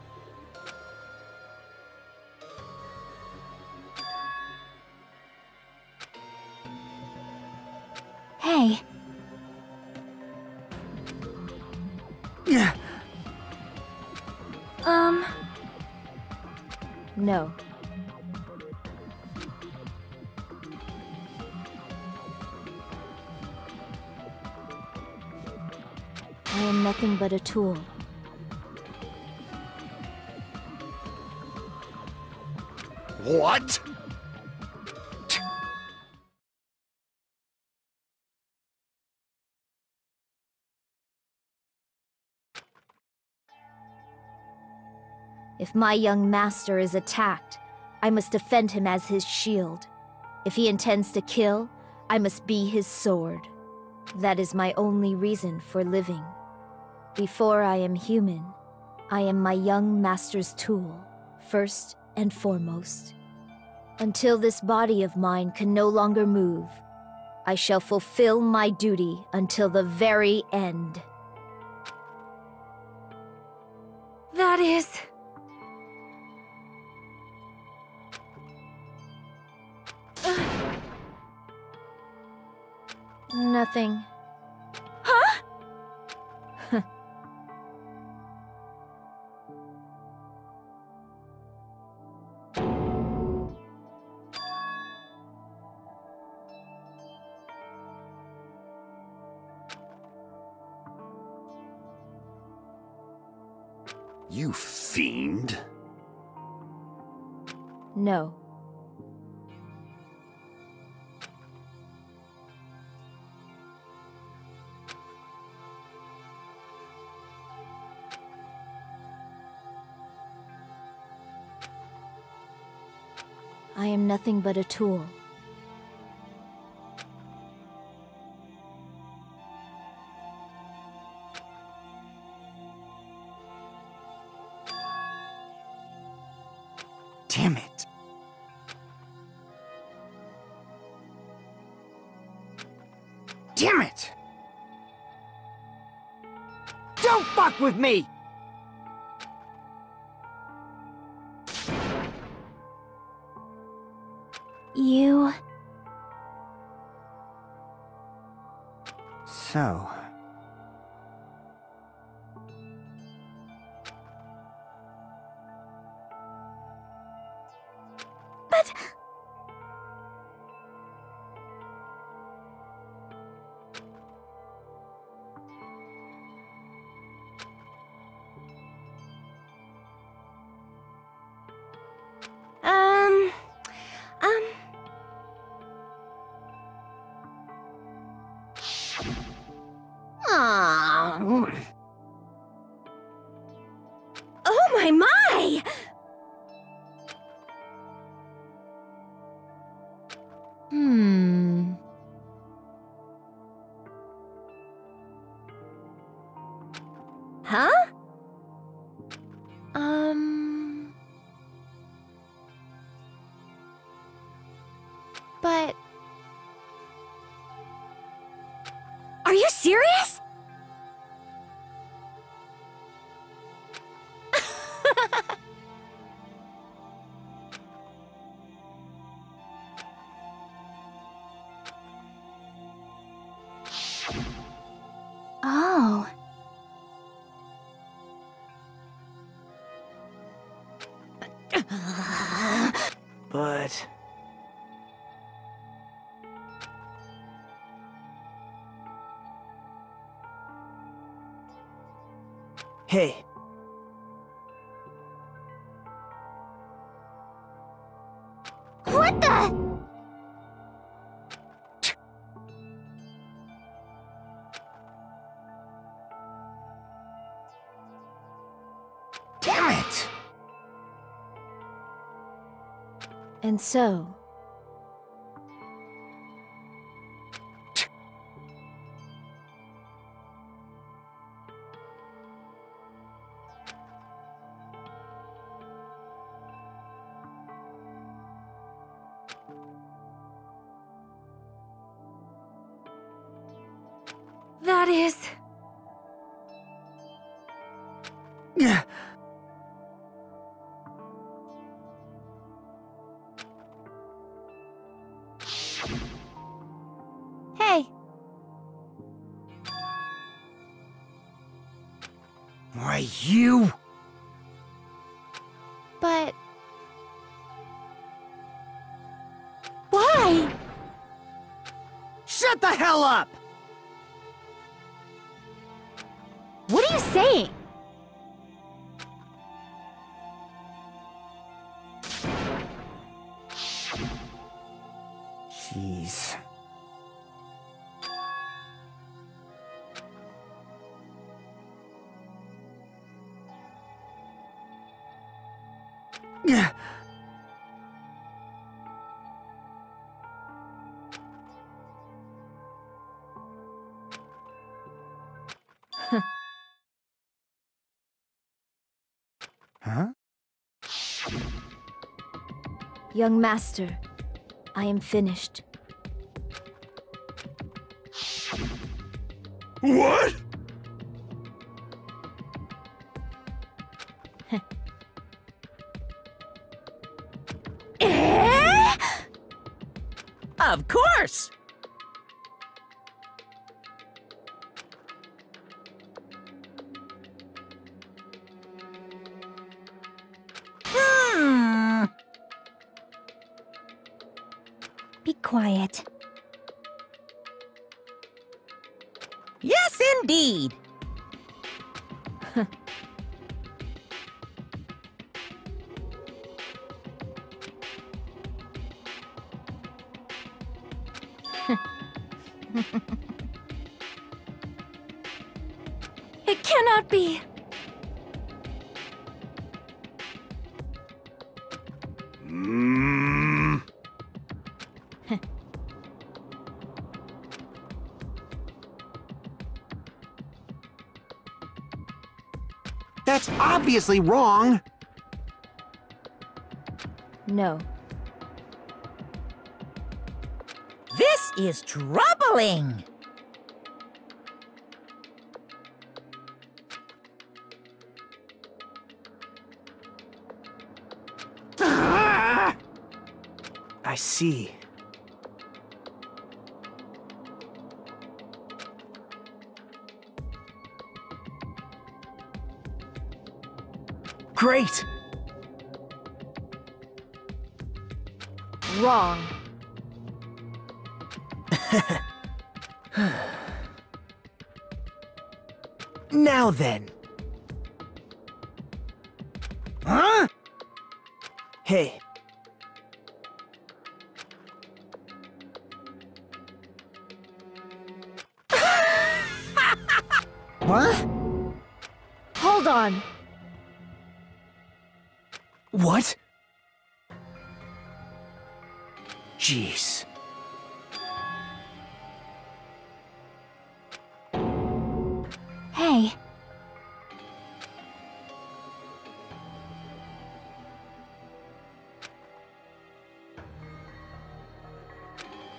Hey, No. I am nothing but a tool. What? If my young master is attacked, I must defend him as his shield. If he intends to kill, I must be his sword. That is my only reason for living. Before I am human, I am my young master's tool, first and foremost. Until this body of mine can no longer move, I shall fulfill my duty until the very end. That is... Nothing. Huh? You fiend. No. I am nothing but a tool. Damn it. Damn it! Don't fuck with me! you... So... But... Oh my! Huh? serious? Oh. But... Hey. What the? Damn it! And so, That is... Yeah. hey, Why, you... but Why? Shut the hell up! What are you saying? Jeez. Yeah. Huh? young master, I am finished. What? Of course! Be quiet. Yes, indeed! It cannot be. That's obviously wrong! No. This is troubling! I see. Great! Wrong. Now then. Huh? Hey. What? Hold on. What? Jeez. Hey.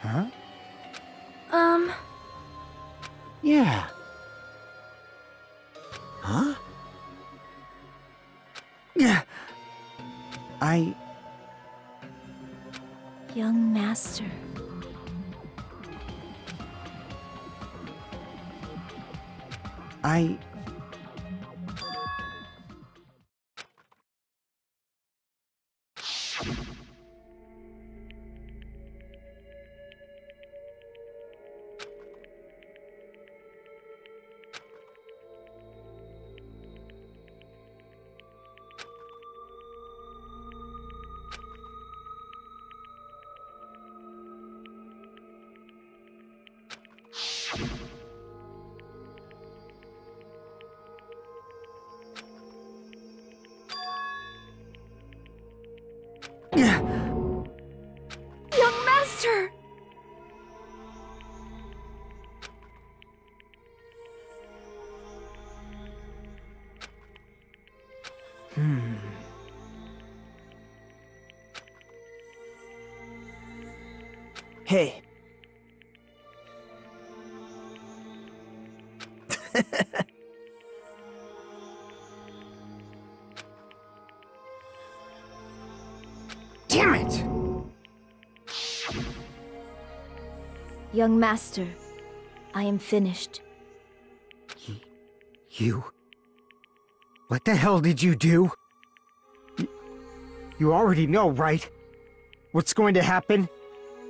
Huh? Yeah. Huh? Yeah. Young master. Young master! Hey. Damn it! Young master, I am finished. You? What the hell did you do? You already know, right? What's going to happen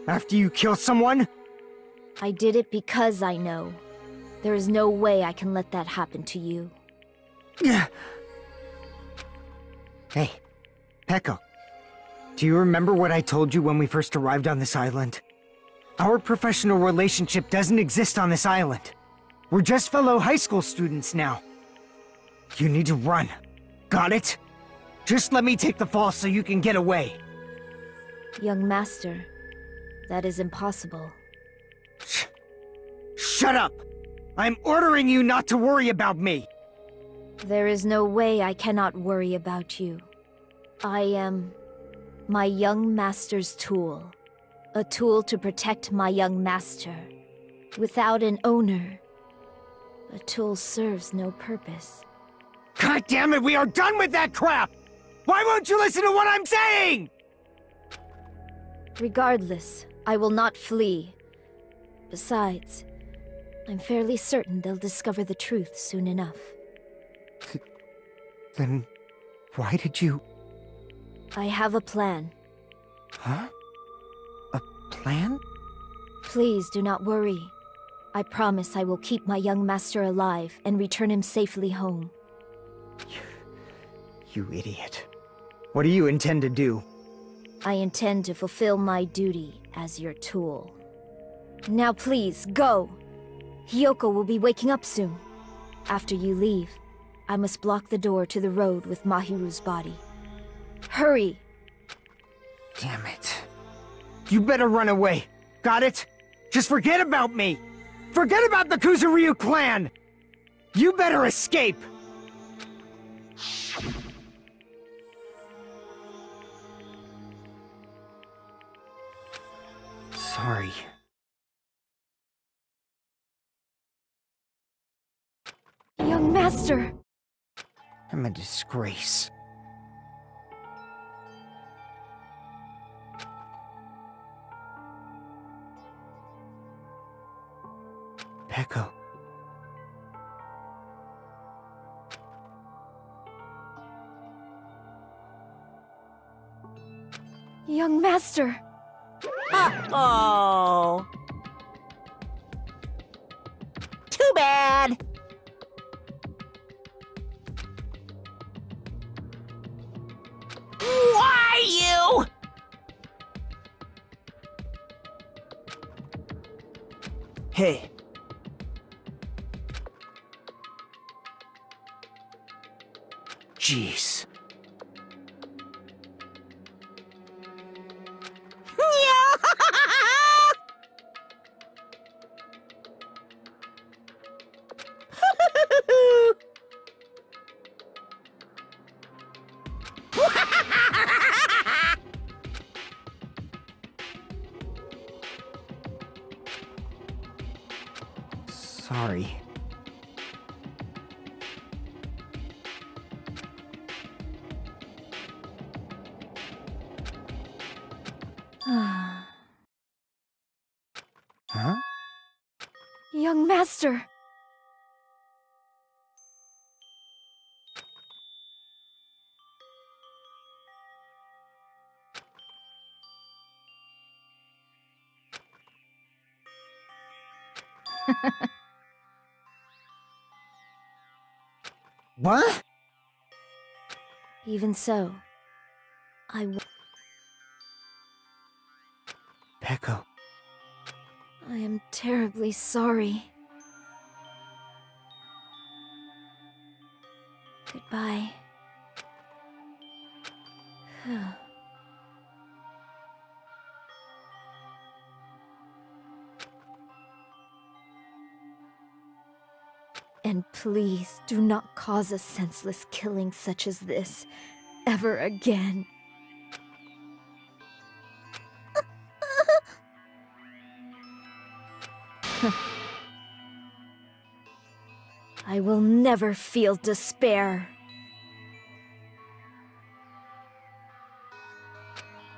after you kill someone? I did it because I know. There is no way I can let that happen to you. Hey, Peko. Do you remember what I told you when we first arrived on this island? Our professional relationship doesn't exist on this island. We're just fellow high school students now. You need to run. Got it? Just let me take the fall so you can get away. Young master, that is impossible. Shut up! I'm ordering you not to worry about me! There is no way I cannot worry about you. I am my young master's tool. A tool to protect my young master. Without an owner, a tool serves no purpose. God damn it, we are done with that crap! Why won't you listen to what I'm saying? Regardless, I will not flee. Besides, I'm fairly certain they'll discover the truth soon enough. Then why did you... I have a plan. Huh? A plan? Please do not worry. I promise I will keep my young master alive and return him safely home. You idiot. What do you intend to do? I intend to fulfill my duty as your tool. Now please, go! Hiyoko will be waking up soon. After you leave, I must block the door to the road with Mahiru's body. Hurry! Damn it. You better run away. Got it? Just forget about me! Forget about the Kuzuryu clan! You better escape! Sorry. Young master! I'm a disgrace. Peko. Young master! Uh-oh. Too bad. Why you? Hey. Jeez. Sorry. Young master. What? Even so, Peko. I am terribly sorry. Goodbye. And please do not cause a senseless killing such as this ever again. I will never feel despair.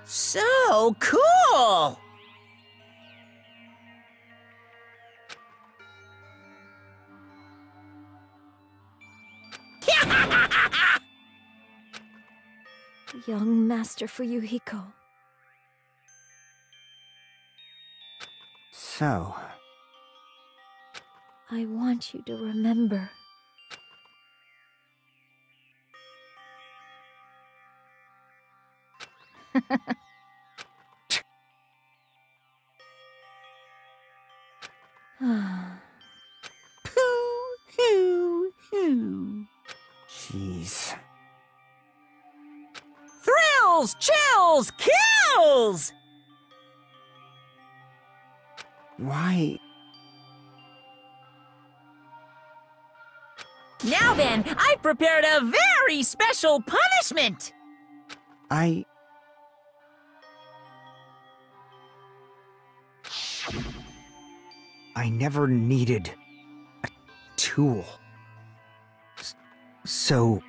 So cool! Young Master Fuyuhiko. So, I want you to remember. jeez. Thrills, chills, kills! Why? Now then, I've prepared a very special punishment! I never needed a tool. So...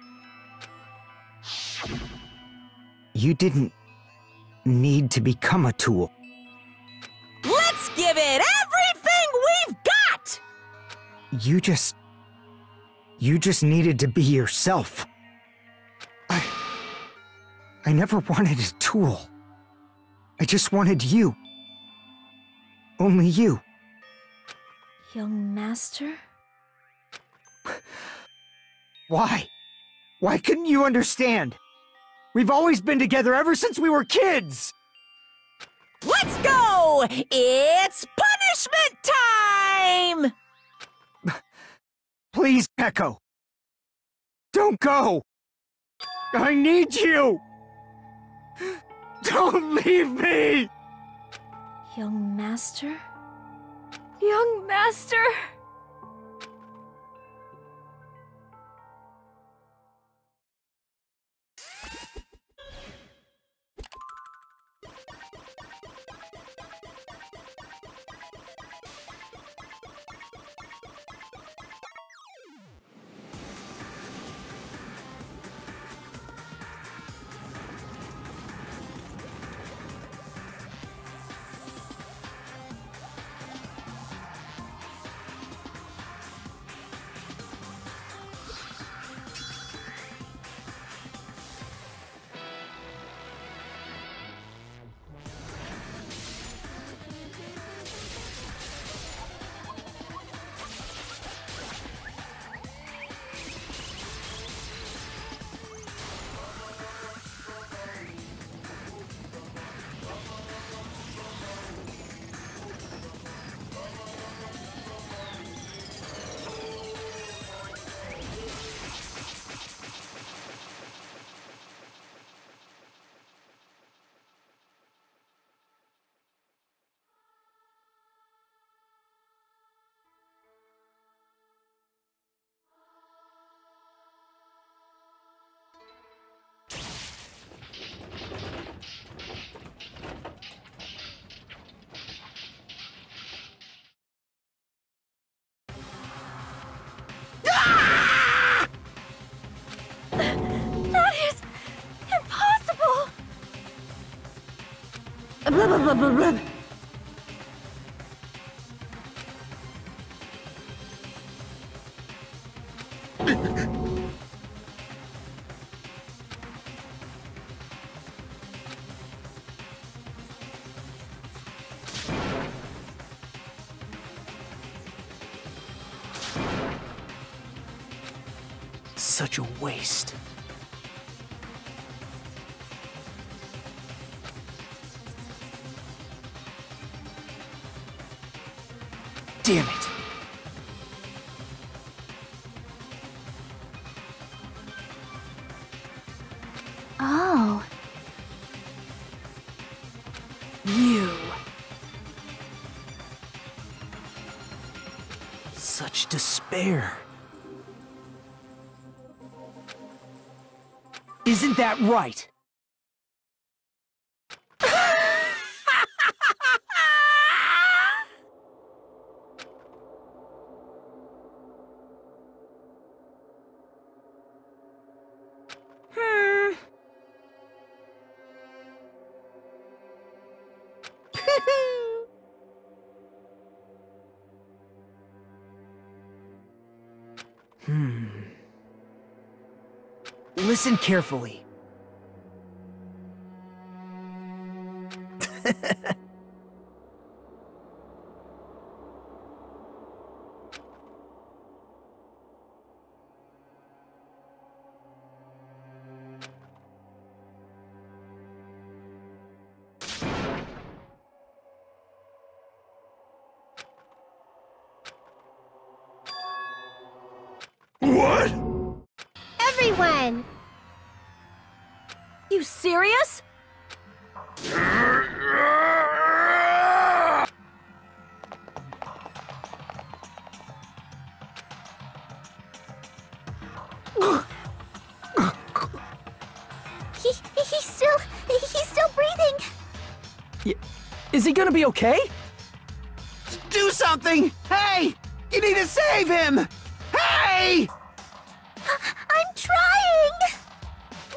you didn't need to become a tool. Let's give it everything we've got! You just needed to be yourself. I never wanted a tool. I just wanted you. Only you. Young Master? Why? Why couldn't you understand? We've always been together ever since we were kids! Let's go! It's punishment time! Please, Peko. Don't go! I need you! Don't leave me! Young Master? Young master! That is impossible! Blah, blah, blah, blah, blah. Such a waste. Damn it. Oh. You. Such despair. Isn't that right? Listen carefully. What? Everyone! You serious? He's still breathing. Is he gonna be okay? Do something! Hey! You need to save him! Hey! I'm trying!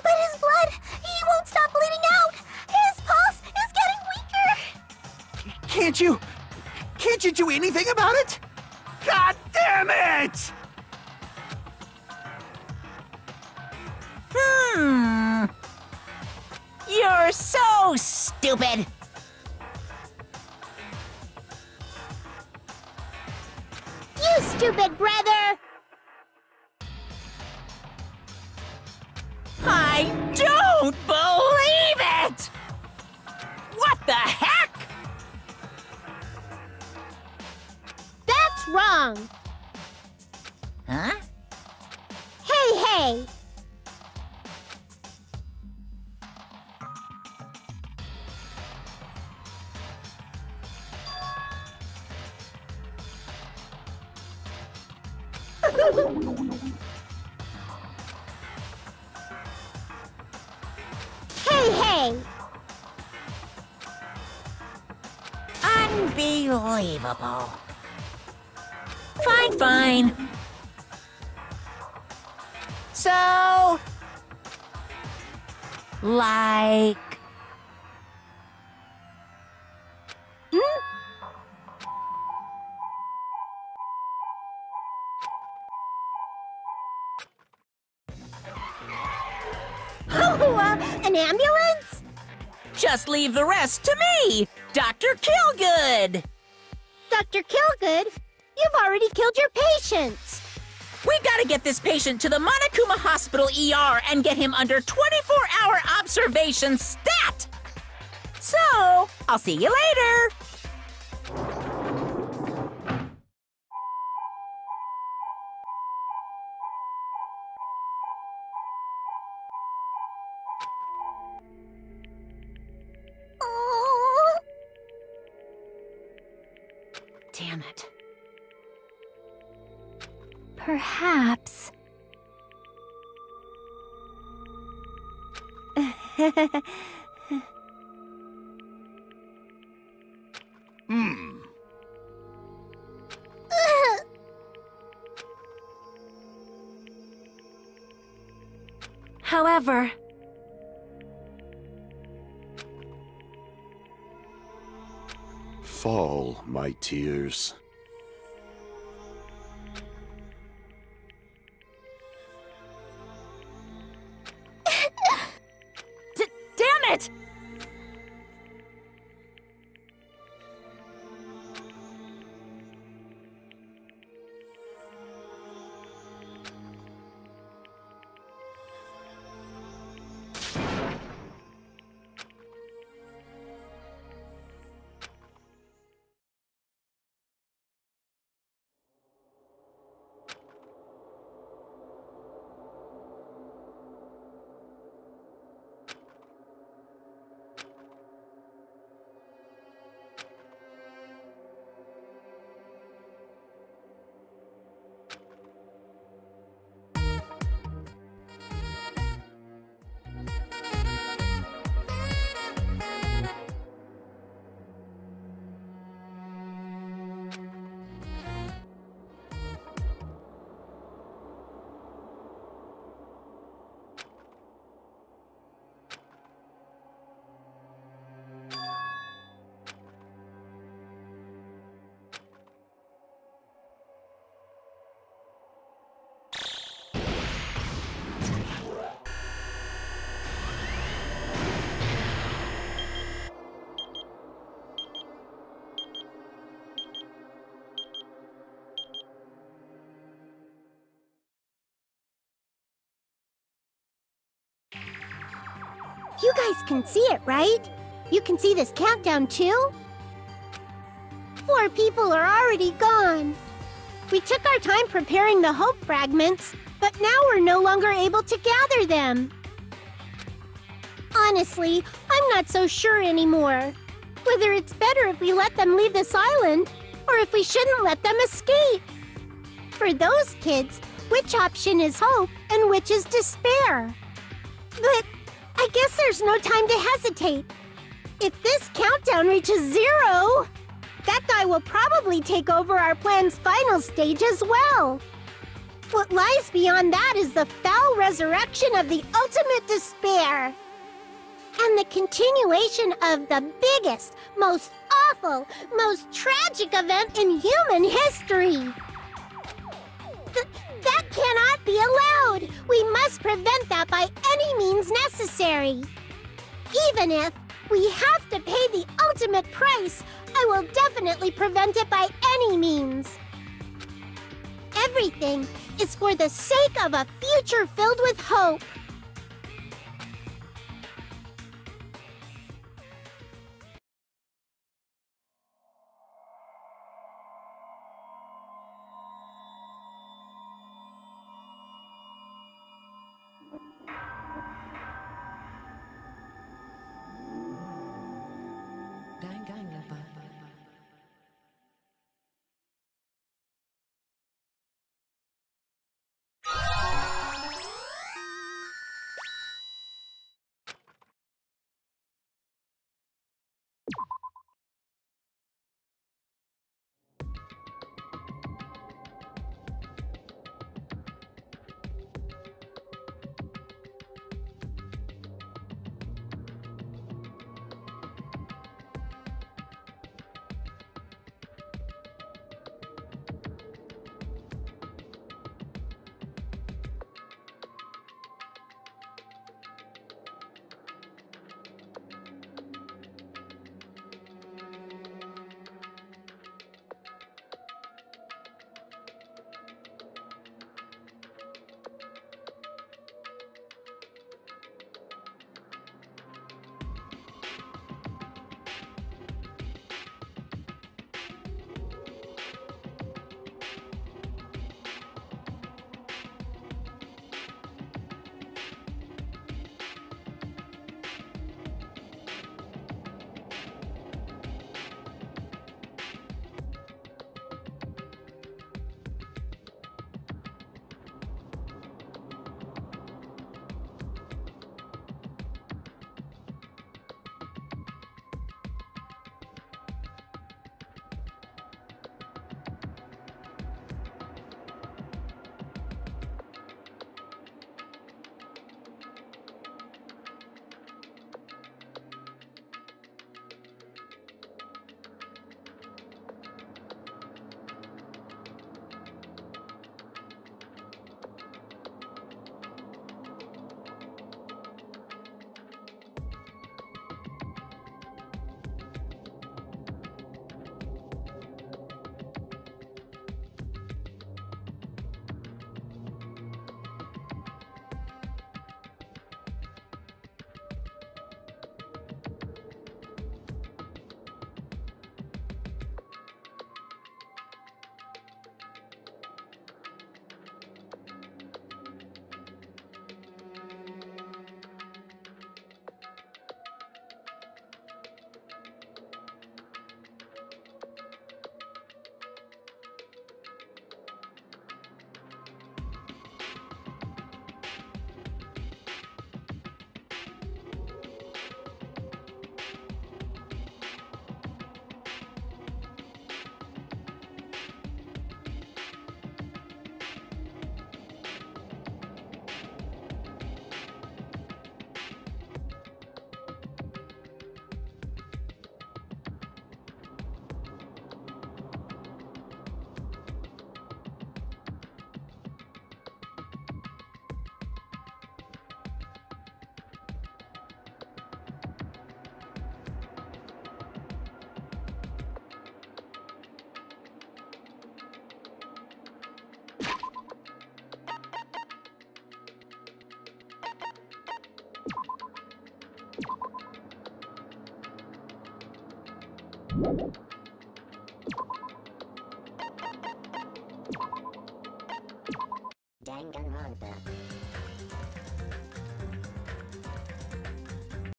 But his blood, he won't stop bleeding out! His pulse is getting weaker! Can't you do anything about it? God damn it! You're so stupid! You stupid brother! I don't believe it! What the heck? That's wrong! Huh? Hey! Hey! Unbelievable. Fine. So... like... An ambulance? Just leave the rest to me, Dr. Killgood! Dr. Killgood, you've already killed your patients! We gotta get this patient to the Monokuma Hospital ER and get him under 24-hour observation stat! So, I'll see you later! Damn it. Perhaps. However, Fall, my tears. You guys can see it, right? You can see this countdown too? 4 people are already gone. We took our time preparing the hope fragments, but now we're no longer able to gather them. Honestly, I'm not so sure anymore. Whether it's better if we let them leave this island, or if we shouldn't let them escape. For those kids, which option is hope and which is despair? But I guess there's no time to hesitate. If this countdown reaches 0, that guy will probably take over our plan's final stage as well. What lies beyond that is the foul resurrection of the ultimate despair. And the continuation of the biggest, most awful, most tragic event in human history. That cannot be allowed! We must prevent that by any means necessary. Even if we have to pay the ultimate price, I will definitely prevent it by any means. Everything is for the sake of a future filled with hope. Danganronpa.